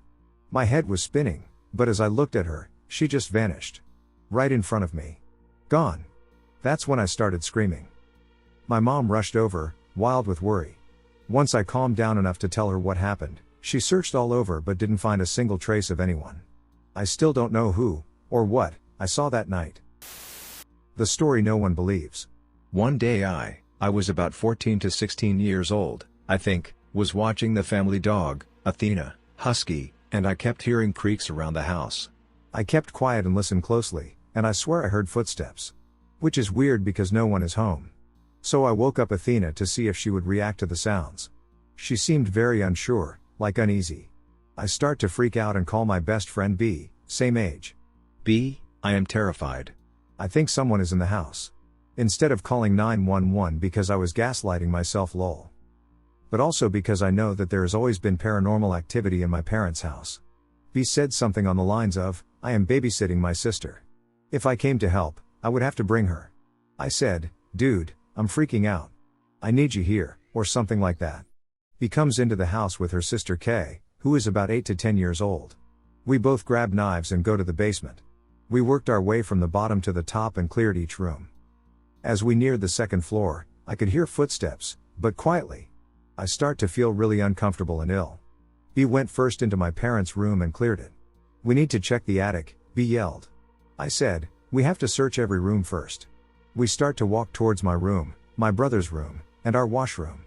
My head was spinning, but as I looked at her, she just vanished. Right in front of me. Gone. That's when I started screaming. My mom rushed over, wild with worry. Once I calmed down enough to tell her what happened, she searched all over but didn't find a single trace of anyone. I still don't know who, or what, I saw that night. The story no one believes. One day I was about 14 to 16 years old, I think, was watching the family dog, Athena, husky, and I kept hearing creaks around the house. I kept quiet and listened closely, and I swear I heard footsteps. Which is weird because no one is home. So I woke up Athena to see if she would react to the sounds. She seemed very unsure, like uneasy. I start to freak out and call my best friend B, same age. B, I am terrified. I think someone is in the house. Instead of calling 911 because I was gaslighting myself lol. But also because I know that there has always been paranormal activity in my parents' house. B said something on the lines of, I am babysitting my sister. If I came to help, I would have to bring her. I said, dude, I'm freaking out. I need you here, or something like that. B comes into the house with her sister Kay, who is about 8 to 10 years old. We both grab knives and go to the basement. We worked our way from the bottom to the top and cleared each room. As we neared the second floor, I could hear footsteps, but quietly. I start to feel really uncomfortable and ill. B went first into my parents' room and cleared it. We need to check the attic, B yelled. I said, we have to search every room first. We start to walk towards my room, my brother's room, and our washroom.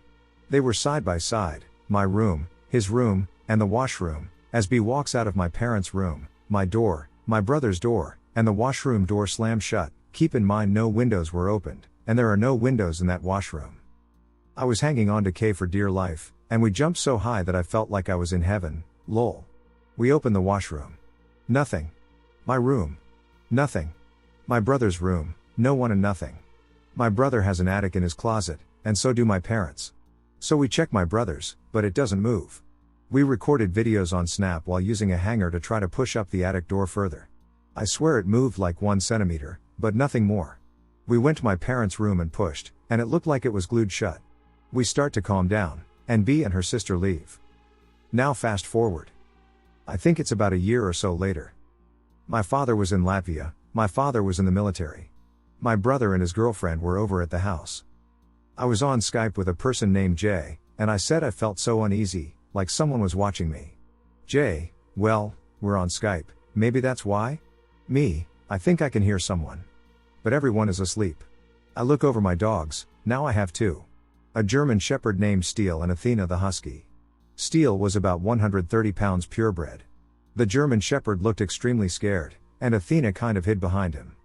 They were side by side, my room, his room, and the washroom. As B walks out of my parents' room, my door, my brother's door, and the washroom door slammed shut. Keep in mind no windows were opened, and there are no windows in that washroom. I was hanging on to Kay for dear life, and we jumped so high that I felt like I was in heaven, lol. We opened the washroom. Nothing. My room. Nothing. My brother's room, no one and nothing. My brother has an attic in his closet, and so do my parents. So we check my brother's, but it doesn't move. We recorded videos on Snap while using a hanger to try to push up the attic door further. I swear it moved like 1 centimeter, but nothing more. We went to my parents' room and pushed, and it looked like it was glued shut. We start to calm down, and B and her sister leave. Now fast forward. I think it's about a year or so later. My father was in Latvia, my father was in the military. My brother and his girlfriend were over at the house. I was on Skype with a person named Jay, and I said I felt so uneasy, like someone was watching me. Jay, well, we're on Skype, maybe that's why? Me, I think I can hear someone. But everyone is asleep. I look over my dogs, now I have 2. A German Shepherd named Steel and Athena the Husky. Steel was about 130 pounds purebred. The German Shepherd looked extremely scared, and Athena kind of hid behind him.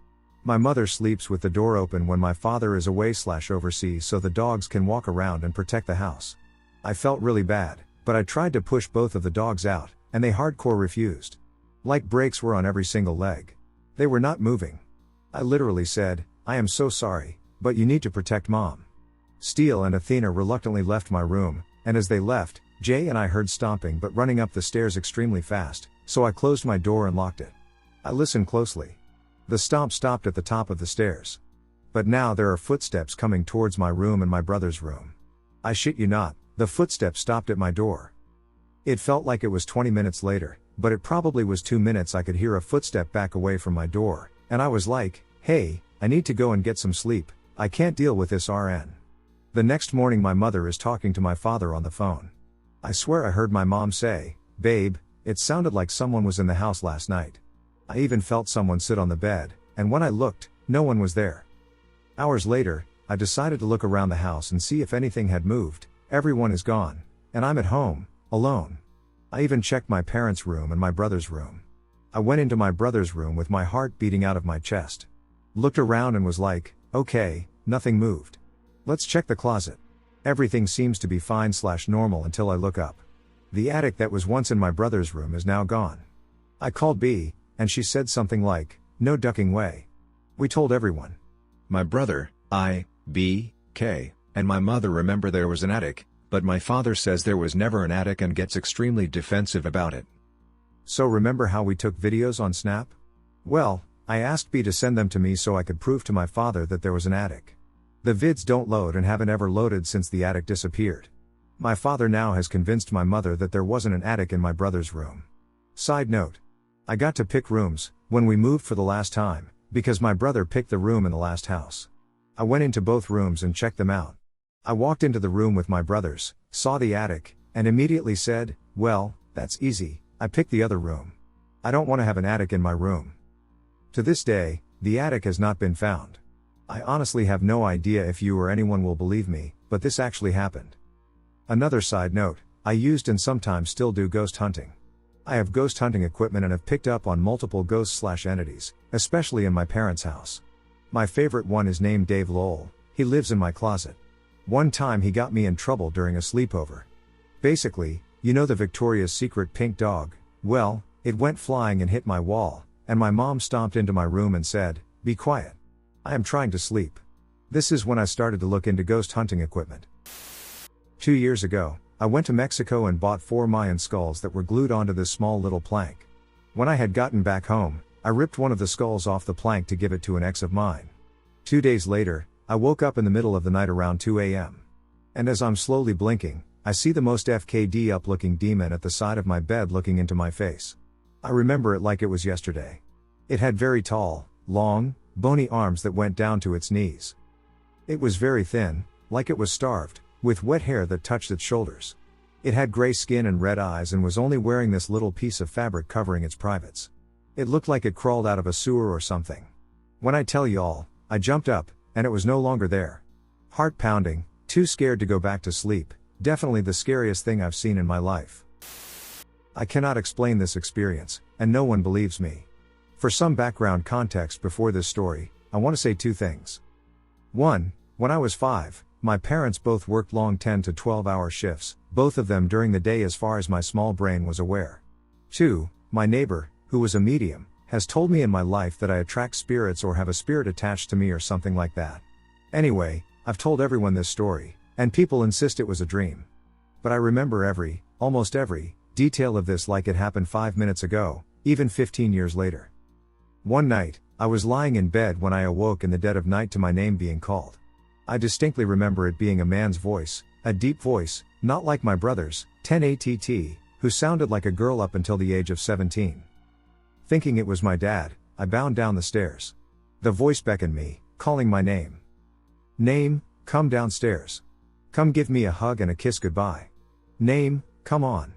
My mother sleeps with the door open when my father is away/overseas so the dogs can walk around and protect the house. I felt really bad, but I tried to push both of the dogs out, and they hardcore refused. Like brakes were on every single leg. They were not moving. I literally said, I am so sorry, but you need to protect mom. Steel and Athena reluctantly left my room, and as they left, Jay and I heard stomping but running up the stairs extremely fast, so I closed my door and locked it. I listened closely. The stomp stopped at the top of the stairs. But now there are footsteps coming towards my room and my brother's room. I shit you not, the footsteps stopped at my door. It felt like it was 20 minutes later, but it probably was 2 minutes. I could hear a footstep back away from my door, and I was like, hey, I need to go and get some sleep, I can't deal with this RN. The next morning my mother is talking to my father on the phone. I swear I heard my mom say, babe, it sounded like someone was in the house last night. I even felt someone sit on the bed, and when I looked, no one was there. Hours later, I decided to look around the house and see if anything had moved. Everyone is gone, and I'm at home, alone. I even checked my parents' room and my brother's room. I went into my brother's room with my heart beating out of my chest. Looked around and was like, okay, nothing moved. Let's check the closet. Everything seems to be fine/normal until I look up. The attic that was once in my brother's room is now gone. I called B, and she said something like, no ducking way. We told everyone. My brother, B, K, and my mother remember there was an attic, but my father says there was never an attic and gets extremely defensive about it. So remember how we took videos on Snap? Well, I asked B to send them to me so I could prove to my father that there was an attic. The vids don't load and haven't ever loaded since the attic disappeared. My father now has convinced my mother that there wasn't an attic in my brother's room. Side note. I got to pick rooms, when we moved for the last time, because my brother picked the room in the last house. I went into both rooms and checked them out. I walked into the room with my brothers, saw the attic, and immediately said, well, that's easy, I picked the other room. I don't want to have an attic in my room. To this day, the attic has not been found. I honestly have no idea if you or anyone will believe me, but this actually happened. Another side note, I used and sometimes still do ghost hunting. I have ghost hunting equipment and have picked up on multiple ghosts/entities, especially in my parents' house. My favorite one is named Dave Lowell, he lives in my closet. One time he got me in trouble during a sleepover. Basically, you know the Victoria's Secret pink dog, well, it went flying and hit my wall, and my mom stomped into my room and said, "Be quiet. I am trying to sleep." This is when I started to look into ghost hunting equipment. 2 years ago, I went to Mexico and bought 4 Mayan skulls that were glued onto this small little plank. When I had gotten back home, I ripped one of the skulls off the plank to give it to an ex of mine. 2 days later, I woke up in the middle of the night around 2 a.m. And as I'm slowly blinking, I see the most FKD up looking demon at the side of my bed looking into my face. I remember it like it was yesterday. It had very tall, long, bony arms that went down to its knees. It was very thin, like it was starved, with wet hair that touched its shoulders. It had gray skin and red eyes and was only wearing this little piece of fabric covering its privates. It looked like it crawled out of a sewer or something. When I tell y'all, I jumped up, and it was no longer there. Heart pounding, too scared to go back to sleep, definitely the scariest thing I've seen in my life. I cannot explain this experience, and no one believes me. For some background context before this story, I want to say 2 things. 1. When I was 5, my parents both worked long 10 to 12-hour shifts, both of them during the day as far as my small brain was aware. 2. My neighbor, who was a medium, has told me in my life that I attract spirits or have a spirit attached to me or something like that. Anyway, I've told everyone this story, and people insist it was a dream. But I remember almost every, detail of this like it happened 5 minutes ago, even 15 years later. One night, I was lying in bed when I awoke in the dead of night to my name being called. I distinctly remember it being a man's voice, a deep voice, not like my brother's, 10 who sounded like a girl up until the age of 17. Thinking it was my dad, I bounded down the stairs. The voice beckoned me, calling my name. Name, come downstairs. Come give me a hug and a kiss goodbye. Name, come on.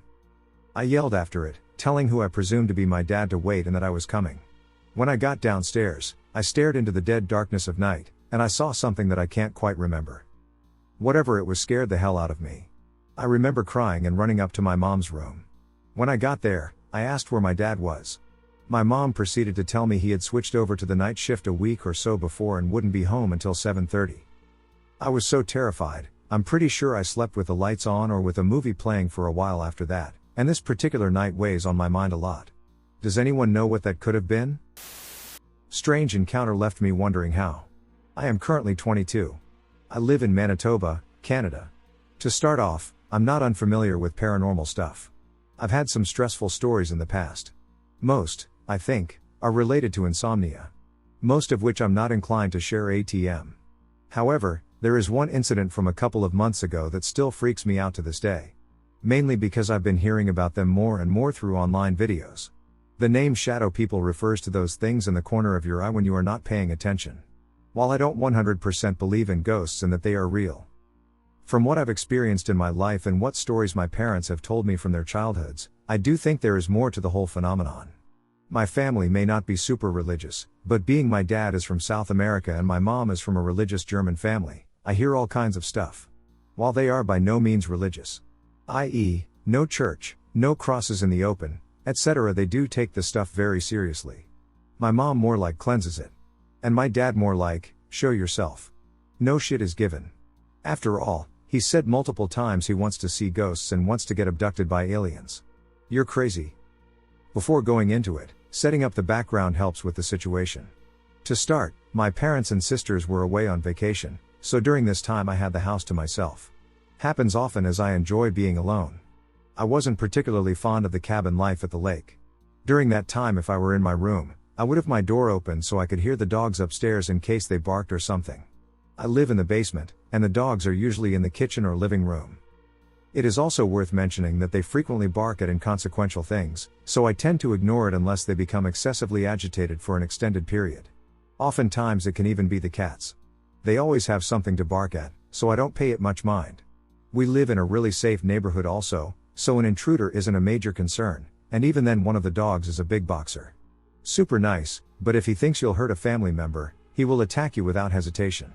I yelled after it, telling who I presumed to be my dad to wait and that I was coming. When I got downstairs, I stared into the dead darkness of night, and I saw something that I can't quite remember. Whatever it was scared the hell out of me. I remember crying and running up to my mom's room. When I got there, I asked where my dad was. My mom proceeded to tell me he had switched over to the night shift a week or so before and wouldn't be home until 7:30. I was so terrified, I'm pretty sure I slept with the lights on or with a movie playing for a while after that, and this particular night weighs on my mind a lot. Does anyone know what that could have been? Strange encounter left me wondering how. I am currently 22. I live in Manitoba, Canada. To start off, I'm not unfamiliar with paranormal stuff. I've had some stressful stories in the past. Most, I think, are related to insomnia. Most of which I'm not inclined to share ATM. However, there is one incident from a couple of months ago that still freaks me out to this day. Mainly because I've been hearing about them more and more through online videos. The name shadow people refers to those things in the corner of your eye when you are not paying attention. While I don't 100% believe in ghosts and that they are real. From what I've experienced in my life and what stories my parents have told me from their childhoods, I do think there is more to the whole phenomenon. My family may not be super religious, but being my dad is from South America and my mom is from a religious German family, I hear all kinds of stuff. While they are by no means religious, i.e., no church, no crosses in the open, etc., they do take the stuff very seriously. My mom more like cleanses it. And my dad more like, show yourself. No shit is given. After all, he said multiple times he wants to see ghosts and wants to get abducted by aliens. You're crazy. Before going into it, setting up the background helps with the situation. To start, my parents and sisters were away on vacation, so during this time I had the house to myself. Happens often as I enjoy being alone. I wasn't particularly fond of the cabin life at the lake. During that time, if I were in my room, I would have my door open so I could hear the dogs upstairs in case they barked or something. I live in the basement, and the dogs are usually in the kitchen or living room. It is also worth mentioning that they frequently bark at inconsequential things, so I tend to ignore it unless they become excessively agitated for an extended period. Oftentimes it can even be the cats. They always have something to bark at, so I don't pay it much mind. We live in a really safe neighborhood also, so an intruder isn't a major concern, and even then one of the dogs is a big boxer. Super nice, but if he thinks you'll hurt a family member, he will attack you without hesitation.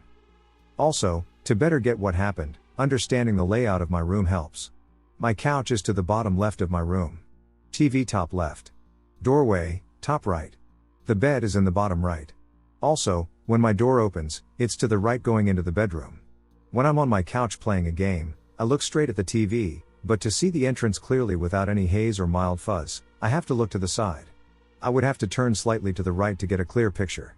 Also, to better get what happened, understanding the layout of my room helps. My couch is to the bottom left of my room. TV top left. Doorway, top right. The bed is in the bottom right. Also, when my door opens, it's to the right going into the bedroom. When I'm on my couch playing a game, I look straight at the TV, but to see the entrance clearly without any haze or mild fuzz, I have to look to the side. I would have to turn slightly to the right to get a clear picture.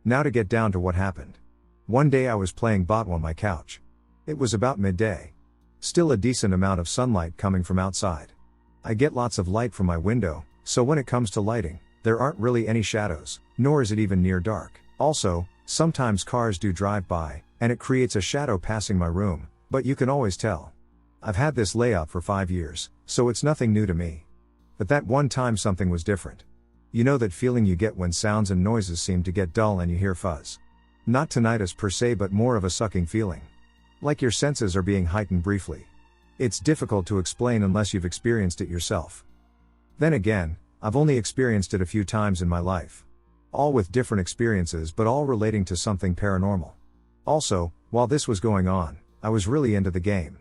Now to get down to what happened. One day I was playing bot on my couch. It was about midday. Still a decent amount of sunlight coming from outside. I get lots of light from my window, so when it comes to lighting, there aren't really any shadows, nor is it even near dark. Also, sometimes cars do drive by, and it creates a shadow passing my room, but you can always tell. I've had this layout for 5 years, so it's nothing new to me. But that one time something was different. You know that feeling you get when sounds and noises seem to get dull and you hear fuzz. Not tinnitus per se, but more of a sucking feeling. Like your senses are being heightened briefly. It's difficult to explain unless you've experienced it yourself. Then again, I've only experienced it a few times in my life. All with different experiences, but all relating to something paranormal. Also, while this was going on, I was really into the game.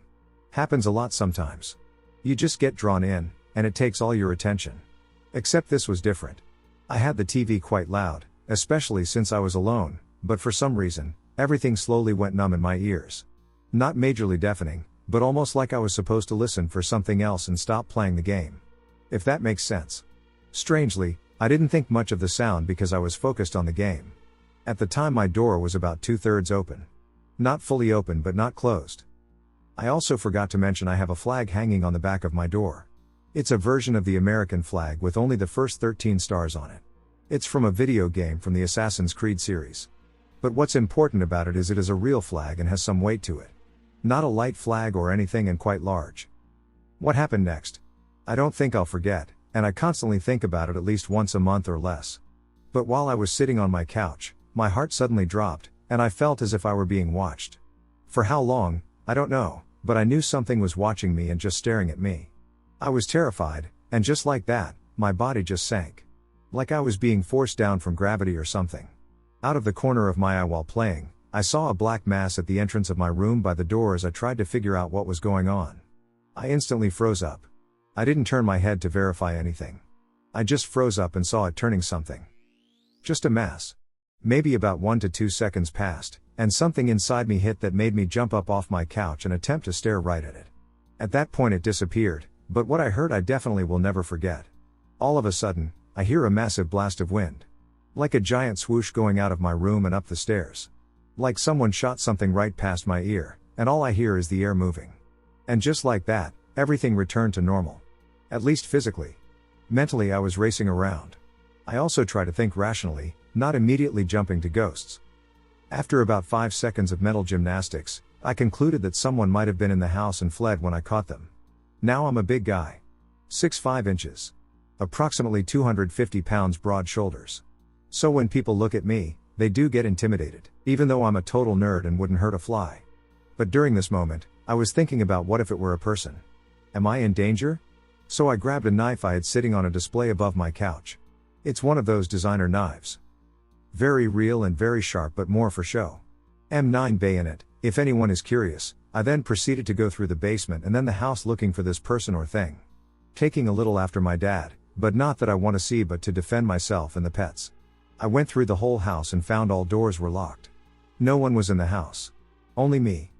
Happens a lot sometimes. You just get drawn in, and it takes all your attention. Except this was different. I had the TV quite loud, especially since I was alone, but for some reason, everything slowly went numb in my ears. Not majorly deafening, but almost like I was supposed to listen for something else and stop playing the game. If that makes sense. Strangely, I didn't think much of the sound because I was focused on the game. At the time my door was about 2/3 open. Not fully open but not closed. I also forgot to mention I have a flag hanging on the back of my door. It's a version of the American flag with only the first 13 stars on it. It's from a video game from the Assassin's Creed series. But what's important about it is a real flag and has some weight to it. Not a light flag or anything, and quite large. What happened next? I don't think I'll forget, and I constantly think about it at least once a month or less. But while I was sitting on my couch, my heart suddenly dropped, and I felt as if I were being watched. For how long, I don't know, but I knew something was watching me and just staring at me. I was terrified, and just like that, my body just sank. Like I was being forced down from gravity or something. Out of the corner of my eye while playing, I saw a black mass at the entrance of my room by the door as I tried to figure out what was going on. I instantly froze up. I didn't turn my head to verify anything. I just froze up and saw it turning something. Just a mass. Maybe about 1 to 2 seconds passed, and something inside me hit that made me jump up off my couch and attempt to stare right at it. At that point it disappeared, but what I heard I definitely will never forget. All of a sudden, I hear a massive blast of wind. Like a giant swoosh going out of my room and up the stairs. Like someone shot something right past my ear, and all I hear is the air moving. And just like that, everything returned to normal. At least physically. Mentally I was racing around. I also try to think rationally, not immediately jumping to ghosts. After about 5 seconds of mental gymnastics, I concluded that someone might have been in the house and fled when I caught them. Now I'm a big guy. 6'5" inches. Approximately 250 pounds, broad shoulders. So when people look at me, they do get intimidated, even though I'm a total nerd and wouldn't hurt a fly. But during this moment, I was thinking about what if it were a person? Am I in danger? So I grabbed a knife I had sitting on a display above my couch. It's one of those designer knives. Very real and very sharp, but more for show. M9 bayonet, if anyone is curious. I then proceeded to go through the basement and then the house looking for this person or thing. Taking a little after my dad, but not that I want to see but to defend myself and the pets. I went through the whole house and found all doors were locked. No one was in the house. Only me.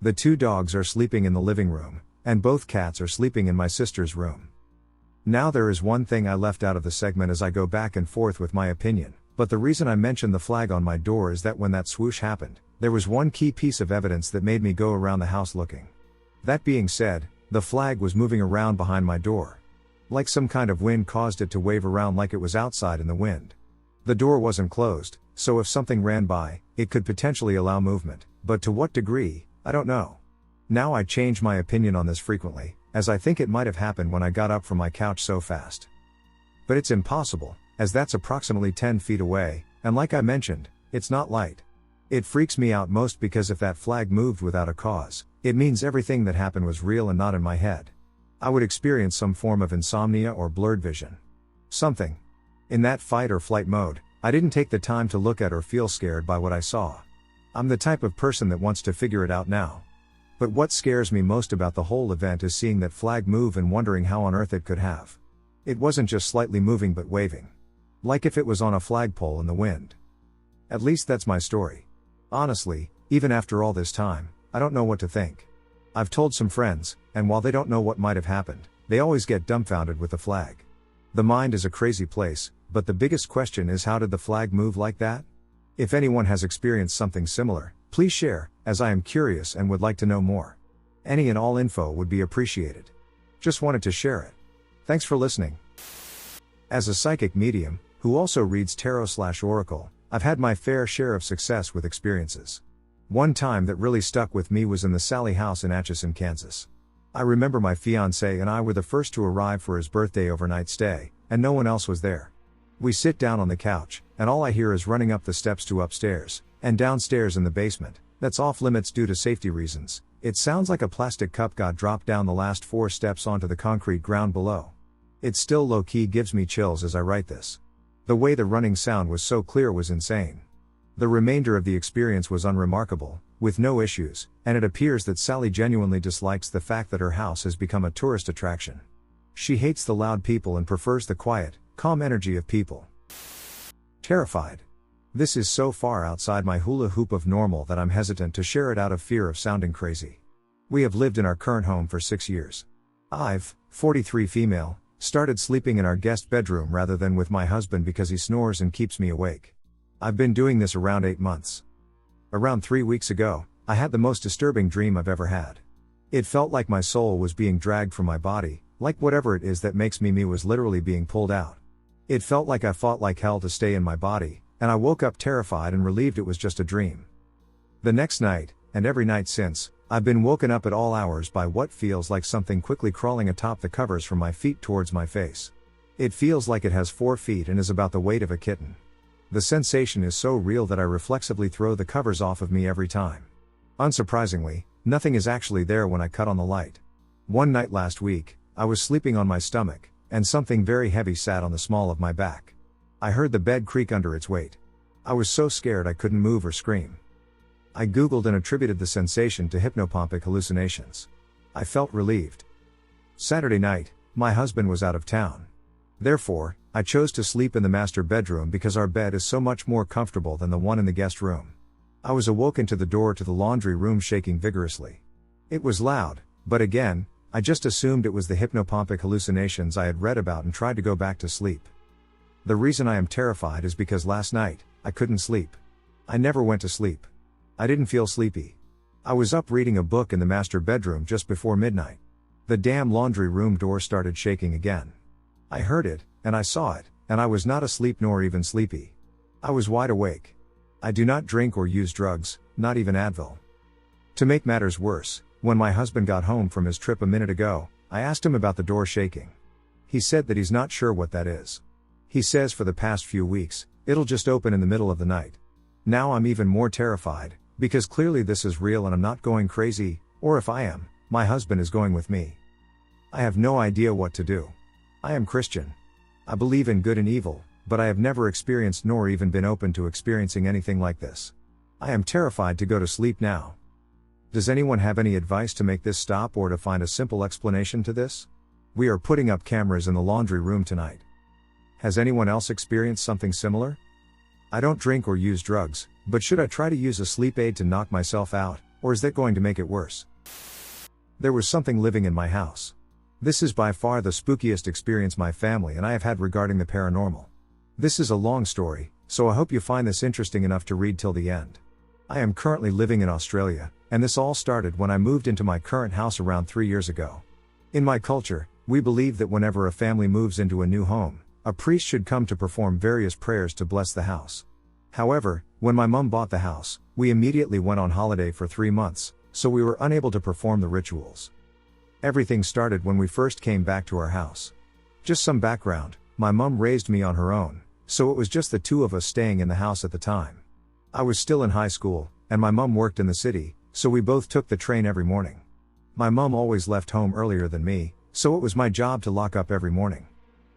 The 2 dogs are sleeping in the living room, and both cats are sleeping in my sister's room. Now there is one thing I left out of the segment as I go back and forth with my opinion, but the reason I mentioned the flag on my door is that when that swoosh happened, there was one key piece of evidence that made me go around the house looking. That being said, the flag was moving around behind my door. Like some kind of wind caused it to wave around like it was outside in the wind. The door wasn't closed, so if something ran by, it could potentially allow movement, but to what degree, I don't know. Now I change my opinion on this frequently, as I think it might have happened when I got up from my couch so fast. But it's impossible, as that's approximately 10 feet away, and like I mentioned, it's not light. It freaks me out most because if that flag moved without a cause, it means everything that happened was real and not in my head. I would experience some form of insomnia or blurred vision. Something. In that fight or flight mode, I didn't take the time to look at or feel scared by what I saw. I'm the type of person that wants to figure it out now. But what scares me most about the whole event is seeing that flag move and wondering how on earth it could have. It wasn't just slightly moving but waving. Like if it was on a flagpole in the wind. At least that's my story. Honestly, even after all this time, I don't know what to think. I've told some friends, and while they don't know what might have happened, they always get dumbfounded with the flag. The mind is a crazy place, but the biggest question is, how did the flag move like that? If anyone has experienced something similar, please share, as I am curious and would like to know more. Any and all info would be appreciated. Just wanted to share it. Thanks for listening. As a psychic medium, who also reads tarot/oracle, I've had my fair share of success with experiences. One time that really stuck with me was in the Sally house in Atchison, Kansas. I remember my fiancé and I were the first to arrive for his birthday overnight stay, and no one else was there. We sit down on the couch, and all I hear is running up the steps to upstairs, and downstairs in the basement, that's off limits due to safety reasons. It sounds like a plastic cup got dropped down the last 4 steps onto the concrete ground below. It still low-key gives me chills as I write this. The way the running sound was so clear was insane. The remainder of the experience was unremarkable, with no issues, and it appears that Sally genuinely dislikes the fact that her house has become a tourist attraction. She hates the loud people and prefers the quiet, calm energy of people. Terrified. This is so far outside my hula hoop of normal that I'm hesitant to share it out of fear of sounding crazy. We have lived in our current home for 6 years. I've, 43 female, started sleeping in our guest bedroom rather than with my husband because he snores and keeps me awake. I've been doing this around 8 months. Around 3 weeks ago, I had the most disturbing dream I've ever had. It felt like my soul was being dragged from my body, like whatever it is that makes me was literally being pulled out. It felt like I fought like hell to stay in my body, and I woke up terrified and relieved it was just a dream. The next night, and every night since, I've been woken up at all hours by what feels like something quickly crawling atop the covers from my feet towards my face. It feels like it has 4 feet and is about the weight of a kitten. The sensation is so real that I reflexively throw the covers off of me every time. Unsurprisingly, nothing is actually there when I cut on the light. One night last week, I was sleeping on my stomach, and something very heavy sat on the small of my back. I heard the bed creak under its weight. I was so scared I couldn't move or scream. I googled and attributed the sensation to hypnopompic hallucinations. I felt relieved. Saturday night, my husband was out of town. Therefore, I chose to sleep in the master bedroom because our bed is so much more comfortable than the one in the guest room. I was awoken to the door to the laundry room shaking vigorously. It was loud, but again, I just assumed it was the hypnopompic hallucinations I had read about and tried to go back to sleep. The reason I am terrified is because last night, I couldn't sleep. I never went to sleep. I didn't feel sleepy. I was up reading a book in the master bedroom just before midnight. The damn laundry room door started shaking again. I heard it, and I saw it, and I was not asleep nor even sleepy. I was wide awake. I do not drink or use drugs, not even Advil. To make matters worse, when my husband got home from his trip a minute ago, I asked him about the door shaking. He said that he's not sure what that is. He says for the past few weeks, it'll just open in the middle of the night. Now I'm even more terrified, because clearly this is real and I'm not going crazy, or if I am, my husband is going with me. I have no idea what to do. I am Christian. I believe in good and evil, but I have never experienced nor even been open to experiencing anything like this. I am terrified to go to sleep now. Does anyone have any advice to make this stop or to find a simple explanation to this? We are putting up cameras in the laundry room tonight. Has anyone else experienced something similar? I don't drink or use drugs, but should I try to use a sleep aid to knock myself out, or is that going to make it worse? There was something living in my house. This is by far the spookiest experience my family and I have had regarding the paranormal. This is a long story, so I hope you find this interesting enough to read till the end. I am currently living in Australia, and this all started when I moved into my current house around 3 years ago. In my culture, we believe that whenever a family moves into a new home, a priest should come to perform various prayers to bless the house. However, when my mum bought the house, we immediately went on holiday for 3 months, so we were unable to perform the rituals. Everything started when we first came back to our house. Just some background, my mom raised me on her own, so it was just the two of us staying in the house at the time. I was still in high school, and my mom worked in the city, so we both took the train every morning. My mom always left home earlier than me, so it was my job to lock up every morning.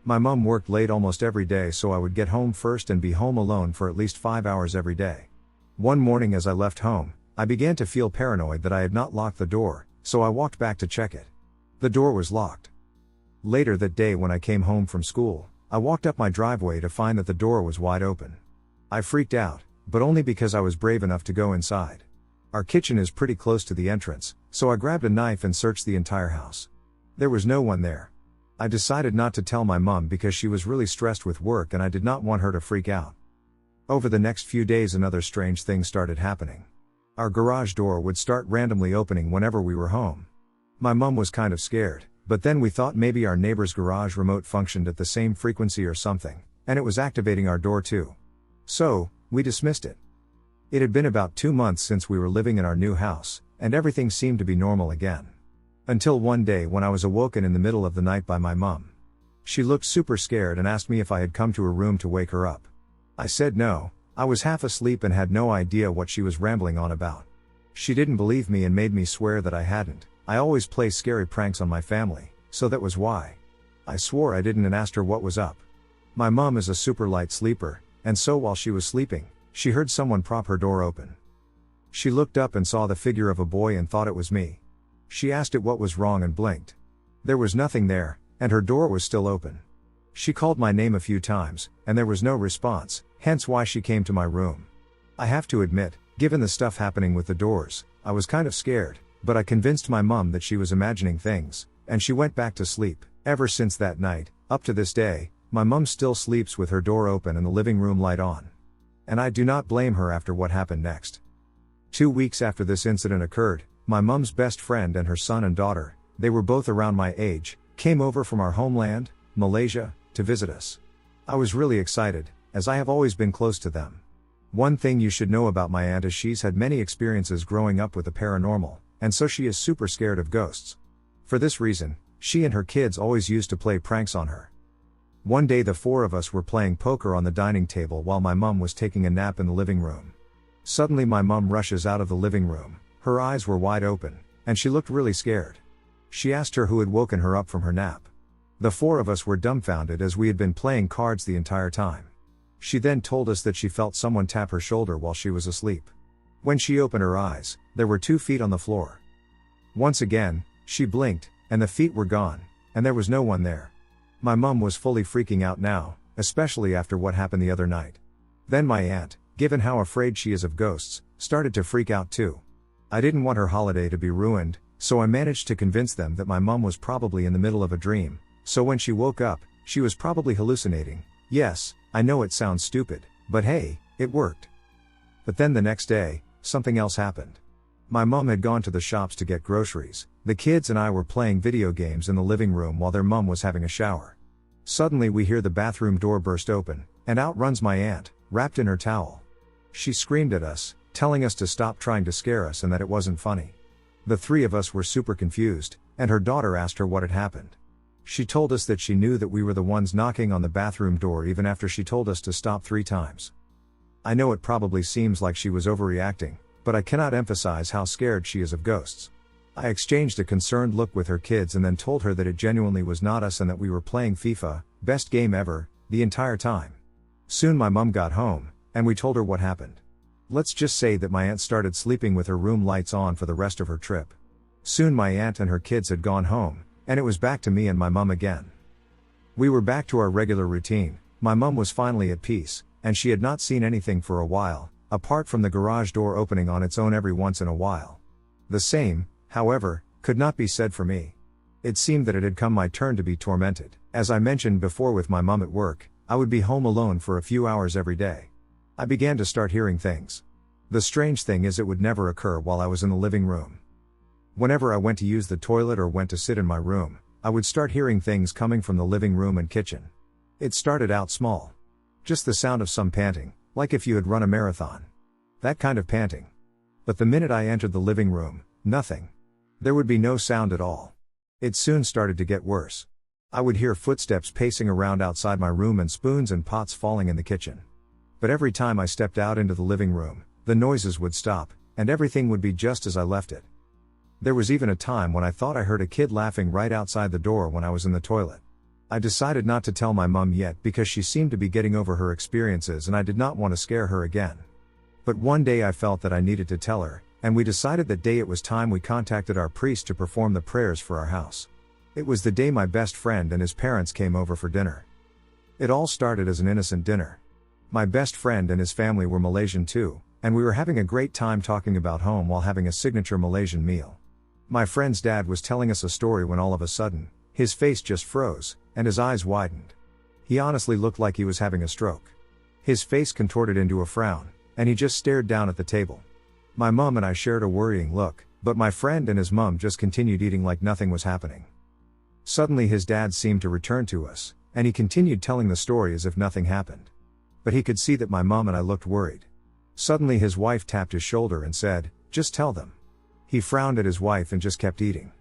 My mom worked late almost every day, so I would get home first and be home alone for at least 5 hours every day. One morning as I left home, I began to feel paranoid that I had not locked the door, so I walked back to check it. The door was locked. Later that day when I came home from school, I walked up my driveway to find that the door was wide open. I freaked out, but only because I was brave enough to go inside. Our kitchen is pretty close to the entrance, so I grabbed a knife and searched the entire house. There was no one there. I decided not to tell my mom because she was really stressed with work and I did not want her to freak out. Over the next few days another strange thing started happening. Our garage door would start randomly opening whenever we were home. My mom was kind of scared, but then we thought maybe our neighbor's garage remote functioned at the same frequency or something, and it was activating our door too. So, we dismissed it. It had been about 2 months since we were living in our new house, and everything seemed to be normal again. Until one day when I was awoken in the middle of the night by my mom. She looked super scared and asked me if I had come to her room to wake her up. I said no, I was half asleep and had no idea what she was rambling on about. She didn't believe me and made me swear that I hadn't. I always play scary pranks on my family, so that was why. I swore I didn't and asked her what was up. My mom is a super light sleeper, and so while she was sleeping, she heard someone prop her door open. She looked up and saw the figure of a boy and thought it was me. She asked it what was wrong and blinked. There was nothing there, and her door was still open. She called my name a few times, and there was no response, hence why she came to my room. I have to admit, given the stuff happening with the doors, I was kind of scared, but I convinced my mom that she was imagining things, and she went back to sleep. Ever since that night, up to this day, my mom still sleeps with her door open and the living room light on. And I do not blame her after what happened next. 2 weeks after this incident occurred, my mom's best friend and her son and daughter, they were both around my age, came over from our homeland, Malaysia, to visit us. I was really excited, as I have always been close to them. One thing you should know about my aunt is she's had many experiences growing up with the paranormal, and so she is super scared of ghosts. For this reason, she and her kids always used to play pranks on her. One day the 4 of us were playing poker on the dining table while my mom was taking a nap in the living room. Suddenly my mom rushes out of the living room, her eyes were wide open, and she looked really scared. She asked her who had woken her up from her nap. The 4 of us were dumbfounded as we had been playing cards the entire time. She then told us that she felt someone tap her shoulder while she was asleep. When she opened her eyes, there were 2 feet on the floor. Once again, she blinked, and the feet were gone, and there was no one there. My mom was fully freaking out now, especially after what happened the other night. Then my aunt, given how afraid she is of ghosts, started to freak out too. I didn't want her holiday to be ruined, so I managed to convince them that my mom was probably in the middle of a dream, so when she woke up, she was probably hallucinating. Yes, I know it sounds stupid, but hey, it worked. But then the next day, something else happened. My mom had gone to the shops to get groceries. The kids and I were playing video games in the living room while their mom was having a shower. Suddenly we hear the bathroom door burst open, and out runs my aunt, wrapped in her towel. She screamed at us, telling us to stop trying to scare us and that it wasn't funny. The 3 of us were super confused, and her daughter asked her what had happened. She told us that she knew that we were the ones knocking on the bathroom door even after she told us to stop 3 times. I know it probably seems like she was overreacting, but I cannot emphasize how scared she is of ghosts. I exchanged a concerned look with her kids and then told her that it genuinely was not us and that we were playing FIFA, best game ever, the entire time. Soon my mom got home, and we told her what happened. Let's just say that my aunt started sleeping with her room lights on for the rest of her trip. Soon my aunt and her kids had gone home, and it was back to me and my mom again. We were back to our regular routine. My mom was finally at peace, and she had not seen anything for a while, apart from the garage door opening on its own every once in a while. The same, however, could not be said for me. It seemed that it had come my turn to be tormented. As I mentioned before with my mom at work, I would be home alone for a few hours every day. I began to start hearing things. The strange thing is it would never occur while I was in the living room. Whenever I went to use the toilet or went to sit in my room, I would start hearing things coming from the living room and kitchen. It started out small. Just the sound of some panting, like if you had run a marathon. That kind of panting. But the minute I entered the living room, nothing. There would be no sound at all. It soon started to get worse. I would hear footsteps pacing around outside my room and spoons and pots falling in the kitchen. But every time I stepped out into the living room, the noises would stop, and everything would be just as I left it. There was even a time when I thought I heard a kid laughing right outside the door when I was in the toilet. I decided not to tell my mom yet because she seemed to be getting over her experiences and I did not want to scare her again. But one day I felt that I needed to tell her, and we decided that day it was time we contacted our priest to perform the prayers for our house. It was the day my best friend and his parents came over for dinner. It all started as an innocent dinner. My best friend and his family were Malaysian too, and we were having a great time talking about home while having a signature Malaysian meal. My friend's dad was telling us a story when all of a sudden, his face just froze, and his eyes widened. He honestly looked like he was having a stroke. His face contorted into a frown, and he just stared down at the table. My mom and I shared a worrying look, but my friend and his mom just continued eating like nothing was happening. Suddenly his dad seemed to return to us, and he continued telling the story as if nothing happened. But he could see that my mom and I looked worried. Suddenly his wife tapped his shoulder and said, "Just tell them." He frowned at his wife and just kept eating.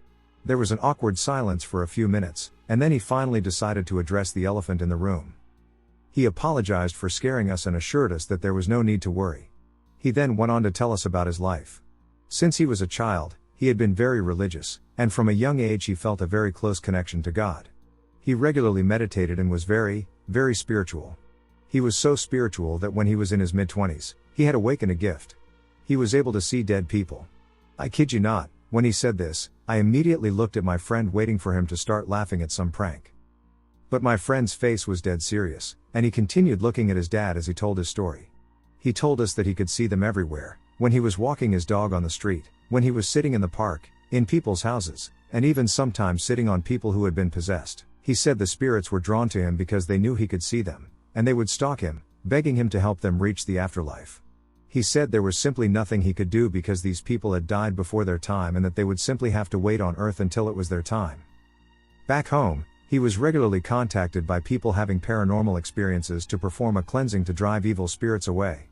There was an awkward silence for a few minutes, and then he finally decided to address the elephant in the room. He apologized for scaring us and assured us that there was no need to worry. He then went on to tell us about his life. Since he was a child, he had been very religious, and from a young age he felt a very close connection to God. He regularly meditated and was very, very spiritual. He was so spiritual that when he was in his mid-20s, he had awakened a gift. He was able to see dead people. I kid you not, when he said this, I immediately looked at my friend waiting for him to start laughing at some prank. But my friend's face was dead serious, and he continued looking at his dad as he told his story. He told us that he could see them everywhere, when he was walking his dog on the street, when he was sitting in the park, in people's houses, and even sometimes sitting on people who had been possessed. He said the spirits were drawn to him because they knew he could see them, and they would stalk him, begging him to help them reach the afterlife. He said there was simply nothing he could do because these people had died before their time and that they would simply have to wait on earth until it was their time. Back home, he was regularly contacted by people having paranormal experiences to perform a cleansing to drive evil spirits away.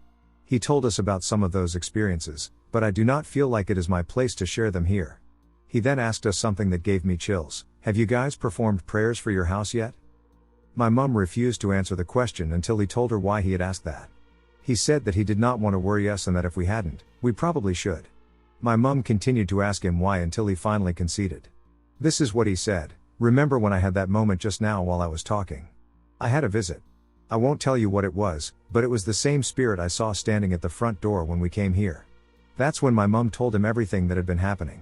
He told us about some of those experiences, but I do not feel like it is my place to share them here. He then asked us something that gave me chills. Have you guys performed prayers for your house yet? My mom refused to answer the question until he told her why he had asked that. He said that he did not want to worry us and that if we hadn't, we probably should. My mom continued to ask him why until he finally conceded. This is what he said: "Remember when I had that moment just now while I was talking? I had a visit. I won't tell you what it was, but it was the same spirit I saw standing at the front door when we came here." That's when my mom told him everything that had been happening.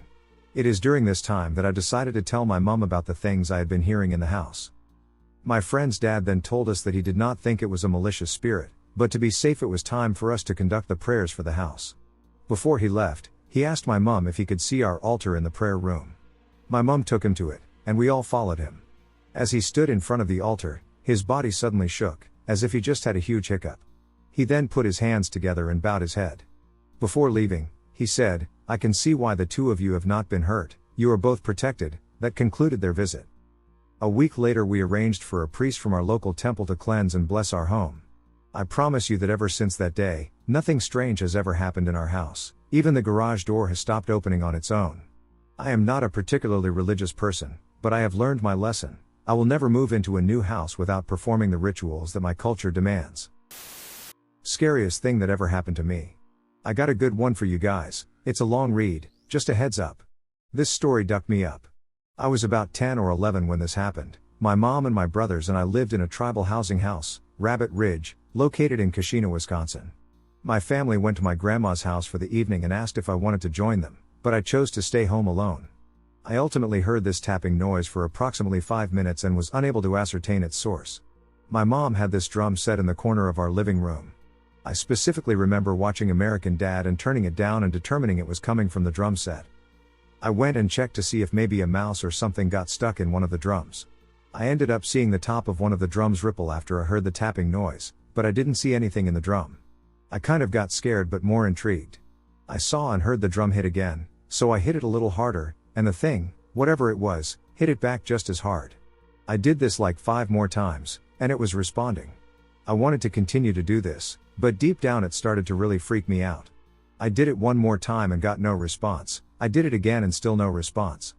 It is during this time that I decided to tell my mom about the things I had been hearing in the house. My friend's dad then told us that he did not think it was a malicious spirit, but to be safe it was time for us to conduct the prayers for the house. Before he left, he asked my mom if he could see our altar in the prayer room. My mom took him to it, and we all followed him. As he stood in front of the altar, his body suddenly shook, as if he just had a huge hiccup. He then put his hands together and bowed his head. Before leaving, he said, "I can see why the two of you have not been hurt, you are both protected." That concluded their visit. A week later we arranged for a priest from our local temple to cleanse and bless our home. I promise you that ever since that day, nothing strange has ever happened in our house. Even the garage door has stopped opening on its own. I am not a particularly religious person, but I have learned my lesson. I will never move into a new house without performing the rituals that my culture demands. Scariest thing that ever happened to me. I got a good one for you guys. It's a long read, just a heads up. This story ducked me up. I was about 10 or 11 when this happened. My mom and my brothers and I lived in a tribal housing house, Rabbit Ridge, located in Kashina, Wisconsin. My family went to my grandma's house for the evening and asked if I wanted to join them, but I chose to stay home alone. I ultimately heard this tapping noise for approximately 5 minutes and was unable to ascertain its source. My mom had this drum set in the corner of our living room. I specifically remember watching American Dad and turning it down and determining it was coming from the drum set. I went and checked to see if maybe a mouse or something got stuck in one of the drums. I ended up seeing the top of one of the drums ripple after I heard the tapping noise, but I didn't see anything in the drum. I kind of got scared but more intrigued. I saw and heard the drum hit again, so I hit it a little harder, and the thing, whatever it was, hit it back just as hard. I did this like 5 more times, and it was responding. I wanted to continue to do this, but deep down it started to really freak me out. I did it one more time and got no response, I did it again and still no response.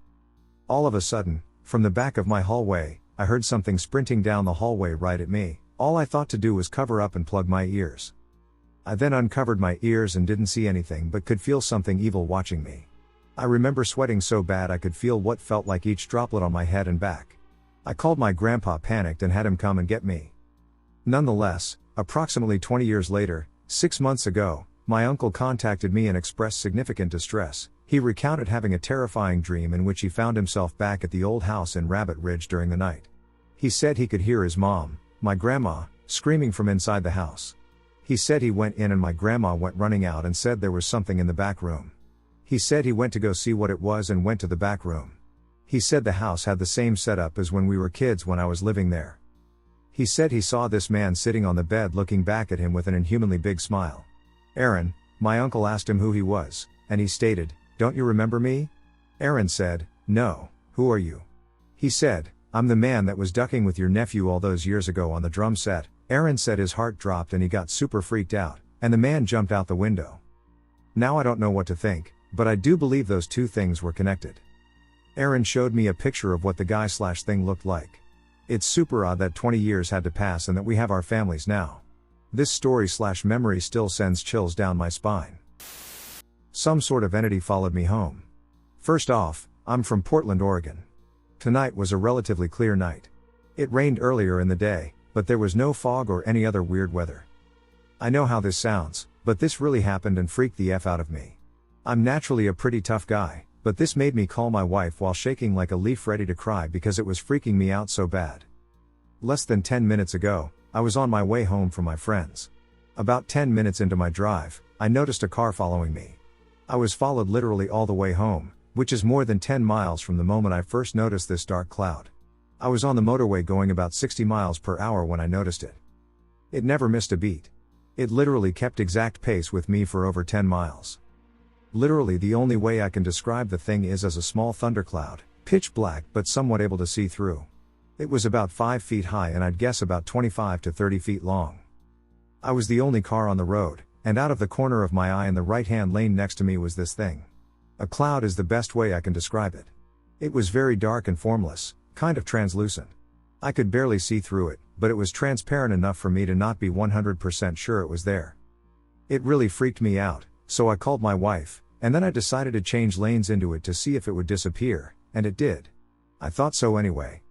All of a sudden, from the back of my hallway, I heard something sprinting down the hallway right at me. All I thought to do was cover up and plug my ears. I then uncovered my ears and didn't see anything but could feel something evil watching me. I remember sweating so bad I could feel what felt like each droplet on my head and back. I called my grandpa, panicked, and had him come and get me. Nonetheless, approximately 20 years later, 6 months ago, my uncle contacted me and expressed significant distress. He recounted having a terrifying dream in which he found himself back at the old house in Rabbit Ridge during the night. He said he could hear his mom, my grandma, screaming from inside the house. He said he went in and my grandma went running out and said there was something in the back room. He said he went to go see what it was and went to the back room. He said the house had the same setup as when we were kids when I was living there. He said he saw this man sitting on the bed looking back at him with an inhumanly big smile. Aaron, my uncle asked him who he was, and he stated, "Don't you remember me?" Aaron said, "No, who are you?" He said, "I'm the man that was ducking with your nephew all those years ago on the drum set." Aaron said his heart dropped and he got super freaked out, and the man jumped out the window. Now I don't know what to think, but I do believe those two things were connected. Aaron showed me a picture of what the guy/thing looked like. It's super odd that 20 years had to pass and that we have our families now. This story/memory still sends chills down my spine. Some sort of entity followed me home. First off, I'm from Portland, Oregon. Tonight was a relatively clear night. It rained earlier in the day, but there was no fog or any other weird weather. I know how this sounds, but this really happened and freaked the F out of me. I'm naturally a pretty tough guy, but this made me call my wife while shaking like a leaf ready to cry because it was freaking me out so bad. Less than 10 minutes ago, I was on my way home from my friends. About 10 minutes into my drive, I noticed a car following me. I was followed literally all the way home, which is more than 10 miles from the moment I first noticed this dark cloud. I was on the motorway going about 60 miles per hour when I noticed it. It never missed a beat. It literally kept exact pace with me for over 10 miles. Literally the only way I can describe the thing is as a small thundercloud, pitch black but somewhat able to see through. It was about 5 feet high and I'd guess about 25 to 30 feet long. I was the only car on the road, and out of the corner of my eye in the right-hand lane next to me was this thing. A cloud is the best way I can describe it. It was very dark and formless, kind of translucent. I could barely see through it, but it was transparent enough for me to not be 100% sure it was there. It really freaked me out, so I called my wife, and then I decided to change lanes into it to see if it would disappear, and it did. I thought so anyway.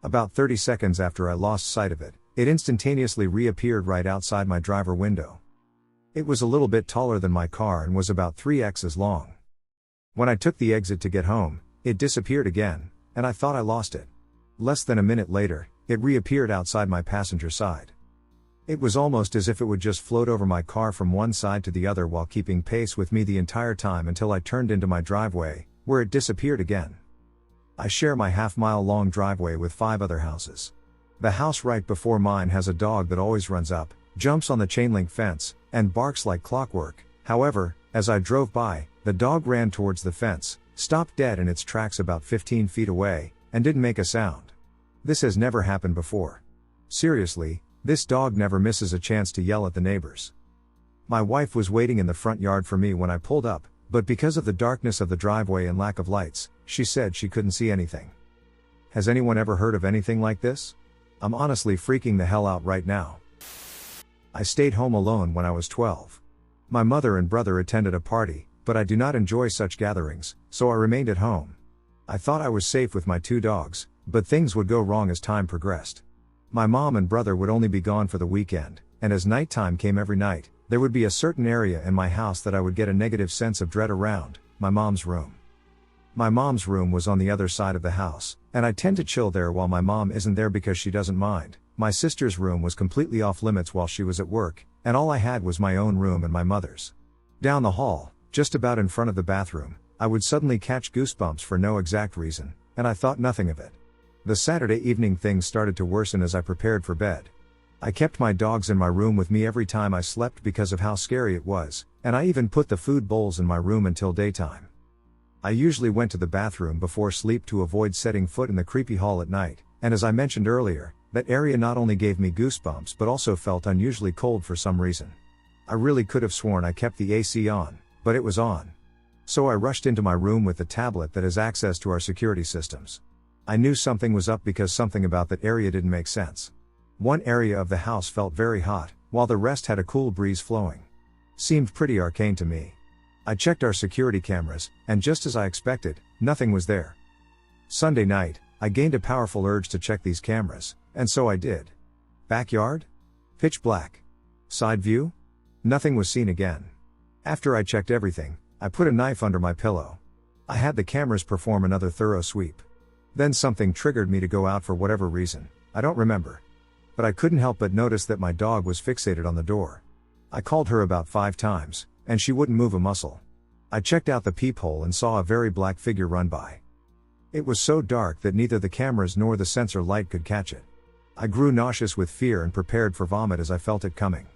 About 30 seconds after I lost sight of it, it instantaneously reappeared right outside my driver window. It was a little bit taller than my car and was about 3x as long. When I took the exit to get home, it disappeared again, and I thought I lost it. Less than a minute later, it reappeared outside my passenger side. It was almost as if it would just float over my car from one side to the other while keeping pace with me the entire time until I turned into my driveway, where it disappeared again. I share my half-mile-long driveway with 5 other houses. The house right before mine has a dog that always runs up, jumps on the chain-link fence, and barks like clockwork. However, as I drove by, the dog ran towards the fence, stopped dead in its tracks about 15 feet away, and didn't make a sound. This has never happened before. Seriously, this dog never misses a chance to yell at the neighbors. My wife was waiting in the front yard for me when I pulled up, but because of the darkness of the driveway and lack of lights, she said she couldn't see anything. Has anyone ever heard of anything like this? I'm honestly freaking the hell out right now. I stayed home alone when I was 12. My mother and brother attended a party, but I do not enjoy such gatherings, so I remained at home. I thought I was safe with my 2 dogs, but things would go wrong as time progressed. My mom and brother would only be gone for the weekend, and as nighttime came every night, there would be a certain area in my house that I would get a negative sense of dread around, my mom's room. My mom's room was on the other side of the house, and I tend to chill there while my mom isn't there because she doesn't mind. My sister's room was completely off limits while she was at work, and all I had was my own room and my mother's. Down the hall, just about in front of the bathroom, I would suddenly catch goosebumps for no exact reason, and I thought nothing of it. The Saturday evening things started to worsen as I prepared for bed. I kept my dogs in my room with me every time I slept because of how scary it was, and I even put the food bowls in my room until daytime. I usually went to the bathroom before sleep to avoid setting foot in the creepy hall at night, and as I mentioned earlier, that area not only gave me goosebumps but also felt unusually cold for some reason. I really could have sworn I kept the AC on, but it was on. So I rushed into my room with the tablet that has access to our security systems. I knew something was up because something about that area didn't make sense. One area of the house felt very hot, while the rest had a cool breeze flowing. Seemed pretty arcane to me. I checked our security cameras, and just as I expected, nothing was there. Sunday night, I gained a powerful urge to check these cameras, and so I did. Backyard? Pitch black. Side view? Nothing was seen again. After I checked everything, I put a knife under my pillow. I had the cameras perform another thorough sweep. Then something triggered me to go out for whatever reason, I don't remember. But I couldn't help but notice that my dog was fixated on the door. I called her about 5 times, and she wouldn't move a muscle. I checked out the peephole and saw a very black figure run by. It was so dark that neither the cameras nor the sensor light could catch it. I grew nauseous with fear and prepared for vomit as I felt it coming.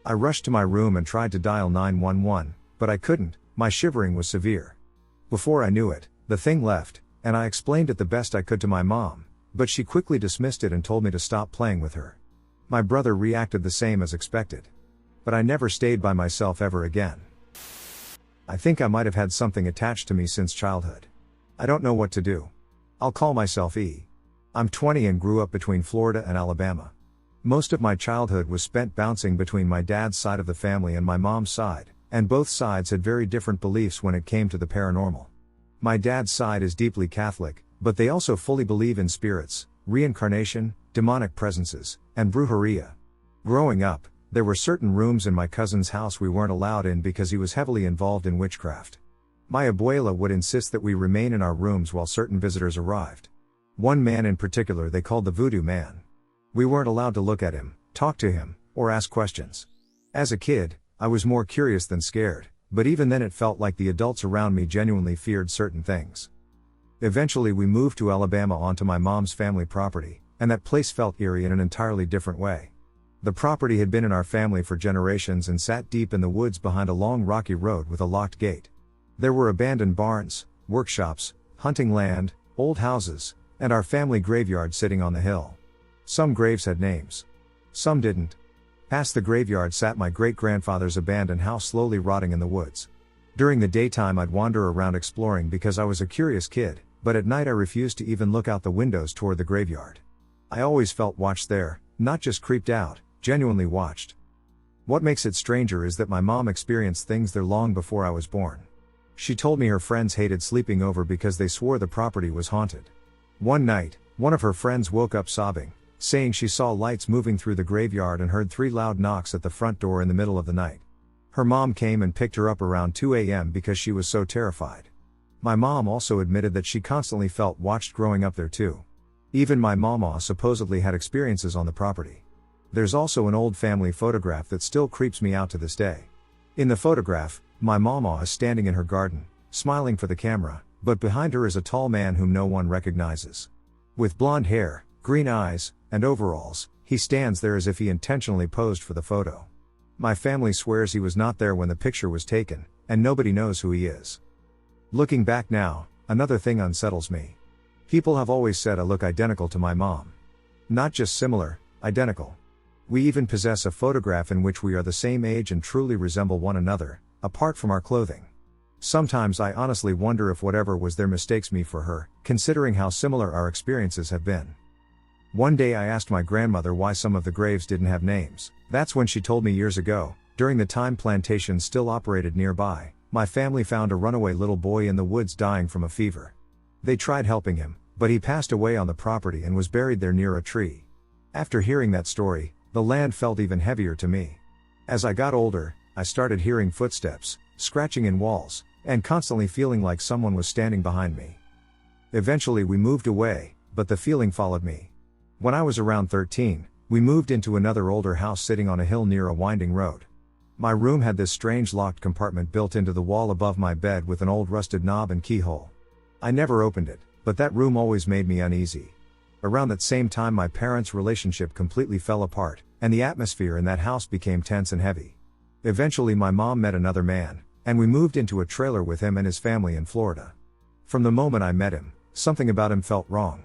I rushed to my room and tried to dial 911, but I couldn't, my shivering was severe. Before I knew it, the thing left, and I explained it the best I could to my mom, but she quickly dismissed it and told me to stop playing with her. My brother reacted the same as expected. But I never stayed by myself ever again. I think I might have had something attached to me since childhood. I don't know what to do. I'll call myself E. I'm 20 and grew up between Florida and Alabama. Most of my childhood was spent bouncing between my dad's side of the family and my mom's side, and both sides had very different beliefs when it came to the paranormal. My dad's side is deeply Catholic, but they also fully believe in spirits, reincarnation, demonic presences, and brujeria. Growing up, there were certain rooms in my cousin's house we weren't allowed in because he was heavily involved in witchcraft. My abuela would insist that we remain in our rooms while certain visitors arrived. One man in particular they called the Voodoo Man. We weren't allowed to look at him, talk to him, or ask questions. As a kid, I was more curious than scared, but even then it felt like the adults around me genuinely feared certain things. Eventually we moved to Alabama onto my mom's family property, and that place felt eerie in an entirely different way. The property had been in our family for generations and sat deep in the woods behind a long rocky road with a locked gate. There were abandoned barns, workshops, hunting land, old houses, and our family graveyard sitting on the hill. Some graves had names. Some didn't. Past the graveyard sat my great-grandfather's abandoned house slowly rotting in the woods. During the daytime I'd wander around exploring because I was a curious kid, but at night I refused to even look out the windows toward the graveyard. I always felt watched there, not just creeped out, genuinely watched. What makes it stranger is that my mom experienced things there long before I was born. She told me her friends hated sleeping over because they swore the property was haunted. One night, one of her friends woke up sobbing, saying she saw lights moving through the graveyard and heard 3 loud knocks at the front door in the middle of the night. Her mom came and picked her up around 2 a.m. because she was so terrified. My mom also admitted that she constantly felt watched growing up there too. Even my mama supposedly had experiences on the property. There's also an old family photograph that still creeps me out to this day. In the photograph, my mama is standing in her garden, smiling for the camera, but behind her is a tall man whom no one recognizes. With blonde hair, green eyes, and overalls, he stands there as if he intentionally posed for the photo. My family swears he was not there when the picture was taken, and nobody knows who he is. Looking back now, another thing unsettles me. People have always said I look identical to my mom. Not just similar, identical. We even possess a photograph in which we are the same age and truly resemble one another, apart from our clothing. Sometimes I honestly wonder if whatever was there mistakes me for her, considering how similar our experiences have been. One day I asked my grandmother why some of the graves didn't have names. That's when she told me years ago, during the time plantations still operated nearby, my family found a runaway little boy in the woods dying from a fever. They tried helping him, but he passed away on the property and was buried there near a tree. After hearing that story, the land felt even heavier to me. As I got older, I started hearing footsteps, scratching in walls, and constantly feeling like someone was standing behind me. Eventually we moved away, but the feeling followed me. When I was around 13, we moved into another older house sitting on a hill near a winding road. My room had this strange locked compartment built into the wall above my bed with an old rusted knob and keyhole. I never opened it, but that room always made me uneasy. Around that same time my parents' relationship completely fell apart, and the atmosphere in that house became tense and heavy. Eventually my mom met another man, and we moved into a trailer with him and his family in Florida. From the moment I met him, something about him felt wrong.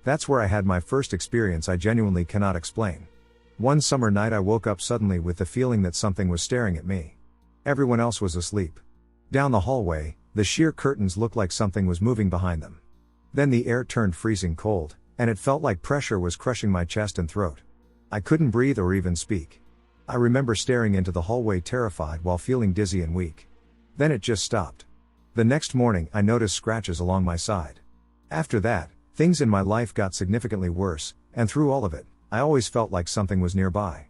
That's where I had my first experience I genuinely cannot explain. One summer night I woke up suddenly with the feeling that something was staring at me. Everyone else was asleep. Down the hallway, the sheer curtains looked like something was moving behind them. Then the air turned freezing cold, and it felt like pressure was crushing my chest and throat. I couldn't breathe or even speak. I remember staring into the hallway terrified while feeling dizzy and weak. Then it just stopped. The next morning, I noticed scratches along my side. After that, things in my life got significantly worse, and through all of it, I always felt like something was nearby.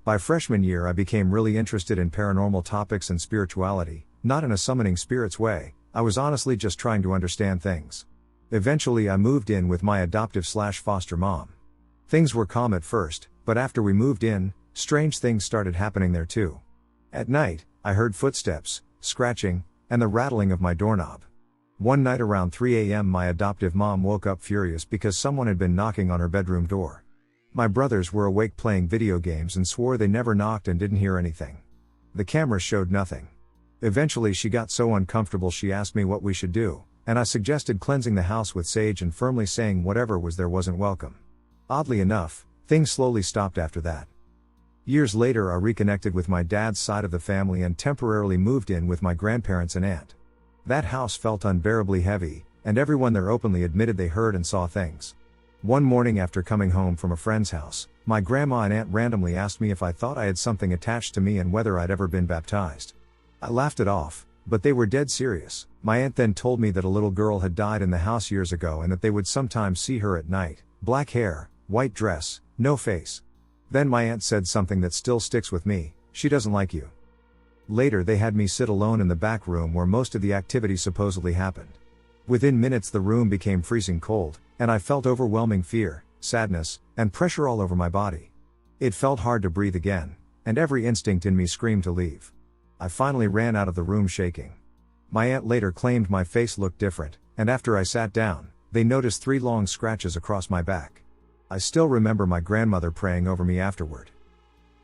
By freshman year, I became really interested in paranormal topics and spirituality, not in a summoning spirits way. I was honestly just trying to understand things. Eventually, I moved in with my adoptive/foster mom. Things were calm at first, but after we moved in, strange things started happening there too. At night, I heard footsteps, scratching, and the rattling of my doorknob. One night around 3 a.m. my adoptive mom woke up furious because someone had been knocking on her bedroom door. My brothers were awake playing video games and swore they never knocked and didn't hear anything. The camera showed nothing. Eventually she got so uncomfortable she asked me what we should do, and I suggested cleansing the house with sage and firmly saying whatever was there wasn't welcome. Oddly enough, things slowly stopped after that. Years later I reconnected with my dad's side of the family and temporarily moved in with my grandparents and aunt. That house felt unbearably heavy, and everyone there openly admitted they heard and saw things. One morning after coming home from a friend's house, my grandma and aunt randomly asked me if I thought I had something attached to me and whether I'd ever been baptized. I laughed it off, but they were dead serious. My aunt then told me that a little girl had died in the house years ago and that they would sometimes see her at night, black hair, white dress, no face. Then my aunt said something that still sticks with me: she doesn't like you. Later they had me sit alone in the back room where most of the activity supposedly happened. Within minutes the room became freezing cold, and I felt overwhelming fear, sadness, and pressure all over my body. It felt hard to breathe again, and every instinct in me screamed to leave. I finally ran out of the room shaking. My aunt later claimed my face looked different, and after I sat down, they noticed 3 long scratches across my back. I still remember my grandmother praying over me afterward.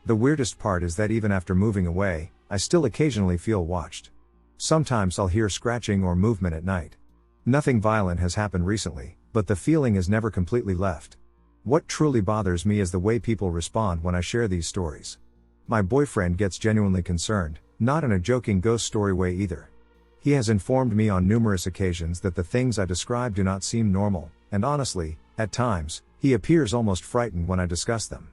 The weirdest part is that even after moving away, I still occasionally feel watched. Sometimes I'll hear scratching or movement at night. Nothing violent has happened recently, but the feeling is never completely left. What truly bothers me is the way people respond when I share these stories. My boyfriend gets genuinely concerned, not in a joking ghost story way either. He has informed me on numerous occasions that the things I describe do not seem normal, and honestly, at times, he appears almost frightened when I discuss them.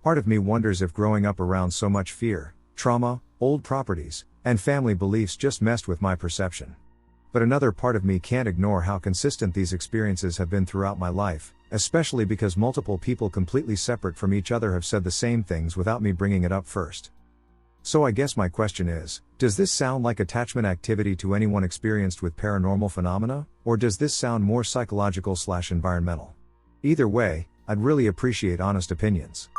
Part of me wonders if growing up around so much fear, trauma, old properties, and family beliefs just messed with my perception. But another part of me can't ignore how consistent these experiences have been throughout my life, especially because multiple people completely separate from each other have said the same things without me bringing it up first. So I guess my question is, does this sound like attachment activity to anyone experienced with paranormal phenomena, or does this sound more psychological/environmental? Either way, I'd really appreciate honest opinions.